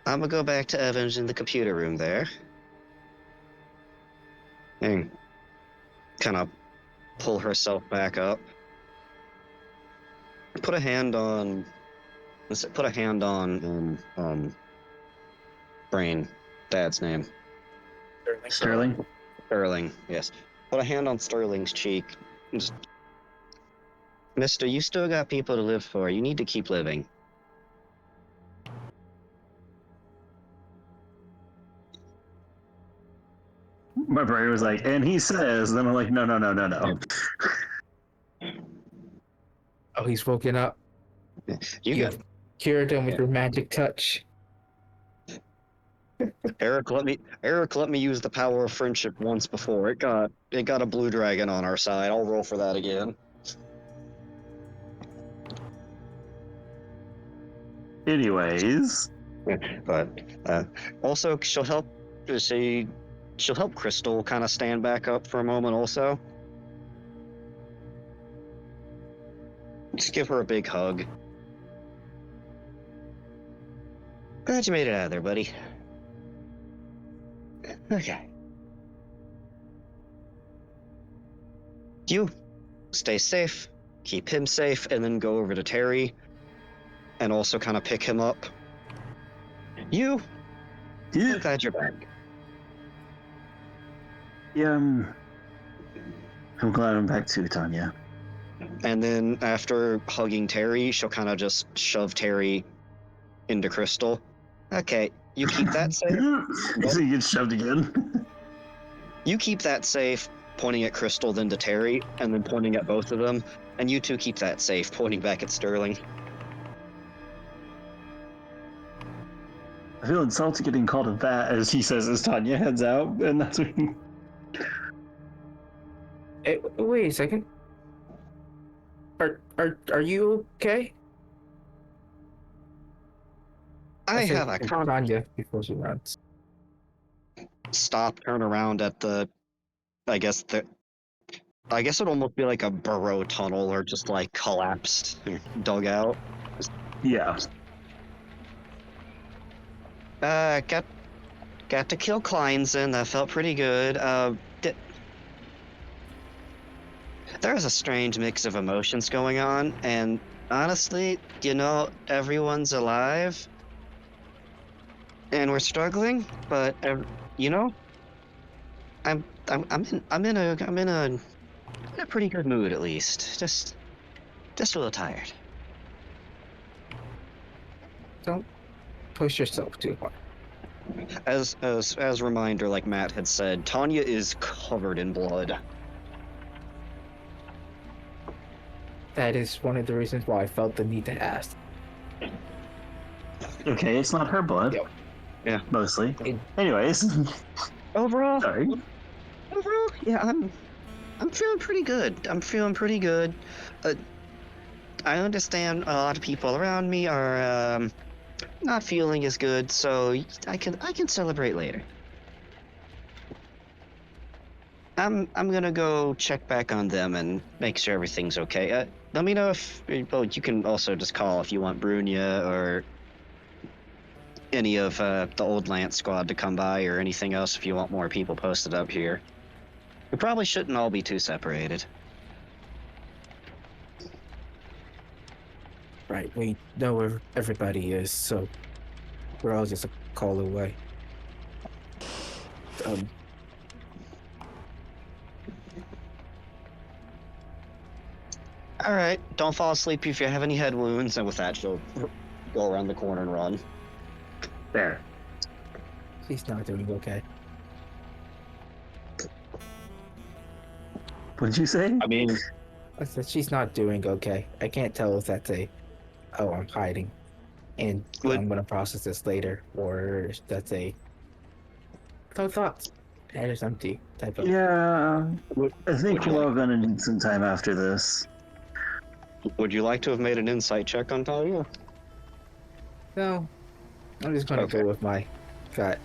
Speaker 5: I'm gonna go back to Evans in the computer room there. And kind of pull herself back up. Put a hand on Brain, Dad's name.
Speaker 1: Sterling?
Speaker 5: Sterling, yes. Put a hand on Sterling's cheek. Just, Mister, you still got people to live for. You need to keep living.
Speaker 1: My brain was like, and he says, then I'm like, no.
Speaker 4: Oh, he's woken up.
Speaker 5: You got
Speaker 4: cured him with your magic touch.
Speaker 5: Arik. Let me use the power of friendship once before. It got a blue dragon on our side. I'll roll for that again.
Speaker 1: Anyways.
Speaker 5: But also she'll help Crystal kind of stand back up for a moment also. Just give her a big hug. Glad you made it out of there, buddy. Okay. You stay safe, keep him safe, and then go over to Terry and also kind of pick him up. I'm glad you're back.
Speaker 1: Yeah, I'm glad I'm back too, Tanya.
Speaker 5: And then after hugging Terry, she'll kind of just shove Terry into Crystal. Okay, you keep that safe.
Speaker 1: So he gets shoved again.
Speaker 5: You keep that safe, pointing at Crystal, then to Terry, and then pointing at both of them. And you two keep that safe, pointing back at Sterling.
Speaker 1: I feel insulted getting called a that, as he says as Tanya heads out, and that's when...
Speaker 4: Hey, wait a second. Are you okay?
Speaker 5: I have a
Speaker 4: count on you before she runs.
Speaker 5: stop, turn around at the. I guess it'd almost be like a burrow tunnel or just like collapsed dugout.
Speaker 1: Yeah.
Speaker 5: Got to kill Kleinsen. That felt pretty good. There's a strange mix of emotions going on, and honestly, everyone's alive, and we're struggling. But I'm in a pretty good mood at least. Just a little tired.
Speaker 4: Don't push yourself too hard.
Speaker 5: As a reminder, like Matt had said, Tanya is covered in blood.
Speaker 4: That is one of the reasons why I felt the need to ask.
Speaker 1: Okay, it's not her blood.
Speaker 4: Yep.
Speaker 5: Yeah.
Speaker 1: Mostly. Anyways.
Speaker 5: Overall,
Speaker 1: Sorry.
Speaker 5: Yeah, I'm feeling pretty good. I understand a lot of people around me are not feeling as good, so I can celebrate later. I'm gonna go check back on them and make sure everything's okay. Let me know if you can also just call if you want Brunia or any of the old Lance squad to come by or anything else if you want more people posted up here. We probably shouldn't all be too separated.
Speaker 4: Right, we know where everybody is, so we're all just a call away.
Speaker 5: All right, don't fall asleep if you have any head wounds, and with that, she'll go around the corner and run.
Speaker 1: There.
Speaker 4: She's not doing okay.
Speaker 1: What'd you say?
Speaker 5: I mean,
Speaker 4: I said she's not doing okay. I can't tell if that's I'm hiding, and
Speaker 5: Would-
Speaker 4: I'm gonna process this later, or if that's no thoughts. Head is empty type of.
Speaker 1: Yeah,
Speaker 5: would,
Speaker 1: I think
Speaker 5: would you
Speaker 1: we're all
Speaker 5: like
Speaker 1: gonna need some time after this.
Speaker 5: would you like to have made an insight check on Talia?
Speaker 4: No, I'm just gonna
Speaker 5: Okay.
Speaker 4: go with my gut.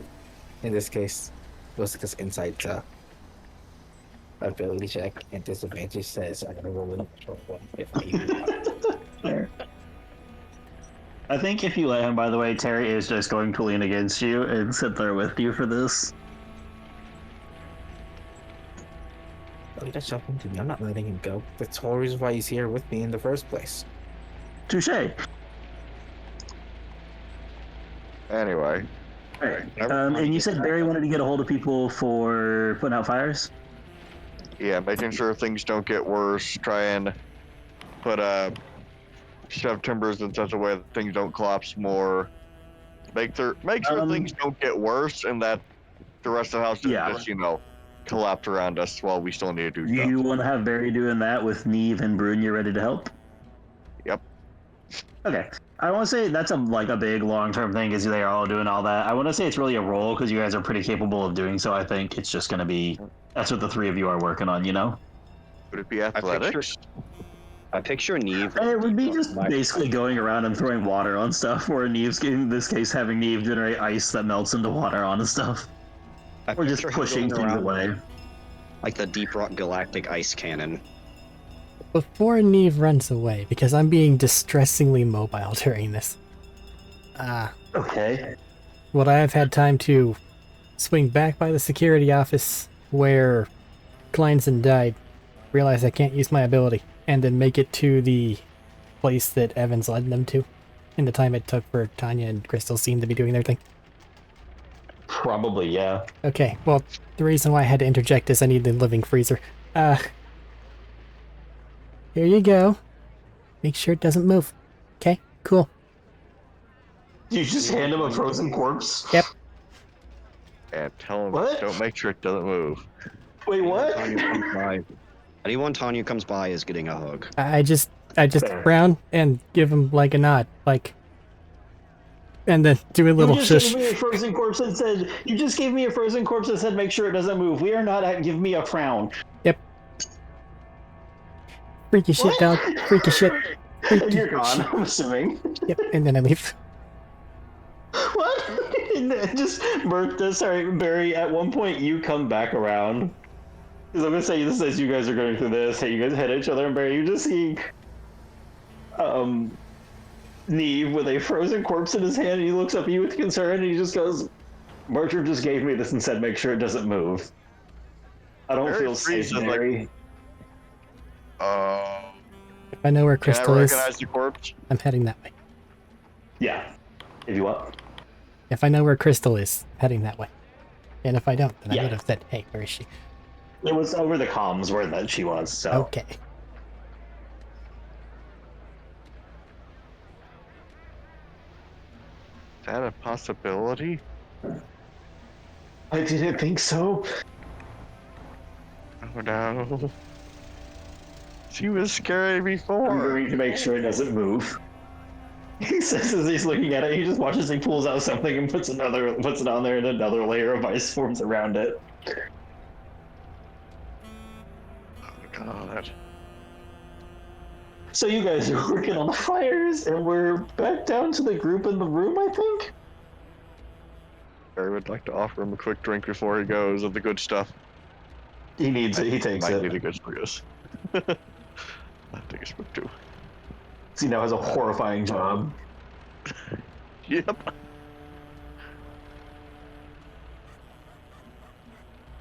Speaker 4: In this case, was because insight ability check and disadvantage says I'm gonna roll an natural one if I even
Speaker 1: There. I think if you let him, by the way, Terry is just going to lean against you and sit there with you for this.
Speaker 4: Oh, that's something to me. I'm not letting him go. That's the whole reason why he's here with me in the first place.
Speaker 1: Touche.
Speaker 3: Anyway,
Speaker 1: And you said Barry wanted to get a hold of people for putting out fires?
Speaker 3: yeah, making sure things don't get worse. Try and put shove timbers in such a way that things don't collapse more. Make sure things don't get worse, and that the rest of the house doesn't just collapse around us while we still need to do stuff.
Speaker 1: You want to have Barry doing that with Neve and Brunier ready to help?
Speaker 3: Yep.
Speaker 1: Okay. I want to say that's a big long-term thing because they are all doing all that. I want to say it's really a role because you guys are pretty capable of doing so. I think it's just going to be, that's what the three of you are working on, you know?
Speaker 3: Would it be athletics?
Speaker 5: I picture Neve.
Speaker 1: It would be just basically going around and throwing water on stuff, or Neve's, in this case, having Neve generate ice that melts into water on stuff.
Speaker 5: I
Speaker 1: Or just
Speaker 5: picture him
Speaker 1: pushing
Speaker 5: going
Speaker 1: things
Speaker 5: around
Speaker 1: away.
Speaker 5: like the Deep Rock Galactic Ice Cannon.
Speaker 2: Before Neve runs away, because I'm being distressingly mobile during this,
Speaker 1: Okay.
Speaker 2: would I have had time to swing back by the security office where Kleinson died, realize I can't use my ability, and then make it to the place that Evans led them to in the time it took for Tanya and Crystal seem to be doing their thing?
Speaker 1: Probably, yeah.
Speaker 2: Okay, well, the reason why I had to interject is I need the living freezer. Here you go. Make sure it doesn't move. Okay, cool.
Speaker 1: You just hand him a frozen corpse?
Speaker 2: Yep.
Speaker 3: And tell him,
Speaker 1: What?
Speaker 3: don't make sure it doesn't move.
Speaker 1: Wait, what?
Speaker 5: Anyone Tanya comes by is getting a hug.
Speaker 2: I just frown and give him like a nod, like, and then do a little
Speaker 1: You just
Speaker 2: shush.
Speaker 1: gave me a frozen corpse and said, you just gave me a frozen corpse and said, make sure it doesn't move. We are not at give me a frown.
Speaker 2: Yep. Freaky shit,
Speaker 1: What?
Speaker 2: dog. Freaky shit.
Speaker 1: And
Speaker 2: Freaky
Speaker 1: you're gone,
Speaker 2: shit.
Speaker 1: I'm assuming.
Speaker 2: Yep, and then I leave.
Speaker 1: What? And then just Barry, at one point you come back around. Because I'm going to say this as you guys are going through this. Hey, you guys hit each other, and Barry, you just see Neve with a frozen corpse in his hand, and he looks up at you with concern, and he just goes, Marjorie just gave me this and said, make sure it doesn't move. I don't
Speaker 3: Barry
Speaker 1: feel safe,
Speaker 3: freezes,
Speaker 1: Barry.
Speaker 2: If I know where
Speaker 3: Can I
Speaker 2: Crystal is,
Speaker 3: recognize the corpse?
Speaker 2: I'm heading that way.
Speaker 1: Yeah. If you what?
Speaker 2: If I know where Crystal is, heading that way. And if I don't, then I
Speaker 1: Yeah.
Speaker 2: would have said, hey, where is she?
Speaker 1: It was over the comms where that she was, so.
Speaker 2: Okay.
Speaker 3: Is that a possibility?
Speaker 1: I didn't think so.
Speaker 3: Oh no. She was scary
Speaker 1: I'm
Speaker 3: before.
Speaker 1: going to make sure it doesn't move. He says as he's looking at it, he just watches, he pulls out something and puts it on there, and another layer of ice forms around it.
Speaker 3: Oh god.
Speaker 1: So you guys are working on the fires, and we're back down to the group in the room, I think?
Speaker 3: Barry would like to offer him a quick drink before he goes of the good stuff.
Speaker 1: He needs it, he takes
Speaker 3: Might need
Speaker 1: it.
Speaker 3: a good yes. I'll take a smoke too.
Speaker 1: He now has a horrifying job.
Speaker 3: Yep.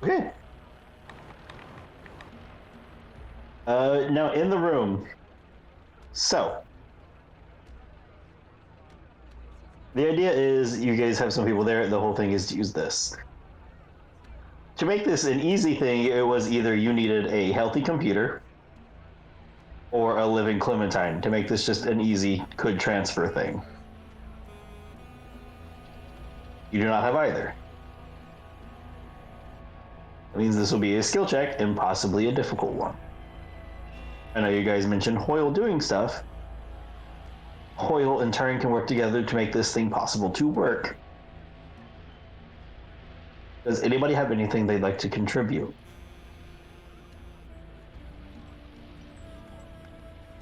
Speaker 1: Okay. Now in the room. So. The idea is you guys have some people there. The whole thing is to use this. To make this an easy thing, it was either you needed a healthy computer or a living Clementine to make this just an easy could transfer thing. You do not have either. That means this will be a skill check and possibly a difficult one. I know you guys mentioned Hoyle doing stuff. Hoyle and Turing can work together to make this thing possible to work. Does anybody have anything they'd like to contribute?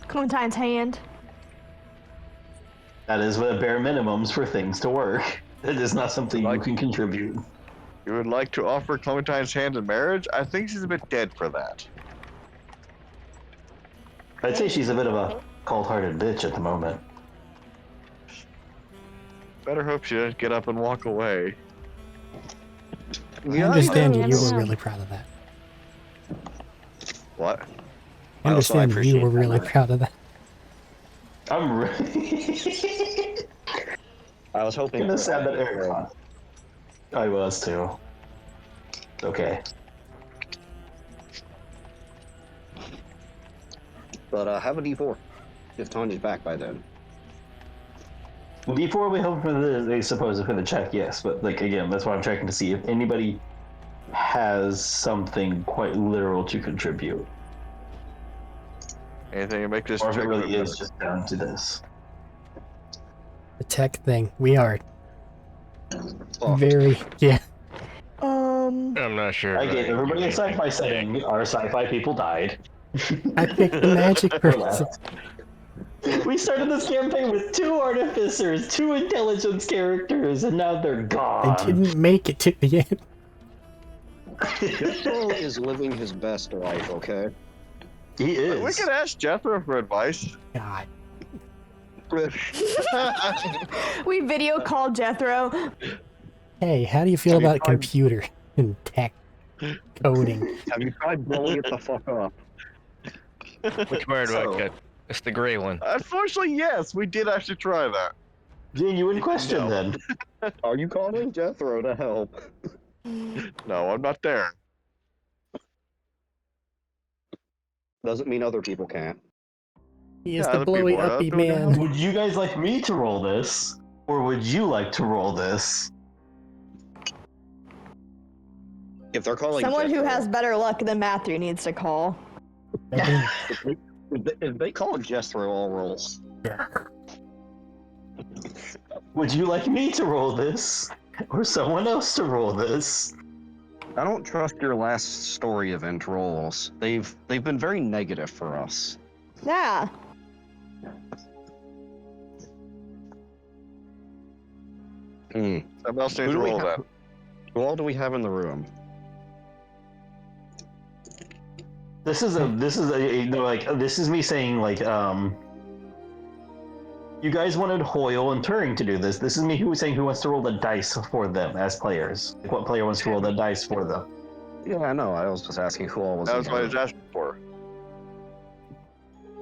Speaker 7: Clementine's hand.
Speaker 1: That is the bare minimums for things to work. It is not something you can contribute.
Speaker 3: You would like to offer Clementine's hand in marriage? I think she's a bit dead for that.
Speaker 1: I'd say she's a bit of a cold-hearted bitch at the moment.
Speaker 3: Better hope she doesn't get up and walk away.
Speaker 2: I understand
Speaker 7: yeah,
Speaker 2: you
Speaker 7: yeah.
Speaker 2: were really proud of that.
Speaker 3: What?
Speaker 2: I understand you were really proud of that.
Speaker 1: I'm really
Speaker 5: I was hoping.
Speaker 1: gonna say that Arik. I was too. Okay.
Speaker 5: But have a D4 if Tanya's back by then.
Speaker 1: Before we hope for the for the check, yes, but like again, that's why I'm checking to see if anybody has something quite literal to contribute.
Speaker 3: Anything to make this
Speaker 1: Or if it
Speaker 3: check
Speaker 1: really
Speaker 3: go
Speaker 1: is just down to this.
Speaker 2: The tech thing. We are
Speaker 5: Oh,
Speaker 2: very yeah.
Speaker 6: I'm not sure.
Speaker 1: I
Speaker 6: if
Speaker 1: gave everybody a
Speaker 6: anything
Speaker 1: sci-fi setting. Our sci-fi people died.
Speaker 2: I picked the magic person.
Speaker 1: We started this campaign with 2 artificers, 2 intelligence characters, and now they're gone.
Speaker 2: I didn't make it to the end.
Speaker 5: Jethro is living his best life, okay?
Speaker 1: He is.
Speaker 3: We could ask Jethro for advice.
Speaker 2: God.
Speaker 7: We video called Jethro.
Speaker 2: Hey, how do you feel
Speaker 5: Have you
Speaker 2: about
Speaker 5: tried-
Speaker 2: computer and tech coding?
Speaker 5: Have you tried blowing it the fuck up?
Speaker 6: Which bird do
Speaker 1: So-
Speaker 6: I cut? It's the gray one.
Speaker 3: Unfortunately, yes, we did actually try that.
Speaker 1: Genuine question
Speaker 3: No.
Speaker 1: then.
Speaker 5: Are you calling Jethro to help?
Speaker 3: No, I'm not there.
Speaker 5: Doesn't mean other people can't.
Speaker 2: He is
Speaker 3: Yeah,
Speaker 2: the
Speaker 3: the
Speaker 2: blowy
Speaker 3: people are
Speaker 2: uppy
Speaker 3: doing it.
Speaker 2: man.
Speaker 1: Would you guys like me to roll this? Or would you like to roll this?
Speaker 5: If they're calling
Speaker 7: Someone who
Speaker 5: Jethro,
Speaker 7: has better luck than Matthew needs to call.
Speaker 5: if they call Jethro, I'll roll.
Speaker 1: Would you like me to roll this? Or someone else to roll this?
Speaker 5: I don't trust your last story event rolls. They've been very negative for us.
Speaker 7: Yeah.
Speaker 5: Hmm.
Speaker 3: Someone else needs
Speaker 5: Who
Speaker 3: to
Speaker 5: do we
Speaker 3: roll
Speaker 5: have-
Speaker 3: that.
Speaker 5: Who all do we have in the room?
Speaker 1: This is me saying like you guys wanted Hoyle and Turing to do this. This is me who was saying who wants to roll the dice for them as players. Like what player wants to roll the dice for them?
Speaker 5: Yeah, I know. I was just asking who all was
Speaker 3: That
Speaker 5: in
Speaker 3: was
Speaker 5: the
Speaker 3: what I was
Speaker 5: room.
Speaker 3: asking for.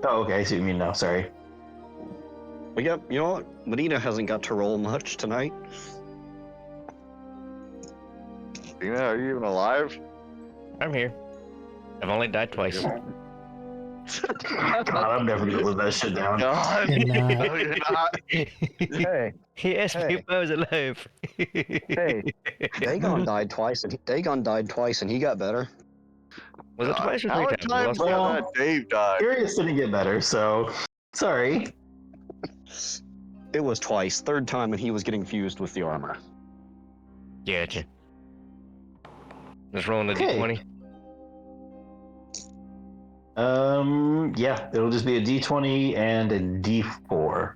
Speaker 1: Oh, okay, I see what you mean now, sorry.
Speaker 5: But yep, you know what? Medina hasn't got to roll much tonight.
Speaker 3: Dina, are you even alive?
Speaker 6: I'm here. I've only died twice.
Speaker 1: God, I'm never gonna live that shit down.
Speaker 3: God,
Speaker 2: Cannot.
Speaker 3: no, you're not.
Speaker 5: Hey,
Speaker 6: He asked me
Speaker 5: Hey.
Speaker 6: if I was alive.
Speaker 5: hey, Dagon died twice, and he got better.
Speaker 6: Was it twice or
Speaker 3: How
Speaker 6: three
Speaker 3: many
Speaker 6: times?
Speaker 3: times
Speaker 6: Lost
Speaker 1: Well-
Speaker 3: did Dave die?
Speaker 1: Curious didn't get better, so sorry.
Speaker 5: It was twice. Third time, and he was getting fused with the armor.
Speaker 6: Gotcha. Just rolling a
Speaker 1: Okay.
Speaker 6: d20.
Speaker 1: Yeah, it'll just be a D20 and a D4.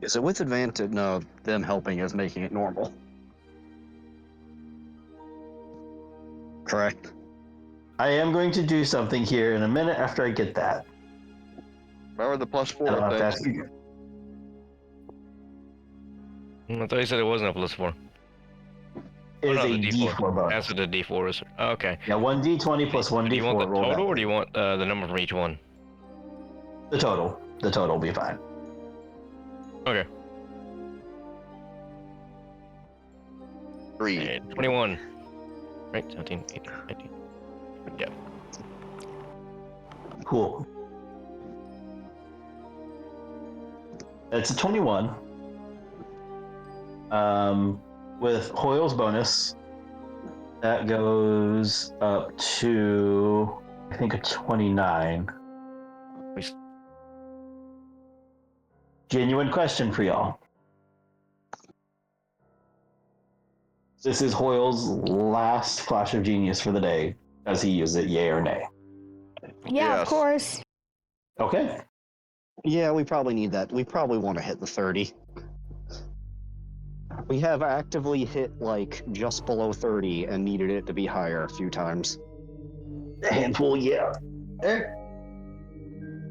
Speaker 5: Is it with advantage? No, them helping is making it normal. Correct.
Speaker 1: I am going to do something here in a minute after I get that.
Speaker 3: Remember the plus
Speaker 1: And I'll
Speaker 3: 4
Speaker 1: have to
Speaker 3: thing?
Speaker 1: ask you.
Speaker 6: I thought you said it wasn't a plus 4.
Speaker 1: It is
Speaker 6: no,
Speaker 1: a
Speaker 6: the
Speaker 1: D4 bonus.
Speaker 6: That's what the D4 is. Oh, okay.
Speaker 1: Yeah, 1D20 plus 1D4.
Speaker 6: Do you want the
Speaker 1: roll
Speaker 6: total
Speaker 1: that.
Speaker 6: or do you want the number from each one?
Speaker 1: The total. The total will be fine.
Speaker 6: Okay.
Speaker 3: 3.
Speaker 6: And 21. Right, 17, 18, 19. Yep.
Speaker 1: Cool. It's a 21. With Hoyle's bonus, that goes up to I think a 29. Genuine question for y'all. This is Hoyle's last flash of genius for the day. Does he use it, yay or nay?
Speaker 7: Yeah, of
Speaker 3: Yes.
Speaker 7: course.
Speaker 1: Okay.
Speaker 5: Yeah, we probably need that. We probably want to hit the 30. We have actively hit like just below 30 and needed it to be higher a few times.
Speaker 1: A handful, yeah.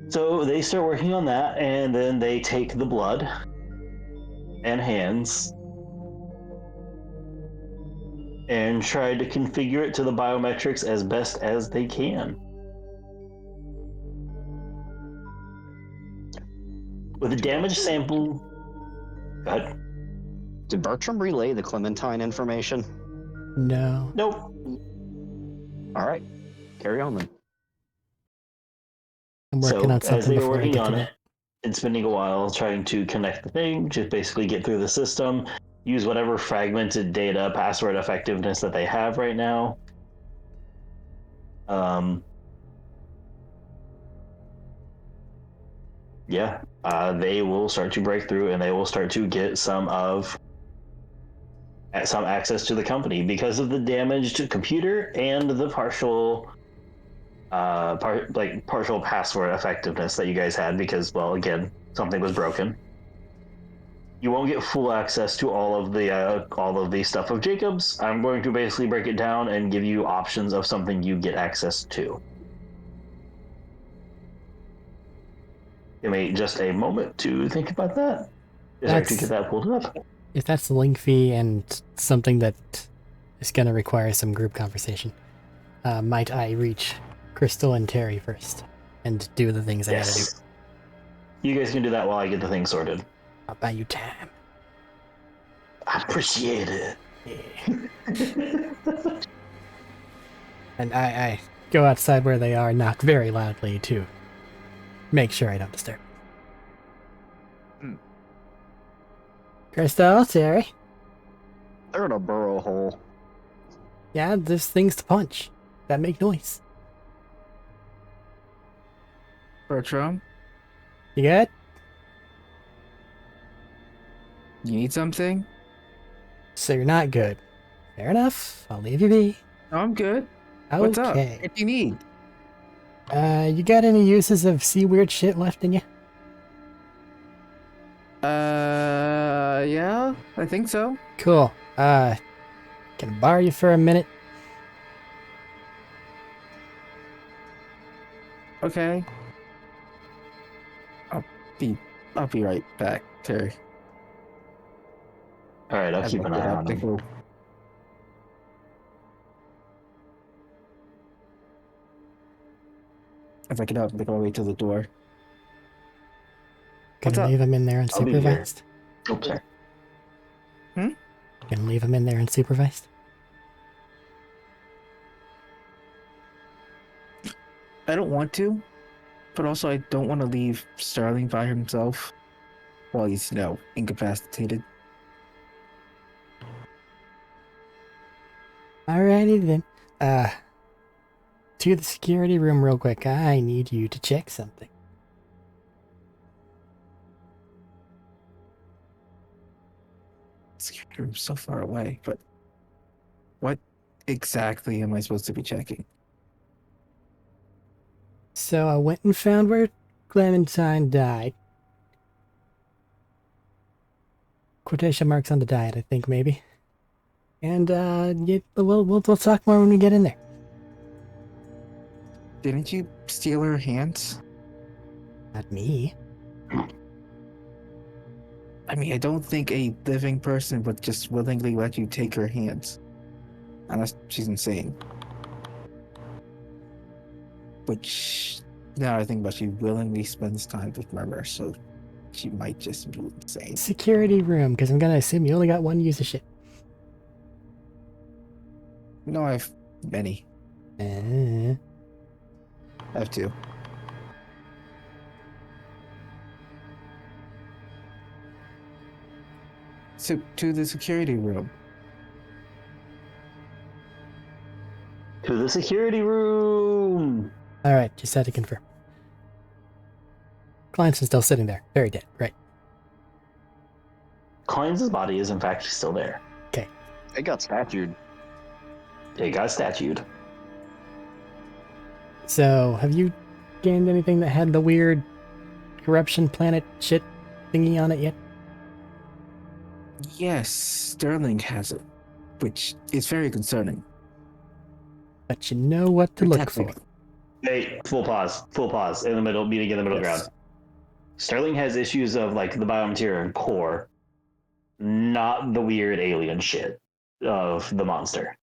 Speaker 1: So they start working on that, and then they take the blood and hands and try to configure it to the biometrics as best as they can. With a damaged sample. Go ahead.
Speaker 5: Did Bertram relay the Clementine information?
Speaker 2: No.
Speaker 1: Nope.
Speaker 5: All right, carry on then.
Speaker 2: I'm working
Speaker 1: So
Speaker 2: on something
Speaker 1: as they were
Speaker 2: before I
Speaker 1: working
Speaker 2: get to
Speaker 1: on
Speaker 2: that.
Speaker 1: it and spending a while trying to connect the thing, just basically get through the system, use whatever fragmented data, password effectiveness that they have right now. They will start to break through, and they will start to get some access to the company because of the damaged computer and the partial password effectiveness that you guys had, because, well, again, something was broken. You won't get full access to all of the stuff of Jacob's. I'm going to basically break it down and give you options of something you get access to. Give me just a moment to think about that. Sorry, to get that pulled up.
Speaker 2: If that's lengthy and something that is going to require some group conversation, might I reach Crystal and Terry first and do the things I gotta do?
Speaker 1: You guys can do that while I get the thing sorted.
Speaker 2: I'll buy you time.
Speaker 1: I appreciate it.
Speaker 2: Yeah. And I go outside where they are, knock very loudly to make sure I don't disturb. Crystal, Terry.
Speaker 5: They're in a burrow hole.
Speaker 2: Yeah, there's things to punch that make noise.
Speaker 4: Bertram,
Speaker 2: You good?
Speaker 4: you need something?
Speaker 2: So you're not good. Fair enough. I'll leave you be.
Speaker 4: No, I'm good.
Speaker 2: Okay.
Speaker 4: What's up? What do you need?
Speaker 2: You got any uses of sea weird shit left in you?
Speaker 4: Yeah, I think so.
Speaker 2: Cool. Can I borrow you for a minute?
Speaker 4: Okay. I'll be right back, Terry.
Speaker 1: All right, I'll
Speaker 4: As
Speaker 1: keep
Speaker 4: I
Speaker 1: an
Speaker 4: get
Speaker 1: eye
Speaker 4: out
Speaker 1: on
Speaker 4: the
Speaker 1: him.
Speaker 4: door. If I get out, make my way to the door. What's
Speaker 2: Gonna
Speaker 4: up?
Speaker 2: leave him in there
Speaker 1: I'll be here.
Speaker 2: unsupervised?
Speaker 1: Oops, sorry.
Speaker 2: Gonna leave him in there unsupervised?
Speaker 4: I don't want to, but also I don't want to leave Starling by himself while he's, incapacitated.
Speaker 2: Alrighty then. To the security room real quick. I need you to check something.
Speaker 4: Security room's so far away, but what exactly am I supposed to be checking?
Speaker 2: So I went and found where Clementine died. Quotation marks on the diet, I think, maybe. And we'll talk more when we get in there.
Speaker 4: Didn't you steal her hands?
Speaker 2: Not me.
Speaker 4: I mean, I don't think a living person would just willingly let you take her hands. Unless she's insane. Which, now I think about, she willingly spends time with Murmur, so she might just be insane.
Speaker 2: Security room, because I'm gonna assume you only got one use of shit.
Speaker 4: No, I have many. I have two. So, to the security room.
Speaker 1: To the security room.
Speaker 2: Alright, just had to confirm. Client's still sitting there, very dead, right?
Speaker 1: Klein's body is in fact still there.
Speaker 5: It got statued.
Speaker 1: It got statued.
Speaker 2: So, have you gained anything that had the weird corruption planet shit thingy on it yet?
Speaker 4: Yes, Sterling has it, which is very concerning.
Speaker 2: But you know what to look for.
Speaker 4: Protecting.
Speaker 1: Hey, full pause. In the middle, meeting in the middle
Speaker 4: Yes.
Speaker 1: ground. Sterling has issues of like the biomaterial and core, not the weird alien shit of the monster.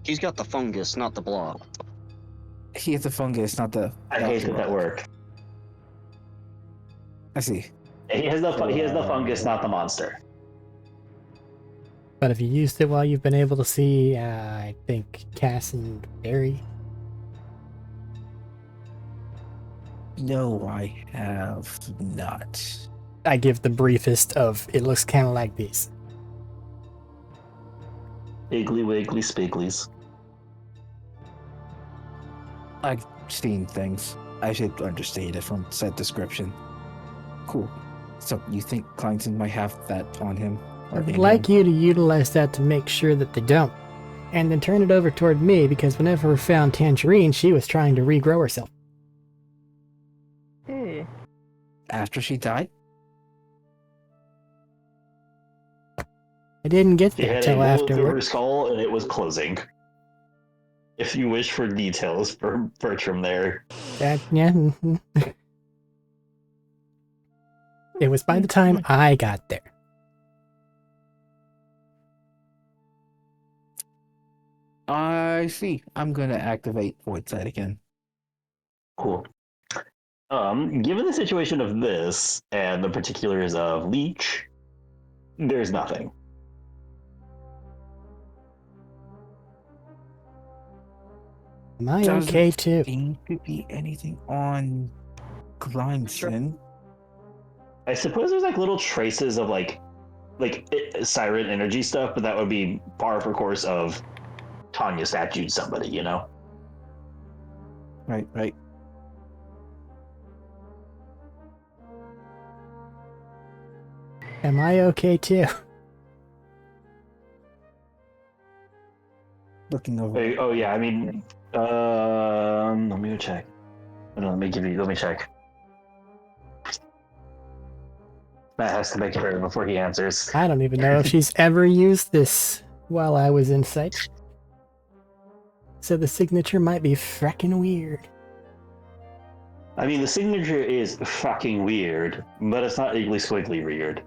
Speaker 5: He's got the fungus, not the blob.
Speaker 4: He has the fungus, not the...
Speaker 1: I hate that worked.
Speaker 4: I see.
Speaker 1: He has the fungus, not the monster.
Speaker 2: But if you used it while you've been able to see, I think, Cass and Barry.
Speaker 4: No, I have not.
Speaker 2: I give the briefest of, it looks kind of like this.
Speaker 1: Iggly wiggly spigglies.
Speaker 4: I've seen things. I should understand it from said description. Cool. So you think Kleinson might have that on him? Or
Speaker 2: I'd
Speaker 4: in
Speaker 2: like
Speaker 4: him?
Speaker 2: you to utilize that to make sure that they don't. And then turn it over toward me, because whenever we found Tangerine, she was trying to regrow herself.
Speaker 7: Ew.
Speaker 4: After she died?
Speaker 2: I didn't get
Speaker 1: He
Speaker 2: there
Speaker 1: had a
Speaker 2: till
Speaker 1: bullet through her
Speaker 2: afterward.
Speaker 1: skull and it was closing. If you wish for details for Bertram there.
Speaker 2: That, yeah. It was by the time I got there.
Speaker 4: I see. I'm gonna activate Void Sight again.
Speaker 1: Cool. Given the situation of this and the particulars of Leech, there's nothing.
Speaker 2: Am I
Speaker 4: Doesn't
Speaker 2: okay too?
Speaker 4: seem to be anything on Kleinson.
Speaker 1: I suppose there's like little traces of like siren energy stuff, but that would be par for course of Tanya statued somebody, you know?
Speaker 4: Right.
Speaker 2: Am I okay too?
Speaker 4: Looking over.
Speaker 1: Hey, oh yeah, I mean, let me go check. No, let me check. Matt has to make sure before he answers.
Speaker 2: I don't even know if she's ever used this while I was in sight. So the signature might be frackin' weird.
Speaker 1: I mean, the signature is fucking weird, but it's not Iggly Squiggly weird.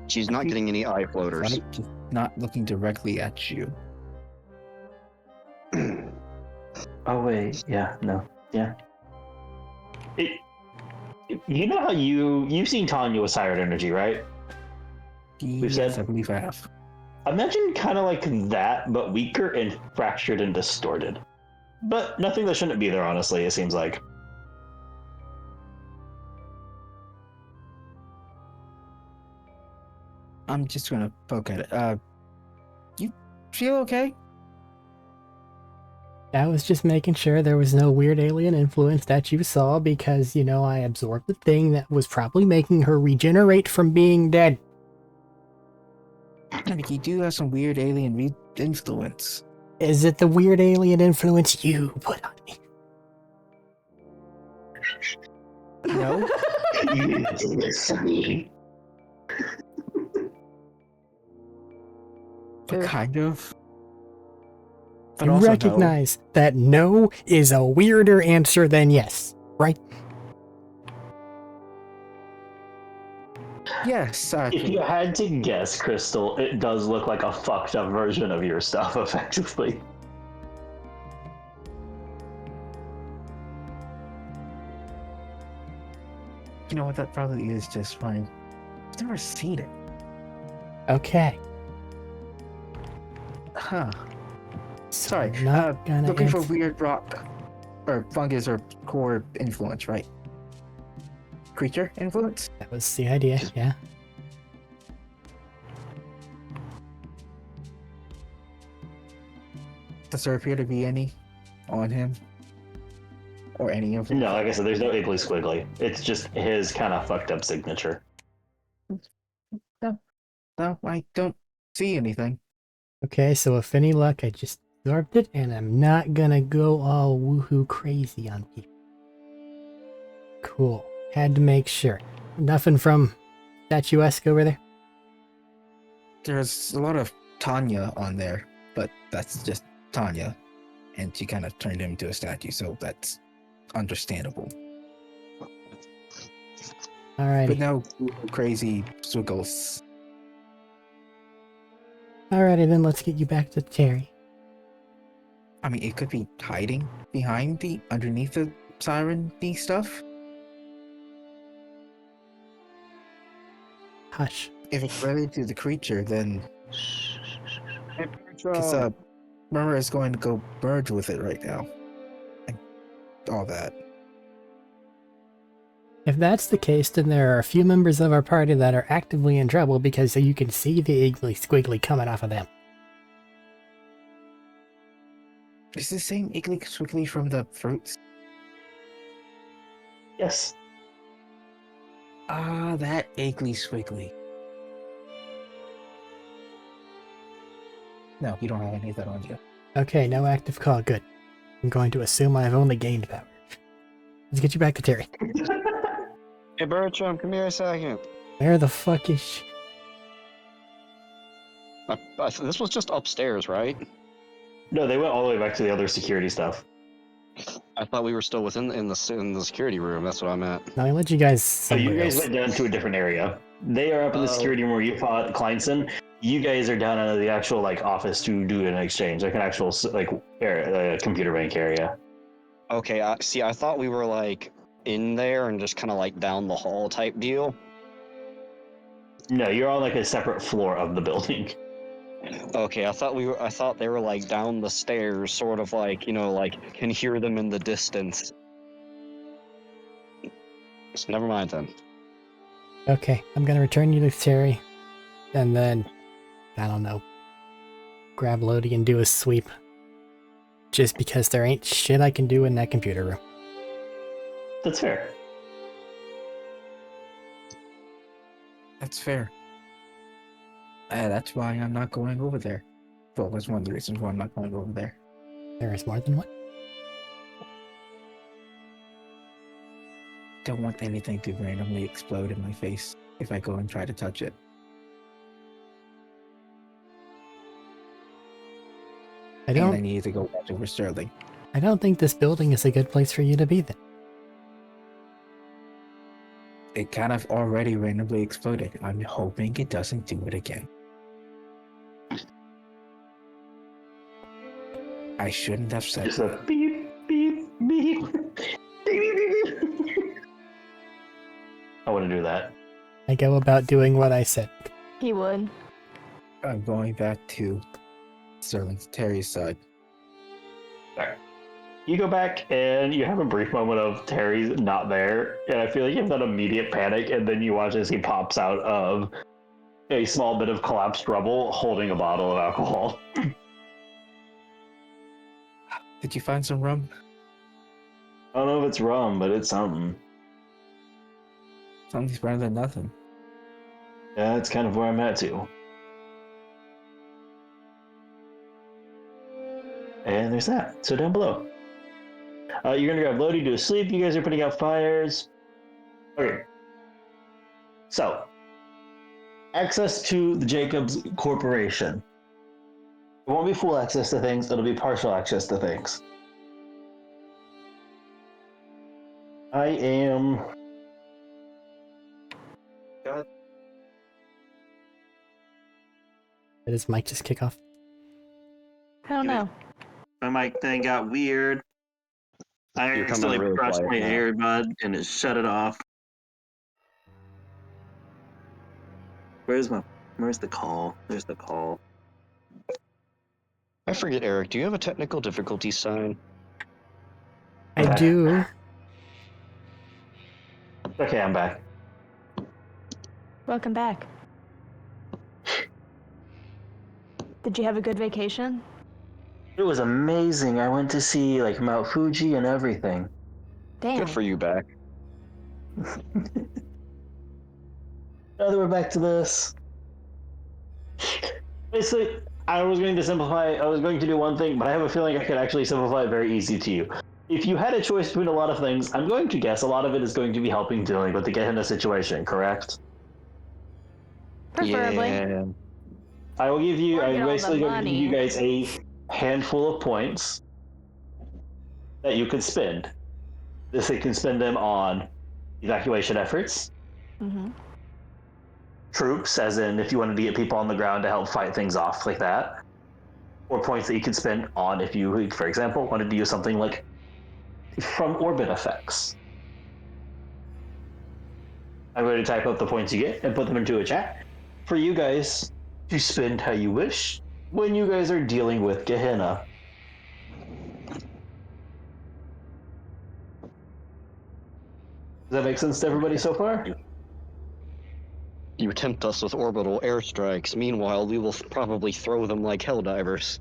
Speaker 5: She's not getting any eye floaters.
Speaker 4: Right? Just not looking directly at you.
Speaker 1: Oh wait, yeah, no, yeah. You know how you've seen Tanya with siren energy, right?
Speaker 4: Yes,
Speaker 1: said-
Speaker 4: I believe I have.
Speaker 1: Imagine kind of like that, but weaker and fractured and distorted. But nothing that shouldn't be there, honestly, it seems like.
Speaker 4: I'm just gonna poke at it. You feel okay?
Speaker 2: I was just making sure there was no weird alien influence that you saw because, you know, I absorbed the thing that was probably making her regenerate from being dead.
Speaker 4: I think you do have some weird alien influence.
Speaker 2: Is it the weird alien influence you put on me?
Speaker 4: No? But kind of. But
Speaker 2: You
Speaker 4: also
Speaker 2: recognize that no is a weirder answer than yes, right?
Speaker 4: no. Yes,
Speaker 1: If you had to guess, Crystal, it does look like a fucked up version of your stuff, effectively.
Speaker 4: you know what? That probably is just fine. I've never seen it.
Speaker 2: Okay.
Speaker 4: Huh.
Speaker 2: So
Speaker 4: Sorry.
Speaker 2: I'm not gonna
Speaker 4: Looking for
Speaker 2: answer.
Speaker 4: weird rock or fungus or core influence, right? Creature influence?
Speaker 2: That was the idea, yeah.
Speaker 4: Does there appear to be any on him? Or any of them?
Speaker 1: No, like I said, there's no Iggly Squiggly. It's just his kind of fucked up signature.
Speaker 4: No, I don't see anything.
Speaker 2: Okay, so if any luck, I just absorbed it, and I'm not gonna go all woohoo crazy on people. Cool. Had to make sure. Nothing from statuesque over there?
Speaker 4: There's a lot of Tanya on there, but that's just Tanya. And she kind of turned him into a statue, so that's understandable. But
Speaker 2: Alrighty.
Speaker 4: no crazy swiggles.
Speaker 2: Alrighty then, let's get you back to Terry.
Speaker 4: I mean, it could be hiding behind underneath the siren-y stuff.
Speaker 2: Hush.
Speaker 4: If it's related to the creature, then because Murmur is going to go merge with it right now, and all that.
Speaker 2: If that's the case, then there are a few members of our party that are actively in trouble because you can see the Iggly Squiggly coming off of them.
Speaker 4: Is the same Iggly Squiggly from the fruits?
Speaker 1: Yes.
Speaker 4: Ah, that Iggly Squiggly. No, you don't have any of that on you.
Speaker 2: Okay, no active call. Good. I'm going to assume I've only gained power. Let's get you back to Terry.
Speaker 5: Hey, Bertram, come here a second.
Speaker 2: Where the fuck is she?
Speaker 5: This was just upstairs, right?
Speaker 1: No, they went all the way back to the other security stuff.
Speaker 5: I thought we were still in the security room. That's what I meant.
Speaker 2: Now I let you guys
Speaker 1: So you
Speaker 2: somewhere
Speaker 1: guys
Speaker 2: else.
Speaker 1: went down to a different area. They are up in the security room where you fought Kleinson. You guys are down in the actual like office to do an exchange, like an actual like computer bank area.
Speaker 5: Okay, I thought we were like in there and just kind of like down the hall type deal.
Speaker 1: No, you're on like a separate floor of the building.
Speaker 5: Okay, I thought they were like down the stairs, sort of like, like can hear them in the distance. So never mind then.
Speaker 2: Okay, I'm gonna return you to Terry, and then, I don't know, grab Lodi and do a sweep. Just because there ain't shit I can do in that computer room.
Speaker 1: That's fair.
Speaker 4: That's fair. That's why I'm not going over there. Well, that's one of the reasons why I'm not going over there.
Speaker 2: There is more than one?
Speaker 4: Don't want anything to randomly explode in my face if I go and try to touch it.
Speaker 2: I
Speaker 4: And I
Speaker 2: don't
Speaker 4: need to go watch over Sterling.
Speaker 2: I don't think this building is a good place for you to be then.
Speaker 4: It kind of already randomly exploded. I'm hoping it doesn't do it again. I shouldn't have said
Speaker 1: Just
Speaker 4: that.
Speaker 1: a beep, beep, beep. Beep, beep, beep. I wouldn't do that.
Speaker 2: I go about doing what I said.
Speaker 7: He would.
Speaker 4: I'm going back to Terry's side.
Speaker 1: Alright. You go back and you have a brief moment of Terry's not there, and I feel like you have that immediate panic, and then you watch as he pops out of a small bit of collapsed rubble holding a bottle of alcohol.
Speaker 4: Did you find some rum?
Speaker 1: I don't know if it's rum, but it's something.
Speaker 4: Something's better than nothing.
Speaker 1: Yeah, that's kind of where I'm at too. And there's that. So down below. You're gonna grab Lodi to sleep. You guys are putting out fires. Okay. So, access to the Jacobs Corporation. It won't be full access to things, it'll be partial access to things. I am...
Speaker 2: Did his mic just kick off?
Speaker 7: I don't know.
Speaker 1: My mic thing got weird. I
Speaker 5: You're coming
Speaker 1: accidentally
Speaker 5: really
Speaker 1: brushed
Speaker 5: quiet
Speaker 1: my
Speaker 5: now.
Speaker 1: earbud and it shut it off. Where's the call? There's the call.
Speaker 5: I forget, Eric, do you have a technical difficulty sign?
Speaker 2: I do.
Speaker 1: Okay, I'm back.
Speaker 7: Welcome back. Did you have a good vacation?
Speaker 1: It was amazing. I went to see like Mount Fuji and everything.
Speaker 7: Damn.
Speaker 5: Good for you, back.
Speaker 1: Now that we're back to this. Basically, I was going to simplify. I was going to do one thing, but I have a feeling I could actually simplify it very easy to you. If you had a choice between a lot of things, I'm going to guess a lot of it is going to be helping dealing with the Gehenna situation, correct?
Speaker 7: Preferably.
Speaker 5: Yeah.
Speaker 1: I will give you.
Speaker 7: Or get
Speaker 1: I'm
Speaker 7: all the
Speaker 1: basically going to give you
Speaker 7: money.
Speaker 1: guys a handful of points that you could spend. This you can spend them on evacuation efforts,
Speaker 7: Mm-hmm.
Speaker 1: troops, as in if you wanted to get people on the ground to help fight things off like that, or points that you could spend on if you, for example, wanted to use something like from orbit effects. I'm going to type up the points you get and put them into a chat for you guys to spend how you wish when you guys are dealing with Gehenna. Does that make sense to everybody so far?
Speaker 5: You tempt us with orbital airstrikes. Meanwhile, we will probably throw them like helldivers.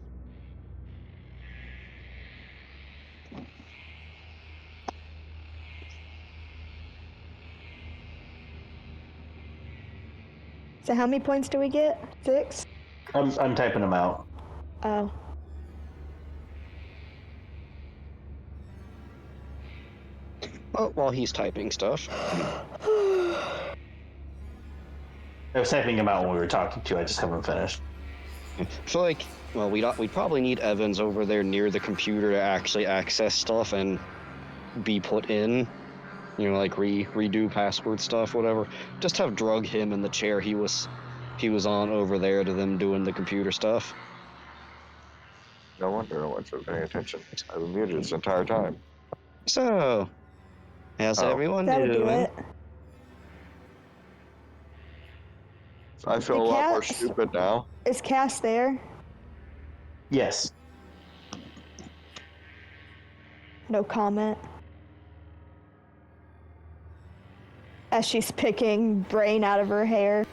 Speaker 7: So how many points do we get? 6?
Speaker 1: I'm typing them out.
Speaker 7: Oh.
Speaker 5: Oh, while he's typing stuff.
Speaker 1: I was typing them out when we were talking to. I just haven't finished.
Speaker 5: So, like, well, we'd probably need Evans over there near the computer to actually access stuff and be put in. You know, like redo password stuff, whatever. Just have drug him in the chair he was on over there to them doing the computer stuff.
Speaker 3: No wonder no one's paying attention. I've been muted this entire time.
Speaker 5: So, how's
Speaker 3: Oh.
Speaker 5: everyone
Speaker 8: That'll do
Speaker 5: doing?
Speaker 8: it.
Speaker 3: I feel a
Speaker 8: The
Speaker 3: lot more
Speaker 8: cats-
Speaker 3: stupid now.
Speaker 8: Is Cass there?
Speaker 1: Yes.
Speaker 8: No comment. As she's picking brain out of her hair.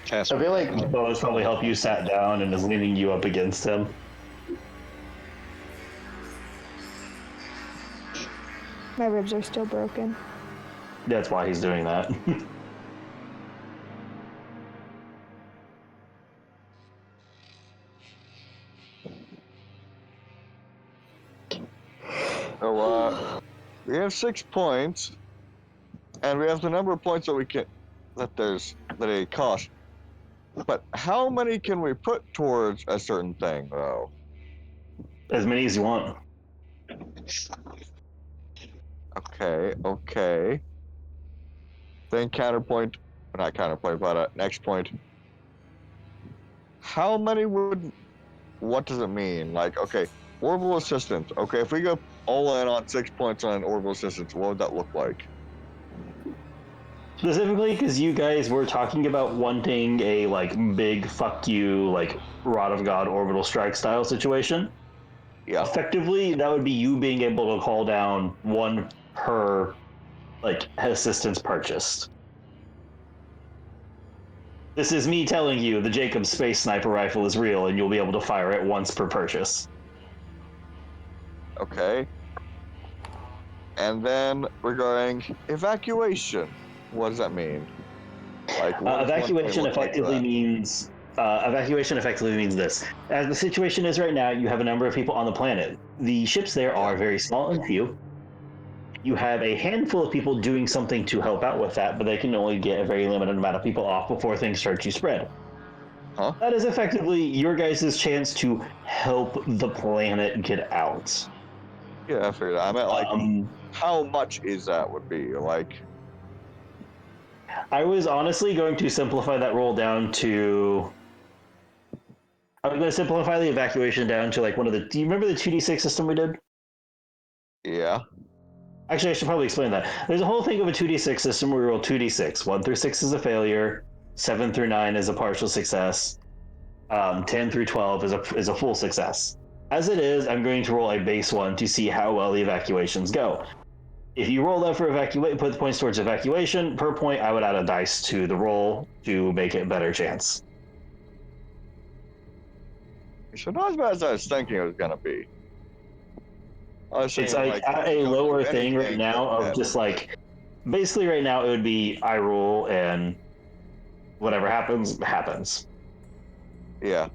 Speaker 5: Cass,
Speaker 1: I feel like Bo's probably helped you sat down and is leaning you up against him.
Speaker 8: My ribs are still broken.
Speaker 1: That's why he's doing that.
Speaker 3: So, we have 6 points, and we have the number of points that we can, that they cost. But how many can we put towards a certain thing, though?
Speaker 1: As many as you want.
Speaker 3: Okay. Then counterpoint, not counterpoint, but next point. How many what does it mean? Like, okay, orbital assistance. Okay, if we go all in on 6 points on orbital assistance, what would that look like?
Speaker 1: Specifically because you guys were talking about wanting a like big fuck you, like Rod of God orbital strike style situation.
Speaker 3: Yeah.
Speaker 1: Effectively, that would be you being able to call down one per like assistance purchased. This is me telling you the Jacob Space Sniper Rifle is real and you'll be able to fire it once per purchase.
Speaker 3: Okay. And then regarding evacuation, what does that mean? Like what does
Speaker 1: Evacuation
Speaker 3: 1.1 look like
Speaker 1: effectively
Speaker 3: for
Speaker 1: means this. As the situation is right now, you have a number of people on the planet. The ships there are very small and few. You have a handful of people doing something to help out with that, but they can only get a very limited amount of people off before things start to spread.
Speaker 3: Huh?
Speaker 1: That is effectively your guys' chance to help the planet get out.
Speaker 3: that? Yeah, I figured that. I meant like how much is that would be like.
Speaker 1: I was honestly going to simplify that roll down to. I was going to simplify the evacuation down to like one of the. Do you remember the 2d6 system we did?
Speaker 3: Yeah.
Speaker 1: Actually, I should probably explain that. There's a whole thing of a 2d6 system where we roll 2d6. 1 through 6 is a failure, 7 through 9 is a partial success, 10 through 12 is a full success. As it is, I'm going to roll a base one to see how well the evacuations go. If you roll that for evacuate, put the points towards evacuation, per point I would add a dice to the roll to make it a better chance.
Speaker 3: So not as bad as I was thinking it was gonna be. I was
Speaker 1: It's
Speaker 3: saying,
Speaker 1: like at a
Speaker 3: don't
Speaker 1: lower
Speaker 3: do
Speaker 1: thing right
Speaker 3: anything
Speaker 1: now
Speaker 3: but
Speaker 1: of
Speaker 3: that.
Speaker 1: just like basically right now it would be I rule and whatever happens happens.
Speaker 3: Yeah.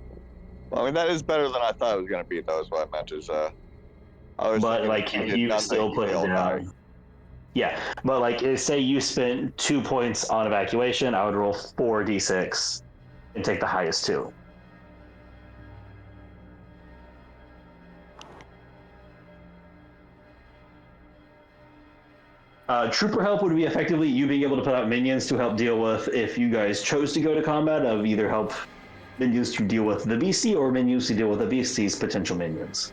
Speaker 3: Well, I mean, that is better than I thought it was gonna be. Though, is what I meant. Is I was
Speaker 1: But
Speaker 3: thinking
Speaker 1: like
Speaker 3: if we
Speaker 1: if
Speaker 3: did
Speaker 1: you
Speaker 3: nothing,
Speaker 1: still put
Speaker 3: they
Speaker 1: it
Speaker 3: all die.
Speaker 1: down, yeah. But like say you spent 2 points on evacuation, I would roll 4d6 and take the highest two. Trooper help would be effectively you being able to put out minions to help deal with if you guys chose to go to combat of either help minions to deal with the beastie or minions to deal with the beastie's potential minions.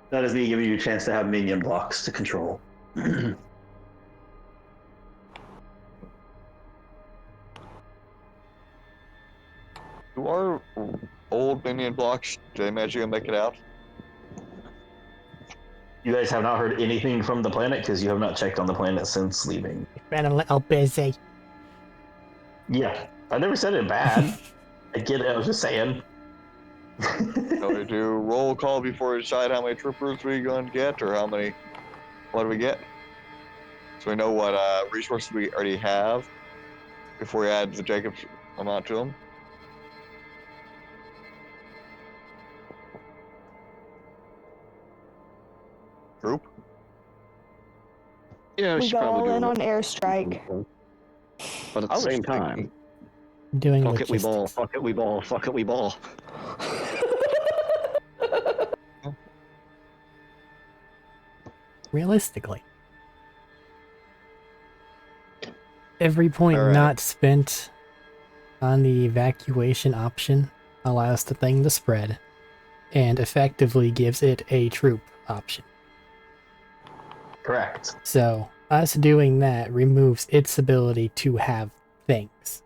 Speaker 1: That is me giving you a chance to have minion blocks to control.
Speaker 3: Do our old minion blocks? Do they magically make it out?
Speaker 1: You guys have not heard anything from the planet because you have not checked on the planet since leaving.
Speaker 2: Been a little busy.
Speaker 1: Yeah, I never said it bad. I get it. I was just saying.
Speaker 3: So we do roll call before we decide how many troopers we going to get, or how many? What do we get? So we know what resources we already have before we add the Jacob's amount to them. Group.
Speaker 5: Yeah,
Speaker 8: We
Speaker 5: should
Speaker 8: go
Speaker 5: probably
Speaker 8: all
Speaker 5: do
Speaker 8: in
Speaker 5: a
Speaker 8: on airstrike.
Speaker 5: But at
Speaker 3: I
Speaker 5: the
Speaker 3: was
Speaker 5: same time,
Speaker 3: thinking-
Speaker 2: Doing
Speaker 5: fuck it, we ball.
Speaker 2: logistics.
Speaker 5: Fuck it, we ball. Fuck it, we ball.
Speaker 2: Realistically, every point
Speaker 5: All right.
Speaker 2: not spent on the evacuation option allows the thing to spread and effectively gives it a troop option.
Speaker 1: Correct.
Speaker 2: So us doing that removes its ability to have things.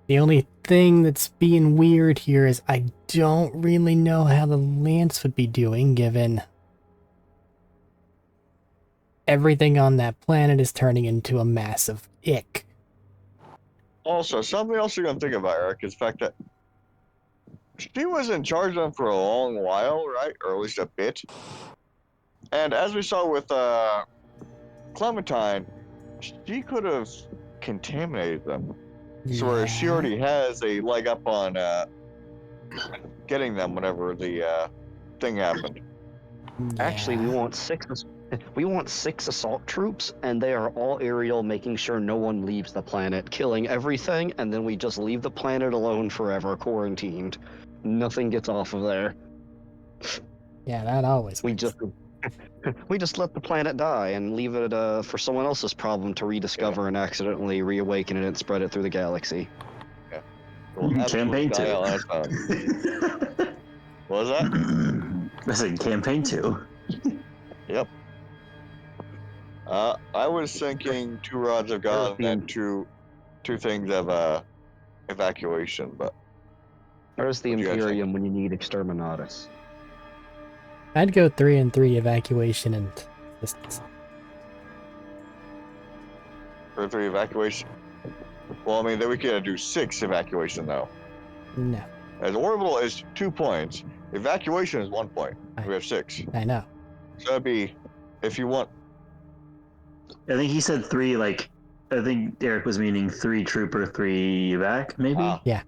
Speaker 2: The only thing that's being weird here is I don't really know how the Lance would be doing given everything on that planet is turning into a massive ick.
Speaker 3: Also, something else you're gonna think about, Eric, is the fact that she was in charge of them for a long while, right? Or at least a bit. And as we saw with Clementine, she could have contaminated them. So whereas she already has a leg up on getting them whenever the thing happened.
Speaker 5: Actually, we want six assault troops, and they are all aerial, making sure no one leaves the planet, killing everything, and then we just leave the planet alone forever, quarantined. Nothing gets off of there.
Speaker 2: Yeah, that always
Speaker 5: We
Speaker 2: works.
Speaker 5: just let the planet die and leave it for someone else's problem to rediscover and accidentally reawaken it and spread it through the galaxy.
Speaker 1: Campaign 2.
Speaker 3: What was that?
Speaker 1: Listen, campaign 2.
Speaker 3: Yep. I was thinking 2 rods of God and then two things of evacuation, but
Speaker 5: Where's the
Speaker 3: What do you guys think?
Speaker 5: Imperium when you need Exterminatus?
Speaker 2: I'd go 3 and 3 evacuation and assistance.
Speaker 3: for 3 evacuation. Well, I mean, then we could do 6 evacuation though.
Speaker 2: No,
Speaker 3: As orbital is 2 points, evacuation is 1 point. We have 6.
Speaker 2: I know.
Speaker 3: So that'd be, if you want,
Speaker 1: I think he said 3, like, I think Eric was meaning 3 trooper, 3 evac, maybe?
Speaker 2: Yeah.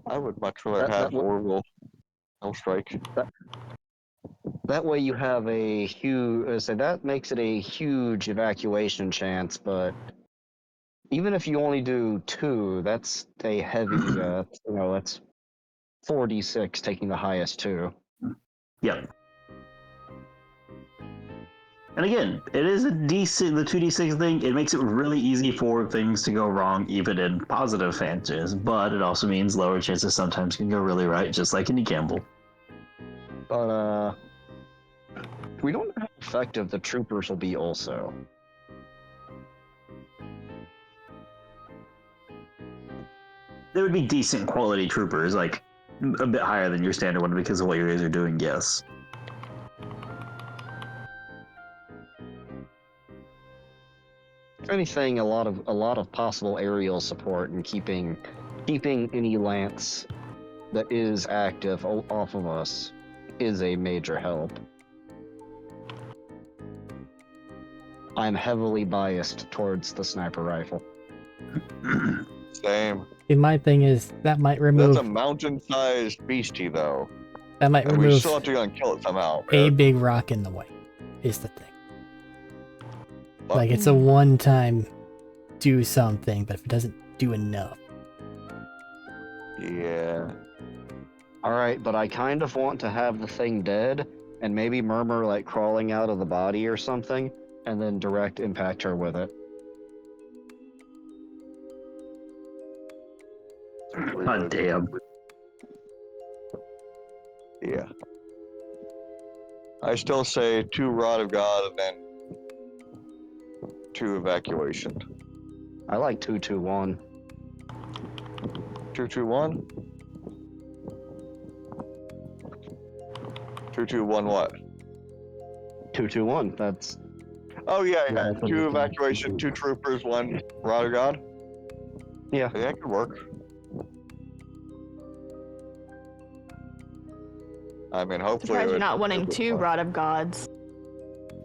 Speaker 3: I would much rather have orbital no strike.
Speaker 5: That way you have a huge. So that makes it a huge evacuation chance, but even if you only do 2, that's a heavy. That's 4d6 taking the highest 2.
Speaker 1: Yep. And again, it is a D6, the 2d6 thing. It makes it really easy for things to go wrong, even in positive fancies. But it also means lower chances sometimes can go really right, just like any gamble.
Speaker 5: But we don't know how effective the troopers will be. Also,
Speaker 1: They would be decent quality troopers, like a bit higher than your standard one because of what you guys are doing, yes.
Speaker 5: anything, a lot of possible aerial support and keeping any lance that is active off of us is a major help. I'm heavily biased towards the sniper rifle.
Speaker 3: Same.
Speaker 2: See, my thing is that might remove
Speaker 3: That's a mountain-sized beastie, though.
Speaker 2: that might
Speaker 3: And we
Speaker 2: remove
Speaker 3: still have to go and kill it somehow.
Speaker 2: a
Speaker 3: man.
Speaker 2: big rock in the way. Is the thing.
Speaker 3: But-
Speaker 2: Like it's a one-time do something, but if it doesn't do enough,
Speaker 3: Yeah.
Speaker 5: Alright, but I kind of want to have the thing dead, and maybe Murmur like crawling out of the body or something, and then direct impact her with it.
Speaker 1: God damn.
Speaker 3: Yeah. I still say 2 Rod of God and then 2 Evacuation.
Speaker 5: I like 2-2-1.
Speaker 3: 2-2-1? 2-2-1 what?
Speaker 5: 2-2-1. That's
Speaker 3: Oh, yeah.
Speaker 5: Yeah,
Speaker 3: 2 Evacuation, 2 Troopers, 1 Rod of God?
Speaker 5: Yeah.
Speaker 3: Yeah, that could work. I mean, hopefully.
Speaker 7: Surprised
Speaker 3: it
Speaker 7: you're
Speaker 3: would-
Speaker 7: not wanting
Speaker 3: it would
Speaker 7: 2
Speaker 3: work.
Speaker 7: Rod of Gods.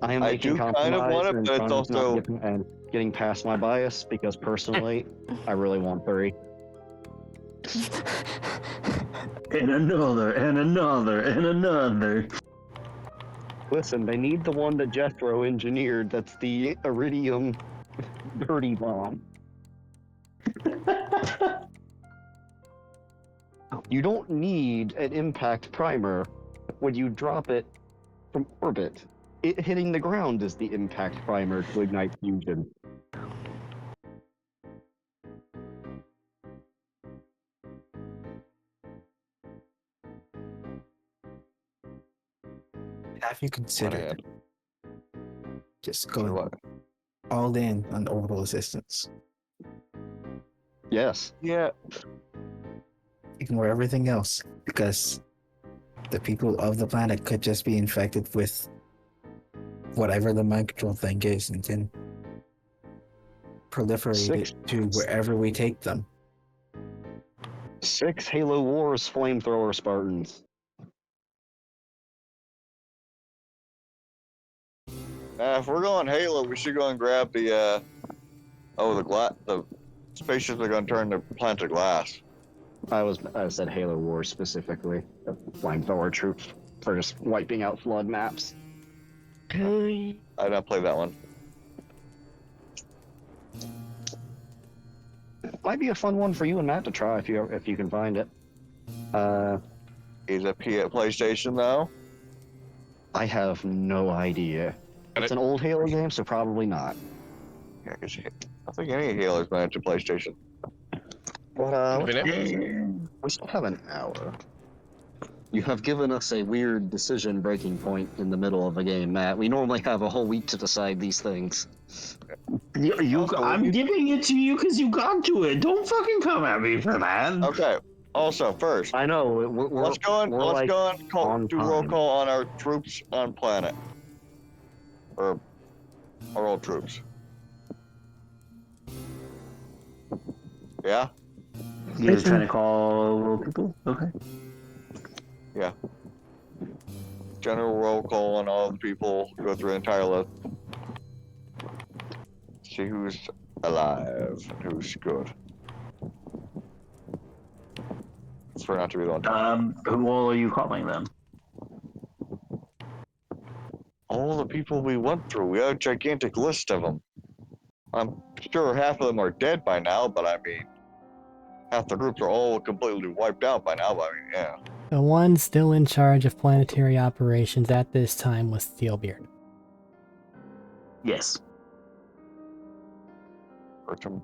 Speaker 5: I am
Speaker 3: I
Speaker 5: making
Speaker 3: do kind of
Speaker 5: compromise
Speaker 3: want it,
Speaker 5: and
Speaker 3: but it's
Speaker 5: trying to not
Speaker 3: also-
Speaker 5: getting past my bias because personally, I really want 3.
Speaker 1: And another, and another, and another.
Speaker 5: Listen, they need the one that Jethro engineered. That's the Iridium dirty bomb. You don't need an impact primer when you drop it from orbit. It hitting the ground is the impact primer to ignite fusion.
Speaker 4: Have you considered just
Speaker 3: Sure
Speaker 4: going
Speaker 3: what?
Speaker 4: all in on orbital assistance?
Speaker 5: Yes.
Speaker 3: Yeah.
Speaker 4: Ignore everything else, because the people of the planet could just be infected with whatever the mind control thing is and then proliferate it to wherever we take them.
Speaker 5: 6 Halo Wars flamethrower Spartans.
Speaker 3: If we're going Halo, we should go and grab the, the spaceships are going to turn the planet to glass.
Speaker 5: I said Halo Wars specifically. The flamethrower troops for just wiping out flood maps.
Speaker 3: I did not play that one.
Speaker 5: Might be a fun one for you and Matt to try if you can find it.
Speaker 3: Is it PlayStation, though?
Speaker 5: I have no idea. It's an old Halo game, so probably not.
Speaker 3: Yeah, 'cause I think any Halo's managed to PlayStation.
Speaker 5: But
Speaker 6: Infinite?
Speaker 5: we still have an hour. You have given us a weird decision breaking point in the middle of a game, Matt. We normally have a whole week to decide these things.
Speaker 1: I'm giving it to you because you got to it. Don't fucking come at me for that.
Speaker 3: Okay. Also, first,
Speaker 5: I know.
Speaker 3: let's go and
Speaker 5: we're
Speaker 3: let's
Speaker 5: like
Speaker 3: go and
Speaker 5: on
Speaker 3: do roll
Speaker 5: time.
Speaker 3: call on our troops on planet, or our old troops. Yeah.
Speaker 1: You're trying to call people? Okay.
Speaker 3: Yeah. General roll call on all the people. Go through the entire list. See who's alive and who's good. For not to be the one.
Speaker 1: Who all are you calling then?
Speaker 3: All the people we went through. We have a gigantic list of them. I'm sure half of them are dead by now, but I mean, half the groups are all completely wiped out by now. But I mean, yeah.
Speaker 2: the one still in charge of planetary operations at this time was Steelbeard.
Speaker 1: Yes.
Speaker 3: Bertram.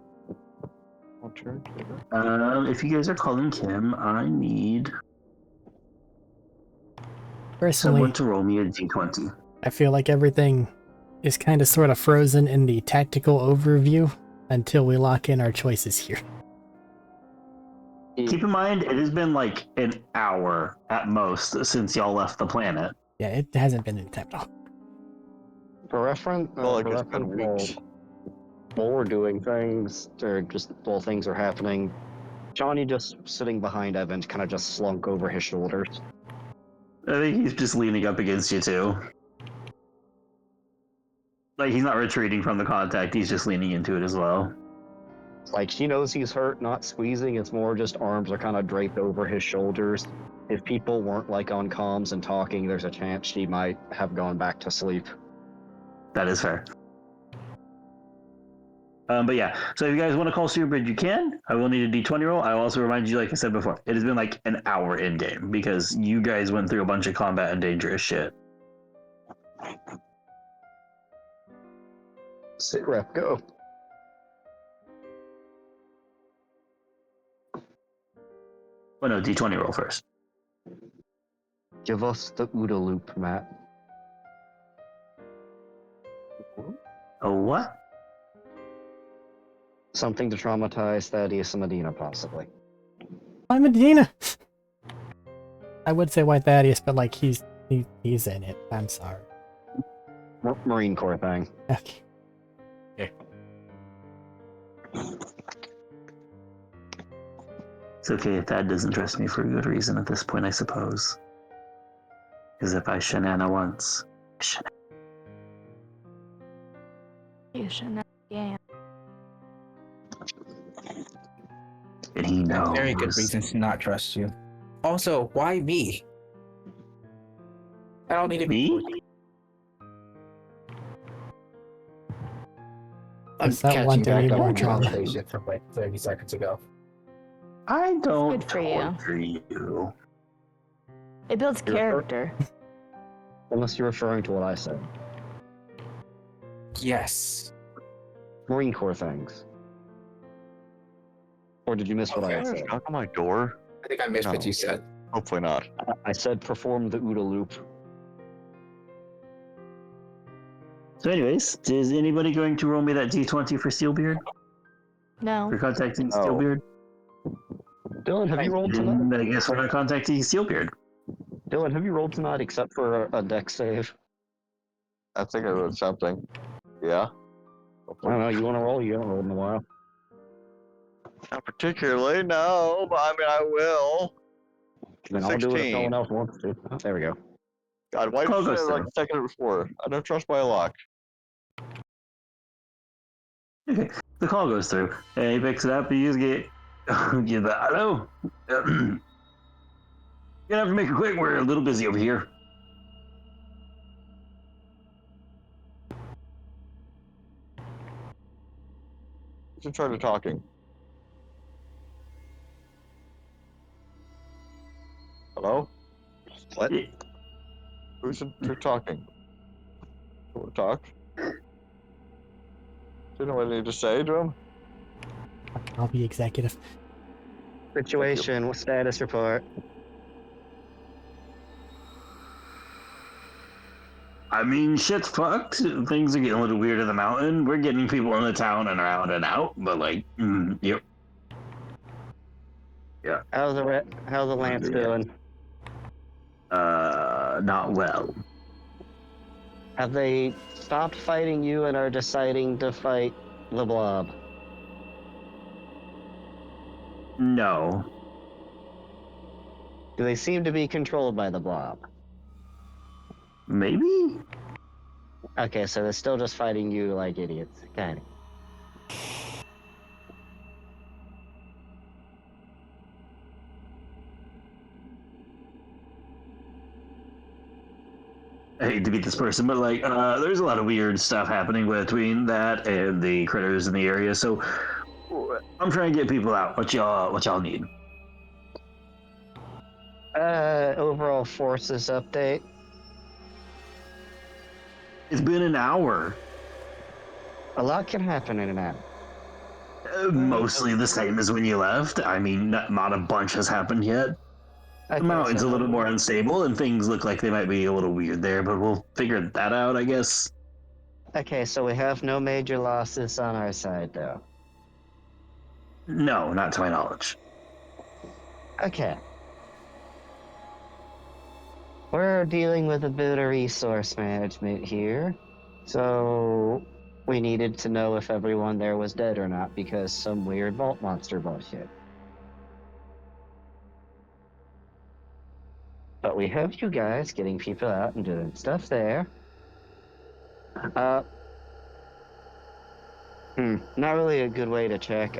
Speaker 1: If you guys are calling Kim, I need
Speaker 2: Personally,
Speaker 1: someone to roll me a d20.
Speaker 2: I feel like everything is kind of sort of frozen in the tactical overview until we lock in our choices here.
Speaker 1: Keep in mind, it has been like an hour at most since y'all left the planet.
Speaker 2: Yeah, it hasn't been in time at all.
Speaker 5: For reference,
Speaker 3: Well, like it's been weeks.
Speaker 5: while we're doing things, or just while things are happening, Johnny just sitting behind Evan, kind of just slunk over his shoulders.
Speaker 1: I think he's just leaning up against you too. Like he's not retreating from the contact, he's just leaning into it as well.
Speaker 5: Like, she knows he's hurt, not squeezing. It's more just arms are kind of draped over his shoulders. If people weren't like on comms and talking, there's a chance she might have gone back to sleep.
Speaker 1: That is fair. But yeah, so if you guys want to call Super Bridge, you can. I will need a d20 roll. I will also remind you, like I said before, it has been like an hour in game because you guys went through a bunch of combat and dangerous shit.
Speaker 5: Sit rep, go.
Speaker 1: Oh no, d20 roll first.
Speaker 5: Give us the OODA loop, Matt.
Speaker 1: Oh, what?
Speaker 5: Something to traumatize Thaddeus and Medina, possibly.
Speaker 2: Why Medina? I would say Why Thaddeus, but like he's in it. I'm sorry.
Speaker 5: Marine Corps thing.
Speaker 2: Okay.
Speaker 1: It's okay if Thad doesn't trust me for a good reason at this point, I suppose. Because if I shenana once, I shenana.
Speaker 7: You shouldn't. Yeah.
Speaker 1: And he knows.
Speaker 4: Very good reasons to not trust you. Also, why me? I don't need to be.
Speaker 1: Me?
Speaker 4: I'm
Speaker 2: Is that
Speaker 4: catching
Speaker 2: one
Speaker 4: back
Speaker 2: thing
Speaker 4: up
Speaker 2: you
Speaker 4: on
Speaker 2: want, John?
Speaker 4: conversation from like 30 seconds ago.
Speaker 1: I don't
Speaker 7: Good for you.
Speaker 1: torture you.
Speaker 7: It builds
Speaker 5: You're hurt.
Speaker 7: character.
Speaker 5: Unless you're referring to what I said.
Speaker 4: Yes.
Speaker 5: Marine Corps things. Or did you miss what I said?
Speaker 3: Knock on my door.
Speaker 4: I think I missed what
Speaker 3: No.
Speaker 4: you said.
Speaker 3: Hopefully not.
Speaker 5: I said perform the OODA loop.
Speaker 1: So anyways, is anybody going to roll me that d20 for Steelbeard?
Speaker 7: No.
Speaker 1: For contacting
Speaker 5: No.
Speaker 1: Steelbeard?
Speaker 5: Dylan, have you rolled tonight?
Speaker 1: And I guess we're not contacting Steelbeard.
Speaker 5: Dylan, have you rolled tonight except for a deck save?
Speaker 3: I think I wrote something. Yeah.
Speaker 5: I don't know, you want to roll? You haven't rolled in a while.
Speaker 3: Not particularly, no, but I mean, I will.
Speaker 5: Then I'll do it if no
Speaker 3: 16.
Speaker 5: one else wants to. Oh, there we go.
Speaker 3: God, why did
Speaker 1: Call
Speaker 3: you say
Speaker 1: goes
Speaker 3: it like
Speaker 1: through.
Speaker 3: a second before? I don't trust my luck.
Speaker 1: Okay, the call goes through, and he picks it up, and you just get, hello? You're gonna have to make it quick, we're a little busy over here.
Speaker 3: Who's in charge of talking? Hello?
Speaker 5: What?
Speaker 3: Who's in charge of talking? You want to talk? Do you know what I need to say to him?
Speaker 2: I'll be executive.
Speaker 5: Situation, what status report?
Speaker 1: I mean, shit's fucked. Things are getting a little weird in the mountain. We're getting people in the town and around and out, but like, yep. Yeah.
Speaker 5: How's the Lance doing?
Speaker 1: Not well.
Speaker 5: Have they stopped fighting you and are deciding to fight the Blob?
Speaker 1: No.
Speaker 5: Do they seem to be controlled by the Blob?
Speaker 1: Maybe?
Speaker 5: Okay, so they're still just fighting you like idiots. Kind of.
Speaker 1: I hate to be this person, but like, there's a lot of weird stuff happening between that and the critters in the area, so I'm trying to get people out. What y'all need?
Speaker 5: Overall forces update.
Speaker 1: It's been an hour.
Speaker 5: A lot can happen in an hour.
Speaker 1: Mostly the same as when you left. I mean, not a bunch has happened yet. The
Speaker 5: Okay,
Speaker 1: mountain's
Speaker 5: so-
Speaker 1: a little more unstable, and things look like they might be a little weird there, but we'll figure that out, I guess.
Speaker 5: Okay, so we have no major losses on our side, though.
Speaker 1: No, not to my knowledge.
Speaker 5: Okay. We're dealing with a bit of resource management here. So, We needed to know if everyone there was dead or not because some weird vault monster bullshit. But we have you guys getting people out and doing stuff there. Not really a good way to check.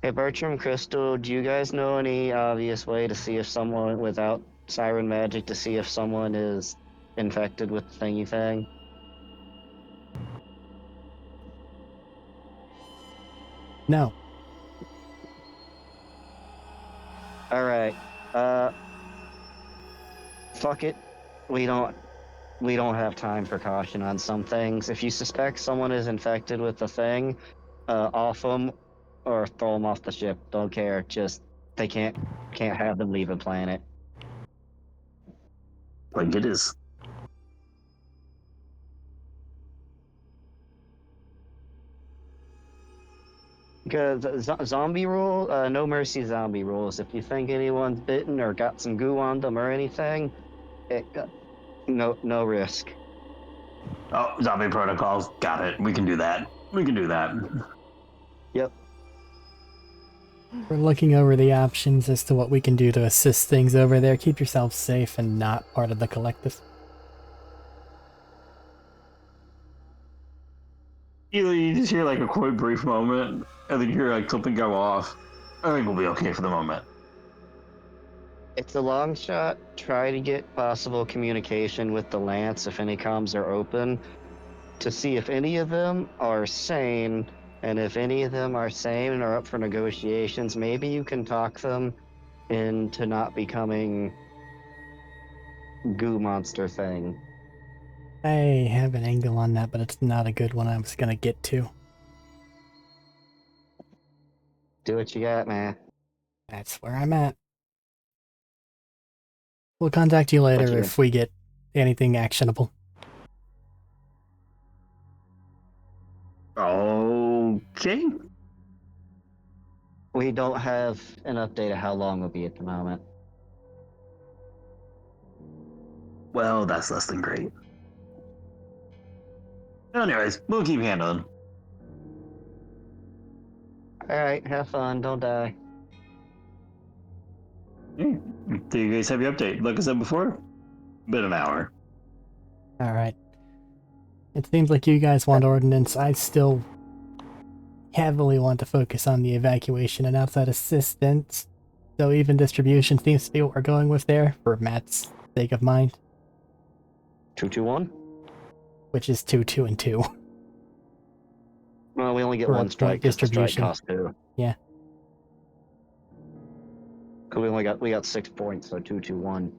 Speaker 5: Hey, Bertram, Crystal, do you guys know any obvious way to see if someone, without siren magic, to see if someone is infected with the thingy thing?
Speaker 2: No.
Speaker 5: Alright. Fuck it. We don't have time for caution on some things. If you suspect someone is infected with the thing, off them or throw them off the ship. Don't care. Just they can't have them leave a planet.
Speaker 1: Like it is.
Speaker 5: Because zombie rule, no mercy zombie rules. If you think anyone's bitten or got some goo on them or anything, no risk.
Speaker 1: Oh, zombie protocols. Got it. We can do that. We can do that.
Speaker 5: Yep.
Speaker 2: We're looking over the options as to what we can do to assist things over there. Keep yourself safe and not part of the collective.
Speaker 1: You just hear like a quite brief moment, and then you hear like something go off. I think we'll be okay for the moment.
Speaker 5: It's a long shot. Try to get possible communication with the Lance if any comms are open to see if any of them are sane. And if any of them are sane and are up for negotiations, maybe you can talk them into not becoming goo monster thing.
Speaker 2: I have an angle on that, but it's not a good one I was gonna get to.
Speaker 5: Do what you got, man.
Speaker 2: That's where I'm at. We'll contact you later if we get anything actionable.
Speaker 1: Okay.
Speaker 5: We don't have an update of how long it'll be at the moment.
Speaker 1: Well, that's less than great. Anyways, we'll keep handling.
Speaker 5: Alright, have fun, don't die.
Speaker 1: Do you guys have your update? Like I said before, been an hour.
Speaker 2: Alright. It seems like you guys want ordnance. I still heavily want to focus on the evacuation and outside assistance. So even distribution seems to be what we're going with there, for Matt's sake of mind.
Speaker 5: 221?
Speaker 2: Which is 2, 2, and 2.
Speaker 5: Well, we only get
Speaker 2: For a
Speaker 5: one strike.
Speaker 2: point
Speaker 5: 'Cause the strike
Speaker 2: distribution.
Speaker 5: costs 2.
Speaker 2: Yeah.
Speaker 5: Cause we got 6 points, so 221.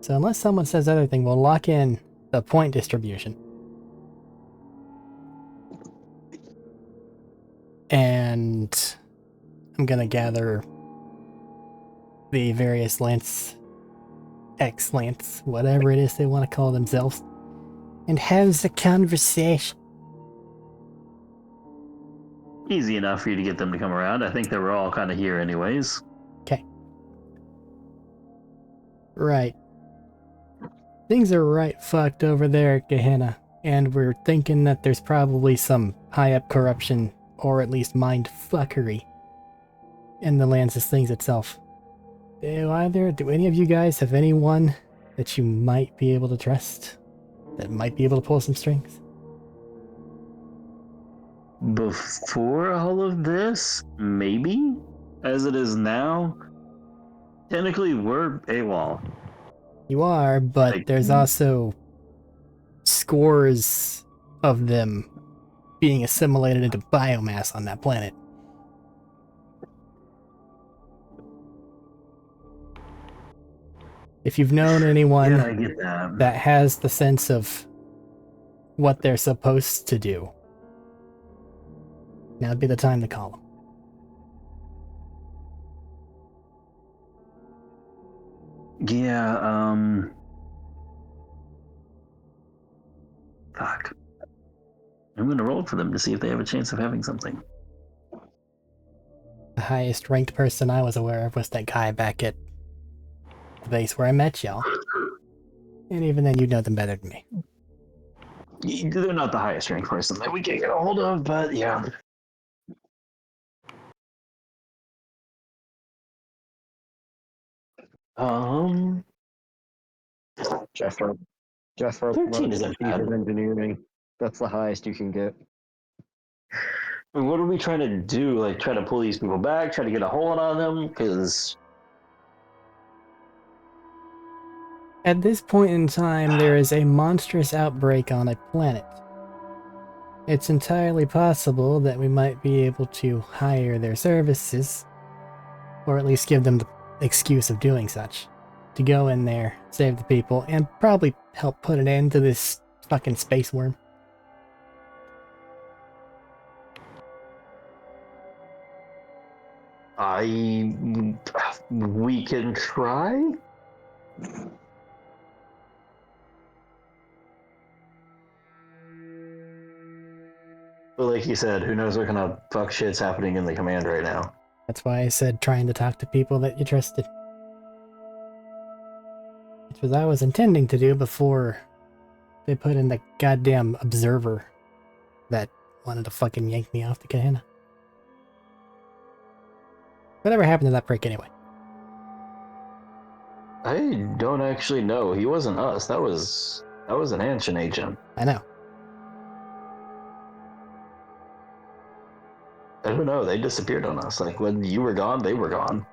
Speaker 2: So unless someone says anything, we'll lock in the point distribution. And I'm gonna gather the various Lance, ex-Lance, whatever it is they want to call themselves, and have the conversation.
Speaker 1: Easy enough for you to get them to come around. I think they were all kind of here anyways.
Speaker 2: Okay. Right. Things are right fucked over there at Gehenna, and we're thinking that there's probably some high-up corruption, or at least mind-fuckery, in the Lance's things itself. Do any of you guys have anyone that you might be able to trust? That might be able to pull some strings?
Speaker 1: Before all of this, maybe? As it is now, technically we're AWOL.
Speaker 2: You are, but there's also scores of them being assimilated into biomass on that planet. If you've known anyone
Speaker 1: Yeah, I get that.
Speaker 2: that has the sense of what they're supposed to do, now'd be the time to call them.
Speaker 1: Yeah, fuck. I'm gonna roll for them to see if they have a chance of having something.
Speaker 2: The highest ranked person I was aware of was that guy back at the the base where I met y'all. And even then, you know them better than me.
Speaker 1: They're not the highest ranked person that we can get a hold of, but yeah.
Speaker 5: Jeffro.
Speaker 1: 13 isn't bad.
Speaker 5: Engineering. That's the highest you can get.
Speaker 1: And what are we trying to do? Like, try to pull these people back, try to get a hold on them? Because
Speaker 2: At this point in time, there is a monstrous outbreak on a planet. It's entirely possible that we might be able to hire their services, or at least give them the excuse of doing such, to go in there, save the people, and probably help put an end to this fucking space worm.
Speaker 1: we can try? But like you said, who knows what kind of fuck shit's happening in the command right now.
Speaker 2: That's why I said trying to talk to people that you trusted. Which was I was intending to do before they put in the goddamn observer that wanted to fucking yank me off the Gehenna. Whatever happened to that prick anyway?
Speaker 1: I don't actually know. He wasn't us. That was an ancient agent.
Speaker 2: I know.
Speaker 1: I don't know. They disappeared on us. Like, when you were gone, they were gone.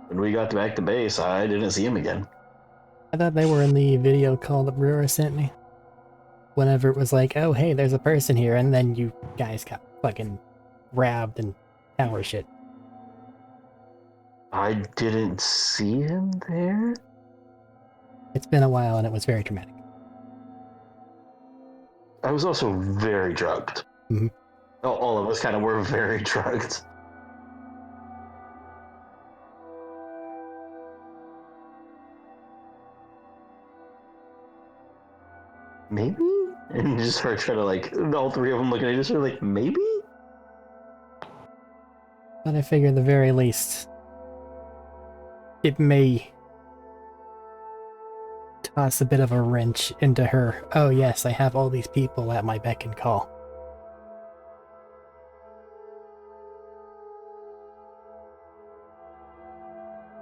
Speaker 1: When we got back to base, I didn't see him again.
Speaker 2: I thought they were in the video call that Brewer sent me. Whenever it was like, oh hey, there's a person here, and then you guys got fucking grabbed and tower shit.
Speaker 1: I didn't see him there?
Speaker 2: It's been a while and it was very dramatic.
Speaker 1: I was also very drugged.
Speaker 2: Mhm.
Speaker 1: All of us kind of were very drugged. Maybe? And you just start trying to, like, all three of them looking at each other like, maybe?
Speaker 2: But I figure at the very least, it may toss a bit of a wrench into her. Oh yes, I have all these people at my beck and call.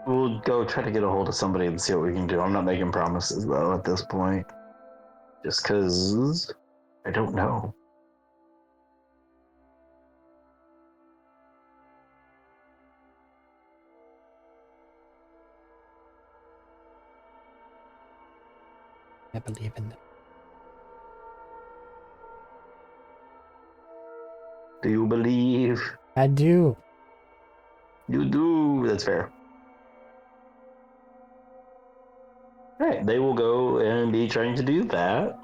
Speaker 1: We'll go try to get a hold of somebody and see what we can do. I'm not making promises, though, at this point. Just because I don't know.
Speaker 2: I believe in them.
Speaker 1: Do you believe?
Speaker 2: I do.
Speaker 1: You do. That's fair. Alright, they will go and be trying to do that.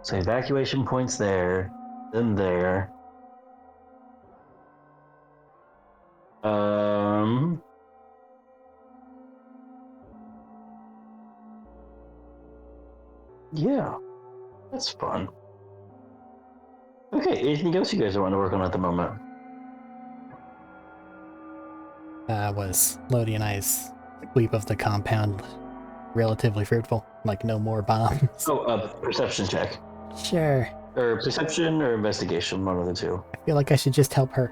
Speaker 1: So evacuation points there, then there. Yeah, that's fun. Okay, anything else you guys want to work on at the moment?
Speaker 2: Was Lodi and I's sweep of the compound relatively fruitful? Like no more bombs?
Speaker 1: Oh, perception check.
Speaker 2: Sure.
Speaker 1: Or perception or investigation, one of the two.
Speaker 2: I feel like I should just help her.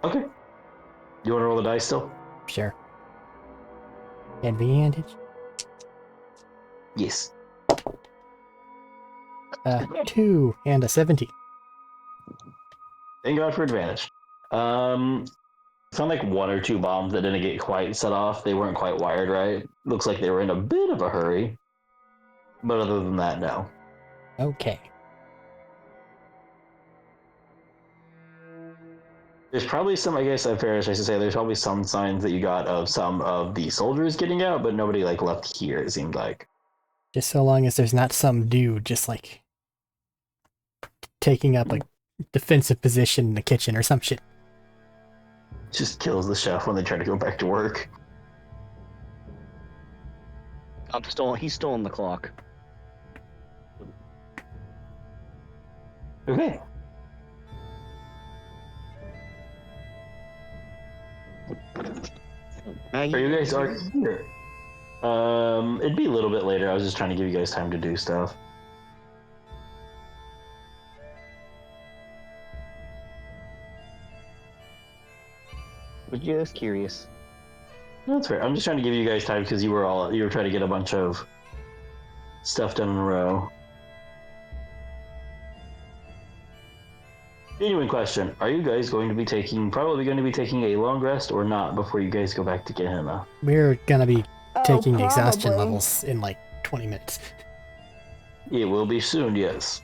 Speaker 1: Okay. You want to roll the dice still?
Speaker 2: Sure. Advantage?
Speaker 1: Yes.
Speaker 2: 2 and a 17.
Speaker 1: Thank God for advantage. Found like one or two bombs that didn't get quite set off. They weren't quite wired right. Looks like they were in a bit of a hurry. But other than that, no.
Speaker 2: Okay.
Speaker 1: There's probably some, I guess, at Ferris, I should say, there's probably some signs that you got of some of the soldiers getting out, but nobody, like, left here, it seemed like.
Speaker 2: Just so long as there's not some dude just like taking up a defensive position in the kitchen or some shit.
Speaker 1: Just kills the chef when they try to go back to work.
Speaker 5: He's still on the clock.
Speaker 1: Okay.
Speaker 5: Maggie,
Speaker 1: Are you guys already here? It'd be a little bit later. I was just trying to give you guys time to do stuff.
Speaker 5: was just curious.
Speaker 1: That's fair. I'm just trying to give you guys time because you were trying to get a bunch of stuff done in a row. Genuine question: are you guys going to be probably going to be taking a long rest or not before you guys go back to Gehenna?
Speaker 2: We're gonna be taking exhaustion
Speaker 8: probably.
Speaker 2: levels in like 20 minutes.
Speaker 1: It will be soon. Yes.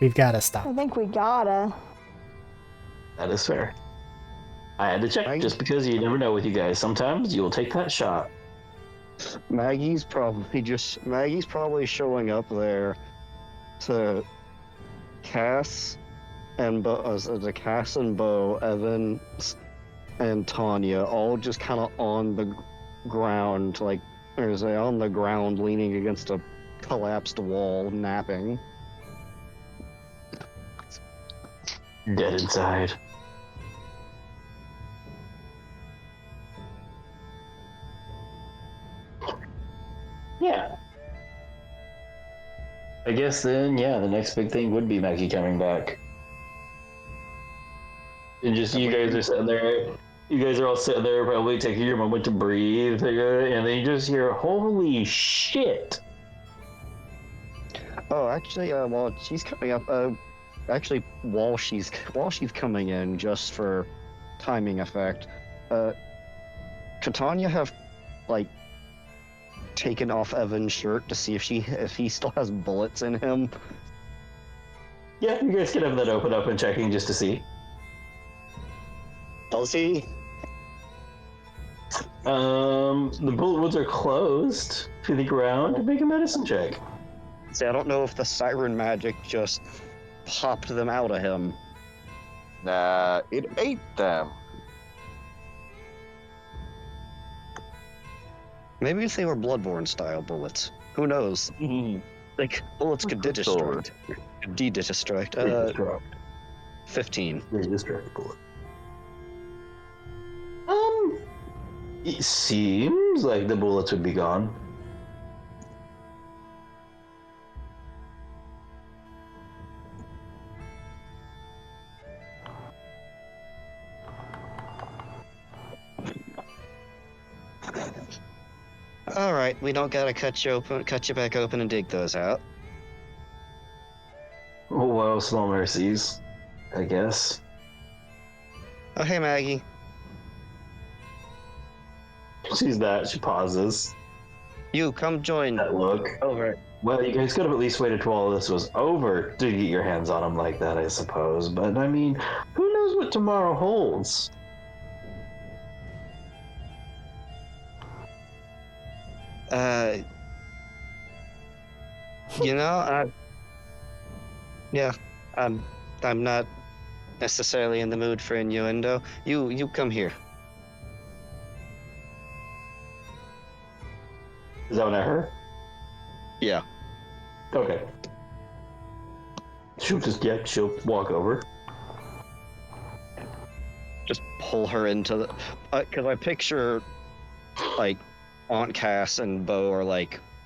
Speaker 2: We've gotta
Speaker 8: I
Speaker 2: stop.
Speaker 8: think we gotta.
Speaker 1: That is fair. I had to check just because you never know with you guys. Sometimes you will take that shot.
Speaker 5: Maggie's probably showing up there to Cass and Bo, Evan, and Tanya, all just kind of on the ground, on the ground, leaning against a collapsed wall, napping.
Speaker 1: Dead inside. Yeah. I guess then, yeah, the next big thing would be Maggie coming back. And just you guys are sitting there. You guys are all sitting there, probably taking your moment to breathe, and then you just hear, "Holy shit!"
Speaker 5: Oh, actually, while she's coming up, while she's coming in, just for timing effect, Catania have taken off Evan's shirt to see if he still has bullets in him.
Speaker 1: Yeah, you guys can have that open up and checking just to see.
Speaker 5: Does he?
Speaker 1: The bullet wounds are closed to the ground. Make a medicine check.
Speaker 5: See, I don't know if the siren magic just popped them out of him.
Speaker 3: Nah, it ate them.
Speaker 5: Maybe if they were Bloodborne style bullets. Who knows? Bullets could de-destruct. De-destruct. 15.
Speaker 1: De-destruct bullet. It seems like the bullets would be gone.
Speaker 5: All right, we don't gotta cut you back open and dig those out.
Speaker 1: Oh well, small mercies, I guess.
Speaker 5: Oh, hey, Maggie.
Speaker 1: She's that. She pauses.
Speaker 5: You come join.
Speaker 1: That look.
Speaker 5: Over.
Speaker 1: Well, you guys could have at least waited till all this was over to get your hands on him like that, I suppose. But I mean, who knows what tomorrow holds?
Speaker 5: I'm not necessarily in the mood for innuendo. You come here.
Speaker 1: Is that what I heard?
Speaker 5: Yeah.
Speaker 1: Okay. She'll walk over.
Speaker 5: Just pull her into the... Because I picture, Aunt Cass and Bo are,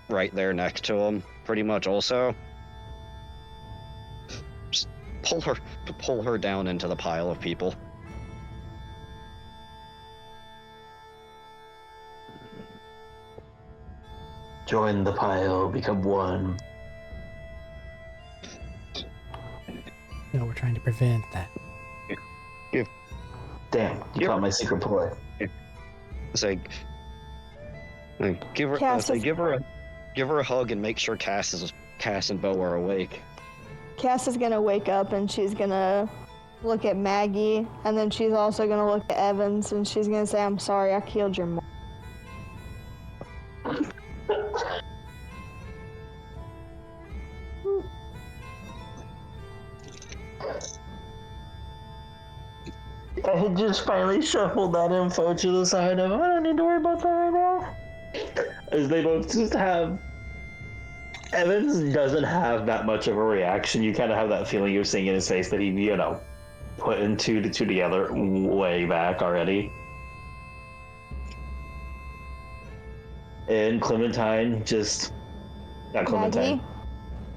Speaker 5: right there next to him, pretty much also. Just pull her down into the pile of people.
Speaker 1: Join the pile, become one.
Speaker 2: No, we're trying to prevent that.
Speaker 1: Damn, you caught my secret ploy.
Speaker 5: It's give her
Speaker 8: Cass is-
Speaker 5: give her a hug and make sure Cass and Bo are awake.
Speaker 8: Cass is gonna wake up and she's gonna look at Maggie, and then she's also gonna look at Evans and she's gonna say, "I'm sorry, I killed your mom."
Speaker 1: I had just finally shuffled that info to the side of, I don't need to worry about that right now. As they both just have Evans doesn't have that much of a reaction. You kind of have that feeling you're seeing in his face that he, put into the two together way back already. And Clementine just... Not Clementine.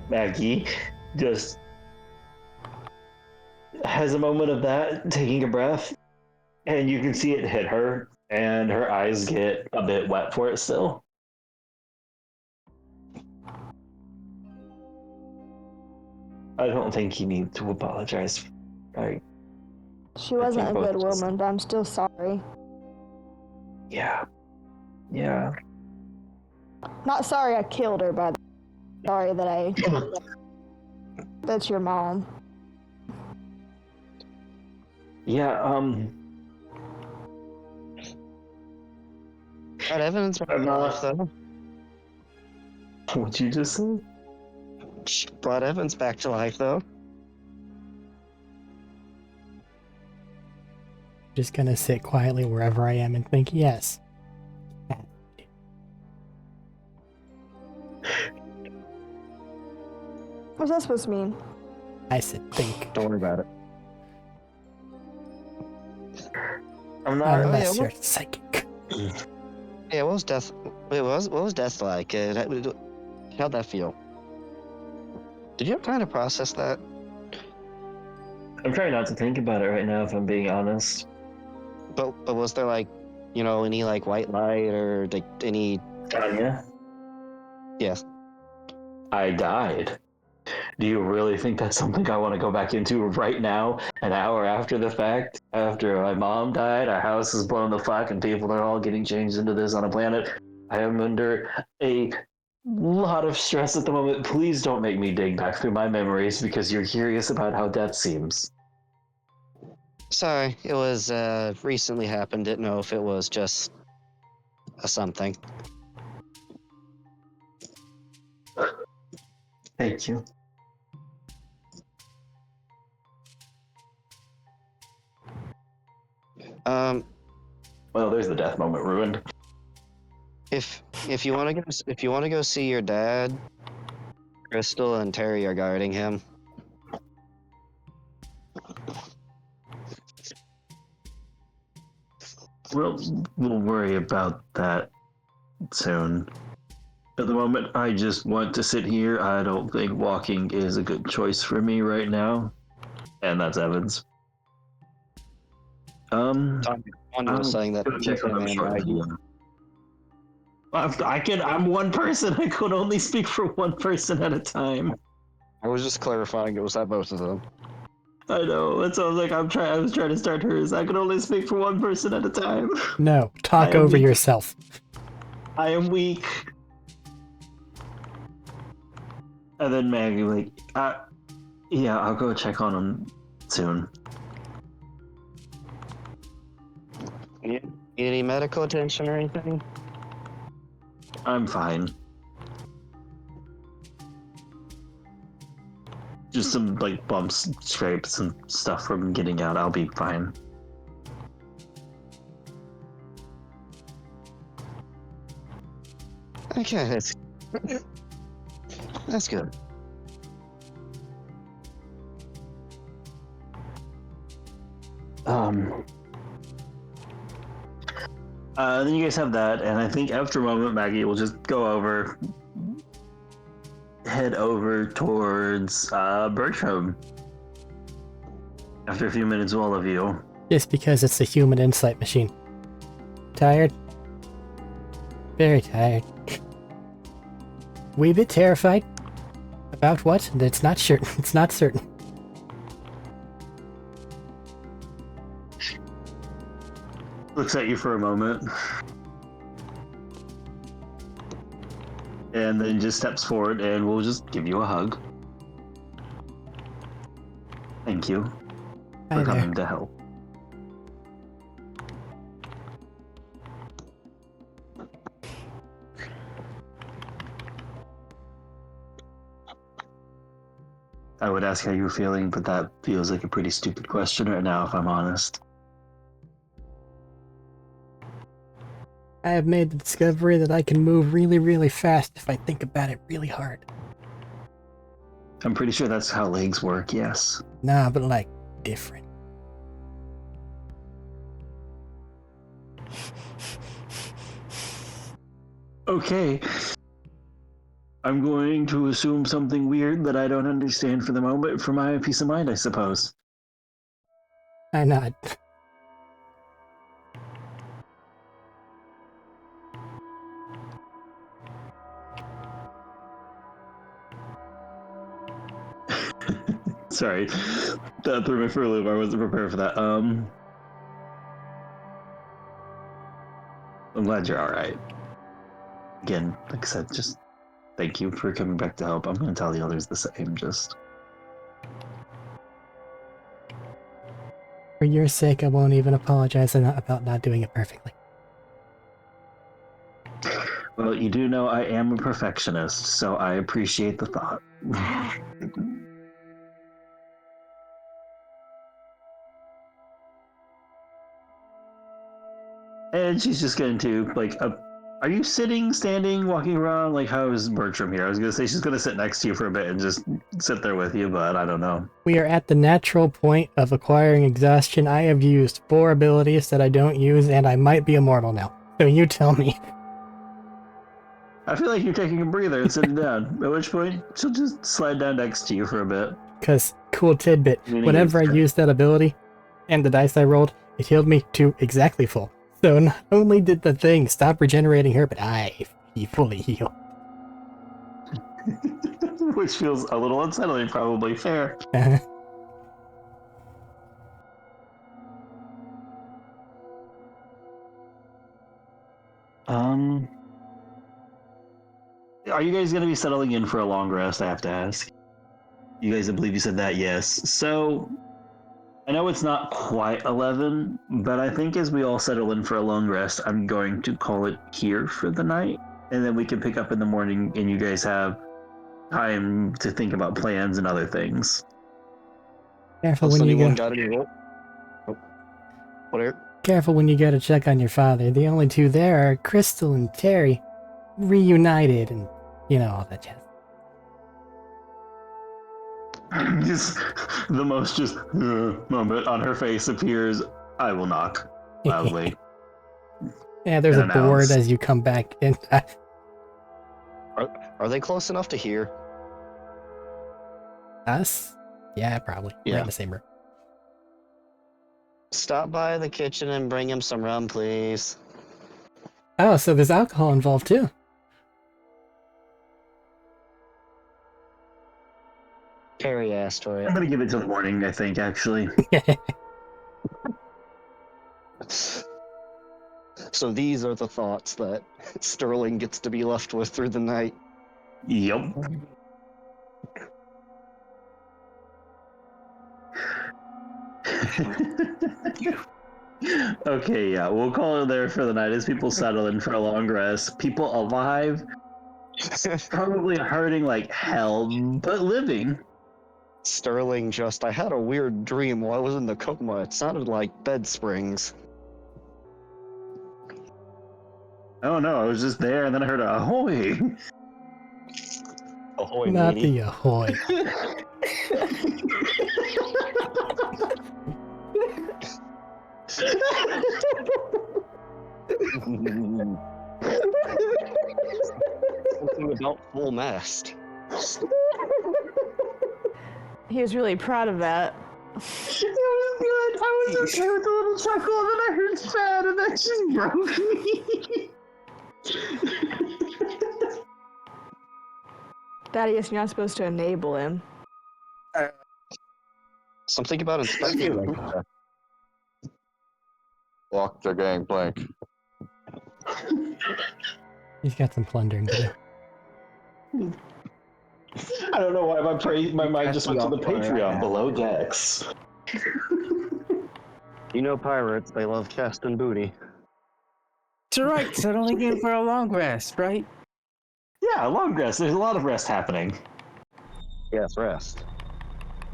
Speaker 1: Maggie just has a moment of that, taking a breath, and you can see it hit her, and her eyes get a bit wet for it still. I don't think you need to apologize.
Speaker 8: She wasn't a
Speaker 1: both
Speaker 8: good woman, but I'm still sorry.
Speaker 1: Yeah.
Speaker 8: Not sorry I killed her, but sorry that that's your mom.
Speaker 1: Yeah,
Speaker 5: Got Evans back to life, though.
Speaker 1: What'd you just say?
Speaker 5: Brought Evans back to life, though.
Speaker 2: Just gonna sit quietly wherever I am and think, yes.
Speaker 8: What's that supposed to mean?
Speaker 2: I said think.
Speaker 5: Don't worry about it.
Speaker 1: I'm not...
Speaker 2: Unless you're psychic.
Speaker 5: Yeah, what was death? Wait, what was death like? How'd that feel? Did you have time to process that?
Speaker 1: I'm trying not to think about it right now, if I'm being honest.
Speaker 5: But was there any white light or any?
Speaker 1: Tanya?
Speaker 5: Yes.
Speaker 1: I died. Do you really think that's something I want to go back into right now, an hour after the fact? After my mom died, our house is blown the fuck, and people are all getting changed into this on a planet. I am under a lot of stress at the moment. Please don't make me dig back through my memories because you're curious about how death seems.
Speaker 5: Sorry, it was recently happened. Didn't know if it was just a something.
Speaker 1: Thank you. Well, there's the death moment ruined.
Speaker 5: If you want to go see your dad, Crystal and Terry are guarding him.
Speaker 1: We'll worry about that soon. At the moment, I just want to sit here. I don't think walking is a good choice for me right now. And that's Evans.
Speaker 5: Tanya was saying that.
Speaker 1: I'm one person. I could only speak for one person at a time.
Speaker 5: I was just clarifying it was that both of them.
Speaker 1: I know. That sounds like I was trying to start hers. I could only speak for one person at a time.
Speaker 2: No, talk over yourself.
Speaker 1: I am weak. And then Maggie, yeah, I'll go check on him soon.
Speaker 5: Need any medical attention or anything?
Speaker 1: I'm fine. Just some bumps, scrapes, and stuff from getting out. I'll be fine.
Speaker 5: Okay, that's good.
Speaker 1: Then you guys have that, and I think after a moment, Maggie will just head over towards Bertram. After a few minutes, all of you.
Speaker 2: Just because it's a human insight machine. Tired? Very tired. Wee bit terrified. About what? It's not sure. It's not certain.
Speaker 1: Looks at you for a moment. And then just steps forward and we'll just give you a hug. Thank you for coming to help. I would ask how you were feeling, but that feels like a pretty stupid question right now, if I'm honest.
Speaker 2: I have made the discovery that I can move really, really fast if I think about it really hard.
Speaker 1: I'm pretty sure that's how legs work, yes.
Speaker 2: Nah, but like different.
Speaker 1: Okay. I'm going to assume something weird that I don't understand for the moment for my peace of mind, I suppose.
Speaker 2: I nod.
Speaker 1: Sorry. That threw me for a loop. I wasn't prepared for that. I'm glad you're alright. Again, like I said, just thank you for coming back to help. I'm going to tell the others the same, just...
Speaker 2: For your sake, I won't even apologize about not doing it perfectly.
Speaker 1: Well, you do know I am a perfectionist, so I appreciate the thought. And she's just going to, like, are you sitting, standing, walking around? Like, how is Bertram here? I was going to say she's going to sit next to you for a bit and just sit there with you, but I don't know.
Speaker 2: We are at the natural point of acquiring exhaustion. I have used 4 abilities that I don't use, and I might be immortal now. So you tell me.
Speaker 1: I feel like you're taking a breather and sitting down, at which point she'll just slide down next to you for a bit.
Speaker 2: Because, cool tidbit, whenever I used that ability, and the dice I rolled, it healed me to exactly full. So not only did the thing stop regenerating her, but I fully healed.
Speaker 1: Which feels a little unsettling, probably fair. Are you guys going to be settling in for a long rest, I have to ask? You guys, I believe you said that, yes. So, I know it's not quite 11, but I think as we all settle in for a long rest, I'm going to call it here for the night. And then we can pick up in the morning and you guys have time to think about plans and other things.
Speaker 2: Careful when you
Speaker 5: anyone
Speaker 2: go.
Speaker 5: got any roll? Oh. What, Eric?
Speaker 2: Careful when you go to check on your father. The only two there are Crystal and Terry, reunited, and you know all that jazz.
Speaker 1: Just the most just moment on her face appears. I will knock loudly.
Speaker 2: Yeah, there's
Speaker 1: and
Speaker 2: a board
Speaker 1: announce.
Speaker 2: as you come back in.
Speaker 5: Are they close enough to hear?
Speaker 2: Us? Yeah, probably. We're
Speaker 5: Yeah.
Speaker 2: in the same room.
Speaker 5: Stop by the kitchen and bring him some rum, please.
Speaker 2: Oh, so there's alcohol involved too.
Speaker 5: Carrie asked for
Speaker 1: I'm
Speaker 5: it.
Speaker 1: going to give it till the morning, I think, actually.
Speaker 5: So these are the thoughts that Sterling gets to be left with through the night.
Speaker 1: Yep. Okay, yeah, we'll call it there for the night as people settle in for a long rest. People alive, probably hurting like hell, but living.
Speaker 5: Sterling I had a weird dream while I was in the coma. It sounded like bed springs.
Speaker 1: Oh no, I was just there and then I heard a ahoy.
Speaker 5: Ahoy,
Speaker 2: Not
Speaker 5: matey.
Speaker 2: the ahoy.
Speaker 5: Something about full mast.
Speaker 8: He was really proud of that.
Speaker 1: It was good. I was okay with a little chuckle, and then I heard sad, and that just broke me.
Speaker 8: Thaddeus, you're not supposed to enable him.
Speaker 5: Something about inspecting.
Speaker 3: Walk the gangplank.
Speaker 2: He's got some plundering to do.
Speaker 1: I don't know why my mind just went to the Patreon below decks.
Speaker 5: You know pirates, they love chest and booty.
Speaker 4: It's alright, settling in for a long rest, right?
Speaker 1: Yeah, a long rest. There's a lot of rest happening.
Speaker 5: Yes, rest.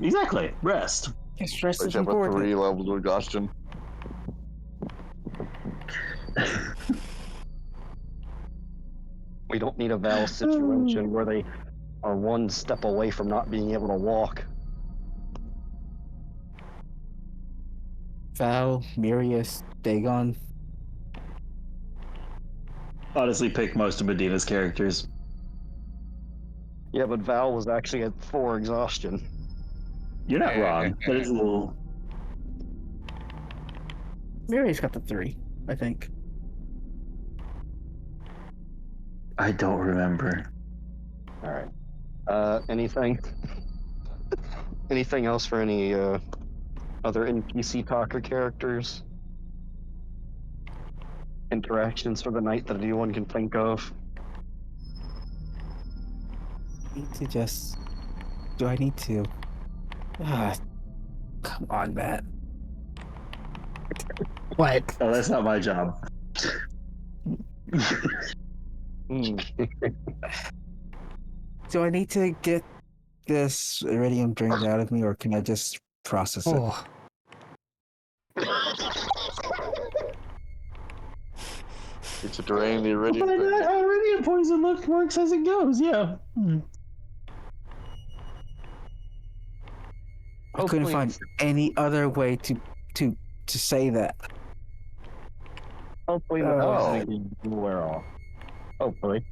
Speaker 1: Exactly, rest.
Speaker 4: Yes, rest
Speaker 3: I
Speaker 4: is
Speaker 3: have a
Speaker 4: important.
Speaker 3: 3 levels of exhaustion.
Speaker 5: We don't need a Val situation where they are one step away from not being able to walk.
Speaker 4: Val, Mirius, Dagon.
Speaker 1: Honestly, pick most of Medina's characters.
Speaker 5: Yeah, but Val was actually at 4 exhaustion.
Speaker 1: You're not wrong. That is a little.
Speaker 4: Mirius got the 3, I think.
Speaker 1: I don't remember.
Speaker 5: All right. Anything? Anything else for any other NPC talker characters? Interactions for the night that anyone can think of?
Speaker 4: Do I need to? Come on, Matt.
Speaker 2: What?
Speaker 1: Oh, that's not my job.
Speaker 4: Do I need to get this iridium drained out of me, or can I just process it?
Speaker 2: Oh,
Speaker 3: It's a drain the iridium.
Speaker 1: Find out how iridium poison works as it goes. Yeah.
Speaker 4: I couldn't find any other way to say that.
Speaker 5: Hopefully the poisoning will wear off. Hopefully.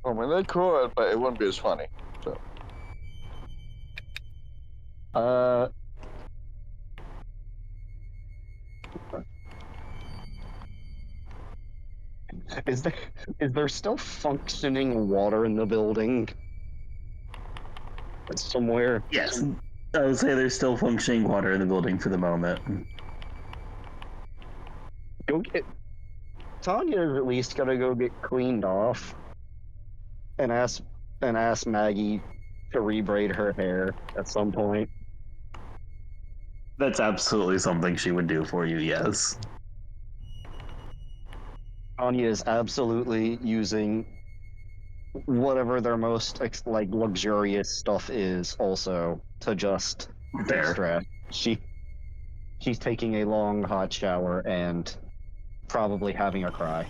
Speaker 3: I mean, they could, but it wouldn't be as funny. So.
Speaker 5: Is there still functioning water in the building? Somewhere?
Speaker 1: Yes. I would say there's still functioning water in the building for the moment.
Speaker 5: Go get... Tanya's at least gotta go get cleaned off. And ask Maggie to rebraid her hair at some point.
Speaker 1: That's absolutely something she would do for you, yes.
Speaker 5: Tanya is absolutely using whatever their most luxurious stuff is also to just extract. She's taking a long hot shower and probably having a cry.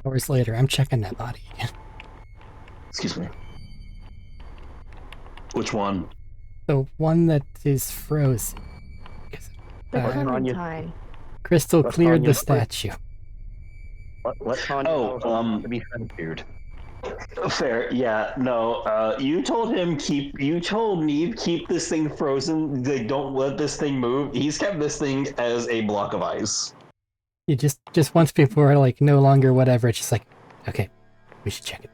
Speaker 2: hours later, I'm checking that body again.
Speaker 1: Excuse me. Which one?
Speaker 2: The one that is frozen.
Speaker 7: The
Speaker 2: Uh,
Speaker 7: Clementine.
Speaker 2: Crystal
Speaker 5: That's
Speaker 2: cleared the
Speaker 5: Tanya.
Speaker 2: statue.
Speaker 5: Let Tanya
Speaker 1: Oh,
Speaker 5: know to be dude.
Speaker 1: Fair, yeah, no, you told Neve keep this thing frozen, they don't let this thing move. He's kept this thing as a block of ice.
Speaker 2: You just once people are like no longer whatever, it's just like, okay, we should check it.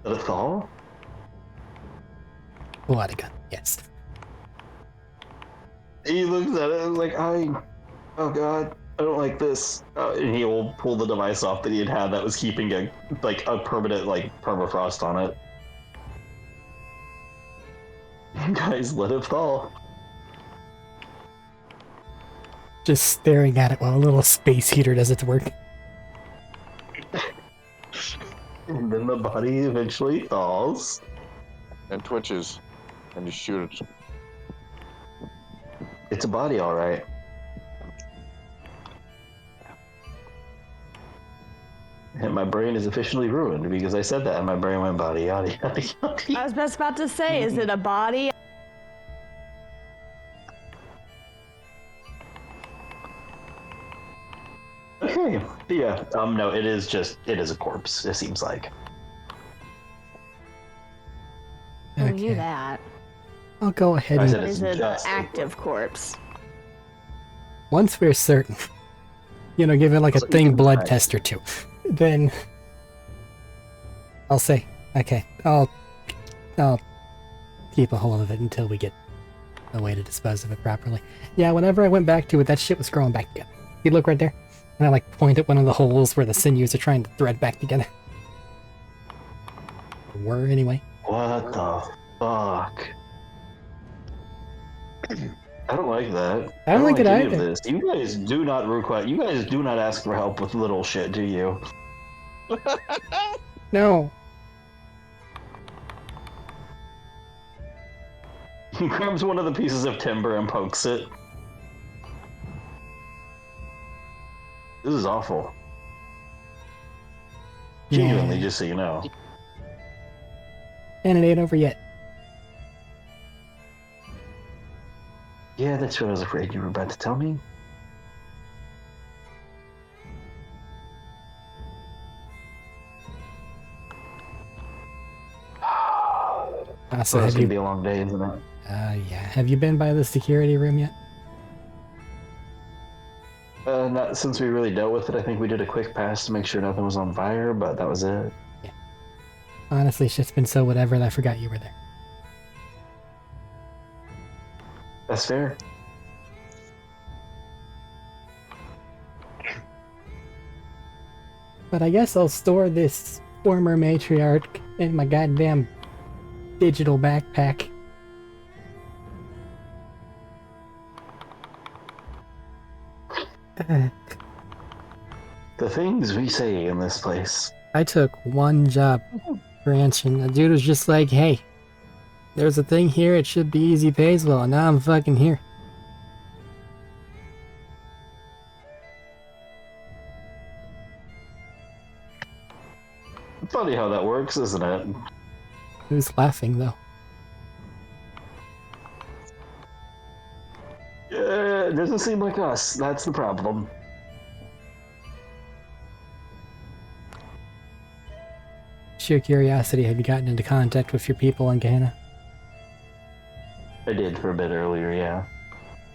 Speaker 1: The thaw?
Speaker 2: Blood gun, yes.
Speaker 1: He looks at it and is like, oh god, I don't like this. And he will pull the device off that he had that was keeping a permanent, permafrost on it. You guys let it fall.
Speaker 2: Just staring at it while a little space heater does its work.
Speaker 1: And then the body eventually thaws.
Speaker 3: And twitches. And you shoot it.
Speaker 1: It's a body, alright. And my brain is officially ruined because I said that, and my brain went body, yada, yada, yada.
Speaker 7: I was just about to say, is it a body?
Speaker 1: Okay, yeah, no, it is a corpse, it seems like.
Speaker 7: Who knew
Speaker 2: Okay.
Speaker 7: that?
Speaker 2: I'll go ahead
Speaker 1: I
Speaker 2: and
Speaker 1: said
Speaker 7: Is
Speaker 1: it's
Speaker 7: it an
Speaker 1: just a
Speaker 7: active corpse?
Speaker 2: once we're certain, give it like a
Speaker 5: So you
Speaker 2: thing
Speaker 5: can
Speaker 2: blood
Speaker 5: try.
Speaker 2: test or two, then I'll say, okay, I'll keep a hold of it until we get a way to dispose of it properly. Yeah, whenever I went back to it, that shit was growing back together. You look right there, and I point at one of the holes where the sinews are trying to thread back together. Or were anyway.
Speaker 1: What the fuck? I don't like that.
Speaker 2: I don't like it
Speaker 1: any of
Speaker 2: either.
Speaker 1: this. You guys do not ask for help with little shit, do you?
Speaker 2: No.
Speaker 1: He grabs one of the pieces of timber and pokes it. This is awful. Genuinely,
Speaker 2: Yeah.
Speaker 1: just so you know.
Speaker 2: And it ain't over yet.
Speaker 1: Yeah, that's what I was afraid you were about to tell me.
Speaker 2: So
Speaker 1: It's
Speaker 2: have
Speaker 1: gonna
Speaker 2: you?
Speaker 1: be a long day, isn't it?
Speaker 2: Yeah. Have you been by the security room yet?
Speaker 1: Not since we really dealt with it. I think we did a quick pass to make sure nothing was on fire, but that was it.
Speaker 2: Honestly, shit's been so whatever that I forgot you were there.
Speaker 1: That's fair.
Speaker 2: But I guess I'll store this former matriarch in my goddamn digital backpack.
Speaker 1: The things we say in this place.
Speaker 2: I took one job branch and the dude was just like, hey, there's a thing here, it should be easy pays well, and now I'm fucking here.
Speaker 1: Funny how that works, isn't it?
Speaker 2: Who's laughing though?
Speaker 1: It doesn't seem like us. That's the problem.
Speaker 2: Sheer curiosity, have you gotten into contact with your people in Gehenna?
Speaker 1: I did for a bit earlier, yeah.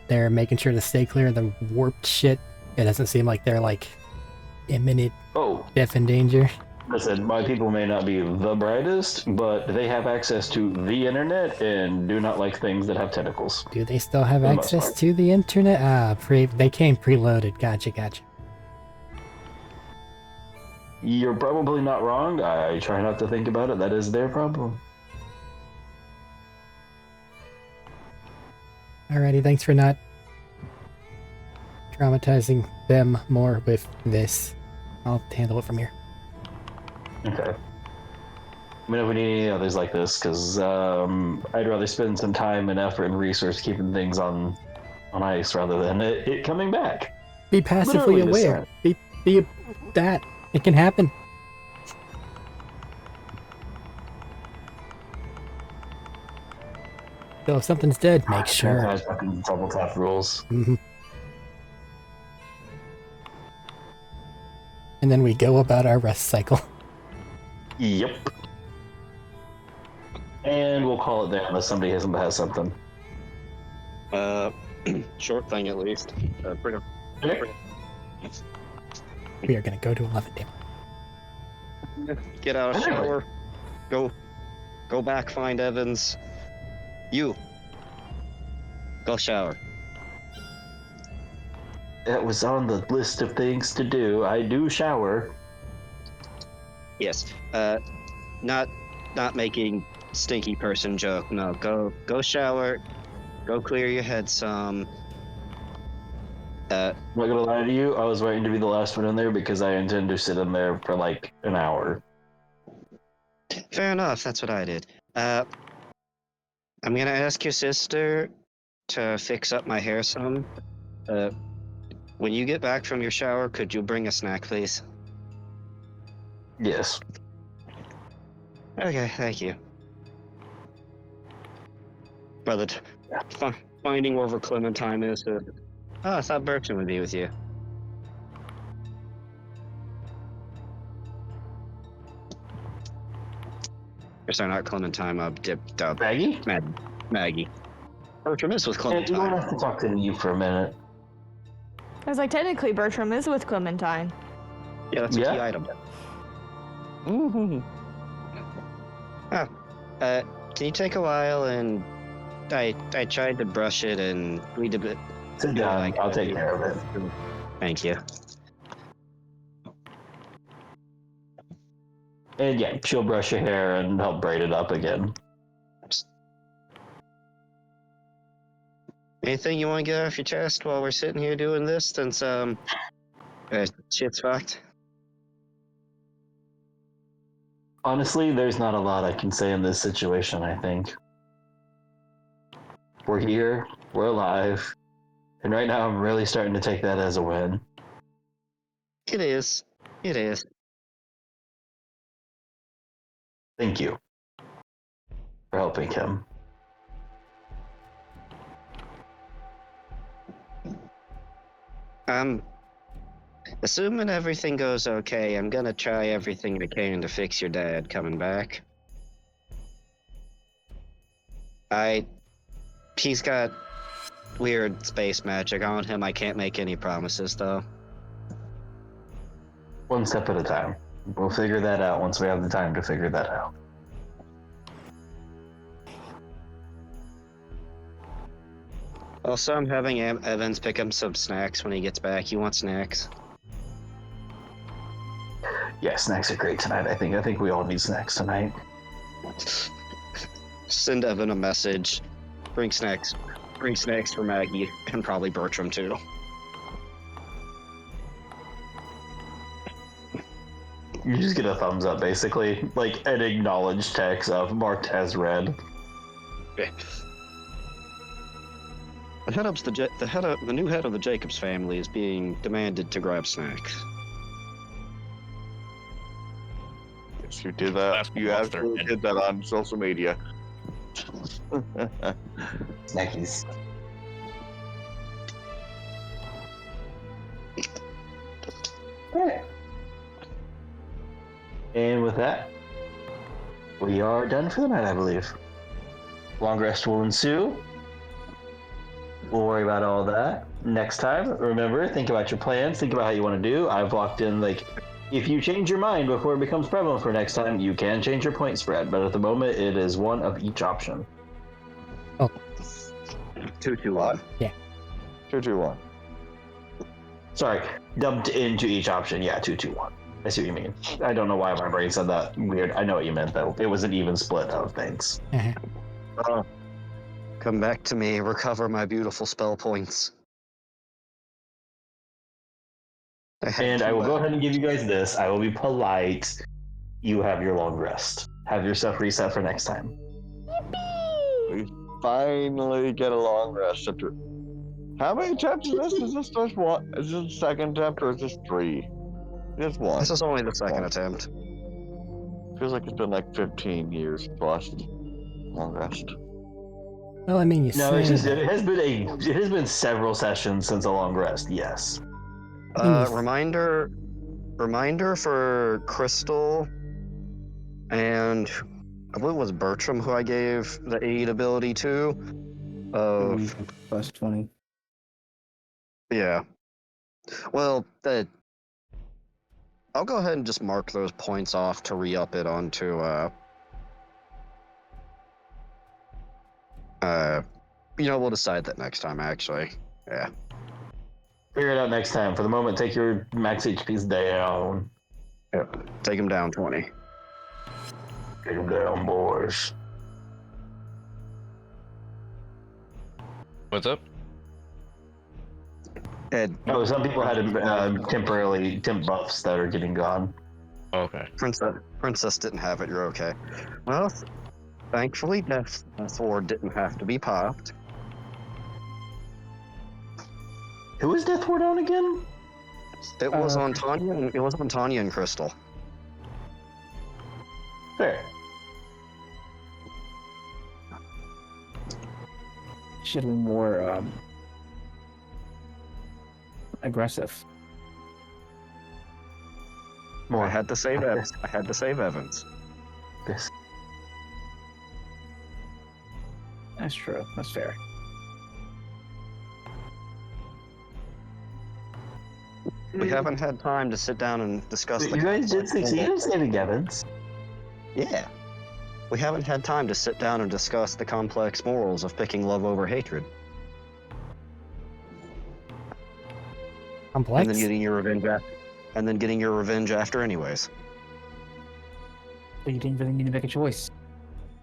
Speaker 2: They're making sure to stay clear of the warped shit. It doesn't seem like they're like imminent
Speaker 1: Oh,
Speaker 2: death and danger.
Speaker 1: listen, my people may not be the brightest, but they have access to the internet and do not like things that have tentacles.
Speaker 2: Do they still have
Speaker 1: For the most
Speaker 2: access
Speaker 1: part.
Speaker 2: to the internet? They came preloaded. Gotcha.
Speaker 1: You're probably not wrong. I try not to think about it. That is their problem.
Speaker 2: Alrighty, thanks for not traumatizing them more with this. I'll handle it from here.
Speaker 1: Okay. Let me know if we need any others like this, because I'd rather spend some time and effort and resource keeping things on ice rather than it coming back.
Speaker 2: Be passively
Speaker 1: Literally this
Speaker 2: aware.
Speaker 1: time.
Speaker 2: Be that. It can happen. So if something's dead, make sure.
Speaker 1: That's fucking tabletop rules.
Speaker 2: And then we go about our rest cycle.
Speaker 1: Yep. And we'll call it there unless somebody has something.
Speaker 5: Short thing at least. Bring
Speaker 1: Okay.
Speaker 2: We are gonna go to 11, damn.
Speaker 5: Get out of shower. Go back, find Evans. You. Go shower.
Speaker 1: That was on the list of things to do. I do shower.
Speaker 5: Yes. Not making stinky person joke. No, go shower. Go clear your head some.
Speaker 1: I'm not gonna lie to you, I was waiting to be the last one in there because I intend to sit in there for like an hour.
Speaker 5: Fair enough, that's what I did. I'm gonna ask your sister to fix up my hair some. When you get back from your shower, could you bring a snack, please?
Speaker 1: Yes.
Speaker 5: Okay, thank you. Brother, finding wherever Clementine is. I thought Bertrand would be with you. Or sorry, not Clementine,
Speaker 1: Maggie?
Speaker 5: Maggie. Bertram is with
Speaker 1: And you
Speaker 5: Clementine.
Speaker 1: don't have to talk to you for a minute.
Speaker 7: I was like, technically, Bertram is with Clementine.
Speaker 5: Yeah, that's a
Speaker 1: Yeah.
Speaker 5: key item. Mm-hmm. Can you take a while and I tried to brush it and we did it.
Speaker 1: Sit down, I'll take care of it.
Speaker 5: Thank you.
Speaker 1: And yeah, she'll brush your hair and help braid it up again.
Speaker 5: Anything you want to get off your chest while we're sitting here doing this since shit's fucked?
Speaker 1: Honestly, there's not a lot I can say in this situation, I think. We're here, we're alive, and right now I'm really starting to take that as a win.
Speaker 5: It is.
Speaker 1: Thank you for helping him.
Speaker 5: Assuming everything goes okay, I'm gonna try everything I can to fix your dad coming back. He's got weird space magic on him. I can't make any promises, though.
Speaker 1: One step at a time. We'll figure that out once we have the time to figure that out.
Speaker 5: Also, I'm having Evans pick up some snacks when he gets back. He wants snacks.
Speaker 1: Yeah, snacks are great tonight. I think we all need snacks tonight.
Speaker 5: Send Evan a message. Bring snacks. Bring snacks for Maggie and probably Bertram too.
Speaker 1: You just get a thumbs up, basically, like an acknowledged text of marked as read.
Speaker 5: Okay. The new head of the Jacobs family is being demanded to grab snacks.
Speaker 3: Yes, you did that.
Speaker 6: That's
Speaker 3: You
Speaker 6: monster.
Speaker 3: absolutely did that on social media.
Speaker 1: Snackies. Alright. And with that, we are done for the night, I believe. Long rest will ensue. We'll worry about all that next time. Remember, think about your plans, think about how you want to do. I've locked in, if you change your mind before it becomes prevalent for next time, you can change your point spread, but at the moment, it is one of each option.
Speaker 5: 2-2-1.
Speaker 3: 2-2-1.
Speaker 1: Sorry, dumped into each option. Yeah, 2-2-1. I see what you mean. I don't know why my brain said that. Weird. I know what you meant, though. It was an even split of things.
Speaker 5: Come back to me. Recover my beautiful spell points.
Speaker 1: And I will go ahead and give you guys this. I will be polite. You have your long rest. Have your stuff reset for next time.
Speaker 3: We finally get a long rest after. How many attempts is this? Is this just one? Is this the second attempt or is this 3? Just one.
Speaker 5: This is only the second attempt.
Speaker 3: Feels like it's been like 15 years plus. Long rest.
Speaker 2: Well, I mean, you
Speaker 1: No,
Speaker 2: say
Speaker 1: it's just,
Speaker 2: that.
Speaker 1: it has been several sessions since a long rest. Yes.
Speaker 5: Reminder for Crystal and I believe it was Bertram who I gave the aid ability to.
Speaker 4: Plus 20.
Speaker 5: Yeah. Well, I'll go ahead and just mark those points off to re-up it onto we'll decide that next time actually. Yeah.
Speaker 1: Figure it out next time. For the moment, take your max HPs down.
Speaker 5: Yep. Take him down 20.
Speaker 1: Take them down, boys.
Speaker 6: What's up?
Speaker 5: Ed,
Speaker 1: Oh, some people had temporarily temp buffs that are getting gone.
Speaker 6: Okay.
Speaker 5: Princess didn't have it, you're okay. Well, thankfully Death Sword didn't have to be popped.
Speaker 1: Who is Death Ward on again?
Speaker 5: It was on Tanya and Crystal.
Speaker 1: Fair.
Speaker 4: Should be more aggressive.
Speaker 1: More.
Speaker 5: I had to save Evans.
Speaker 1: This.
Speaker 4: That's true. That's fair.
Speaker 5: We haven't had time to sit down and discuss
Speaker 1: You guys did succeed in saving Evans.
Speaker 5: Yeah. We haven't had time to sit down and discuss the complex morals of picking love over hatred.
Speaker 2: Complex?
Speaker 5: And then getting your revenge after anyways.
Speaker 4: But you didn't really need to make a choice.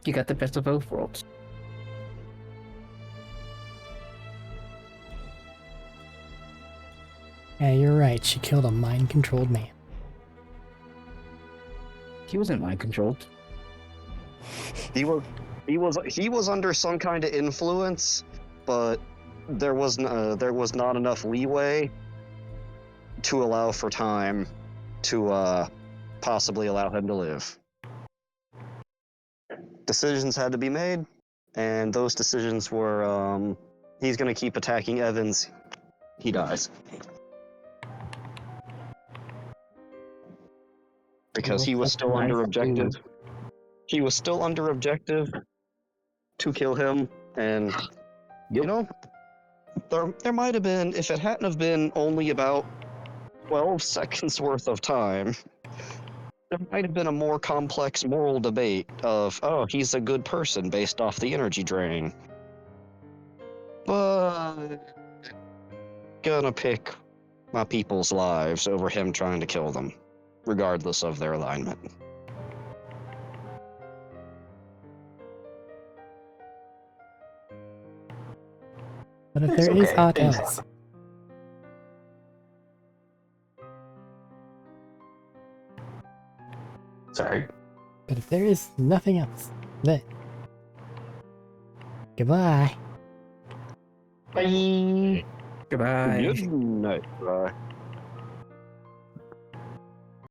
Speaker 4: You got the best of both worlds.
Speaker 2: Yeah, you're right. She killed a mind-controlled man.
Speaker 4: He wasn't mind controlled.
Speaker 5: He was under some kind of influence, but there was not enough leeway to allow for time to possibly allow him to live. decisions had to be made, and those decisions were he's going to keep attacking Evans. He dies. Because he was still under objective. He was still under objective to kill him, and you know, there might have been, if it hadn't have been only about 12 seconds worth of time, there might have been a more complex moral debate of, oh, he's a good person based off the energy drain. But gonna pick my people's lives over him trying to kill them, regardless of their alignment.
Speaker 2: But if
Speaker 1: It's
Speaker 2: there is
Speaker 1: okay.
Speaker 2: aught
Speaker 1: Things
Speaker 2: else,
Speaker 1: Sorry.
Speaker 2: but if there is nothing else, then goodbye.
Speaker 1: Bye.
Speaker 4: Goodbye.
Speaker 5: Good night. Bye.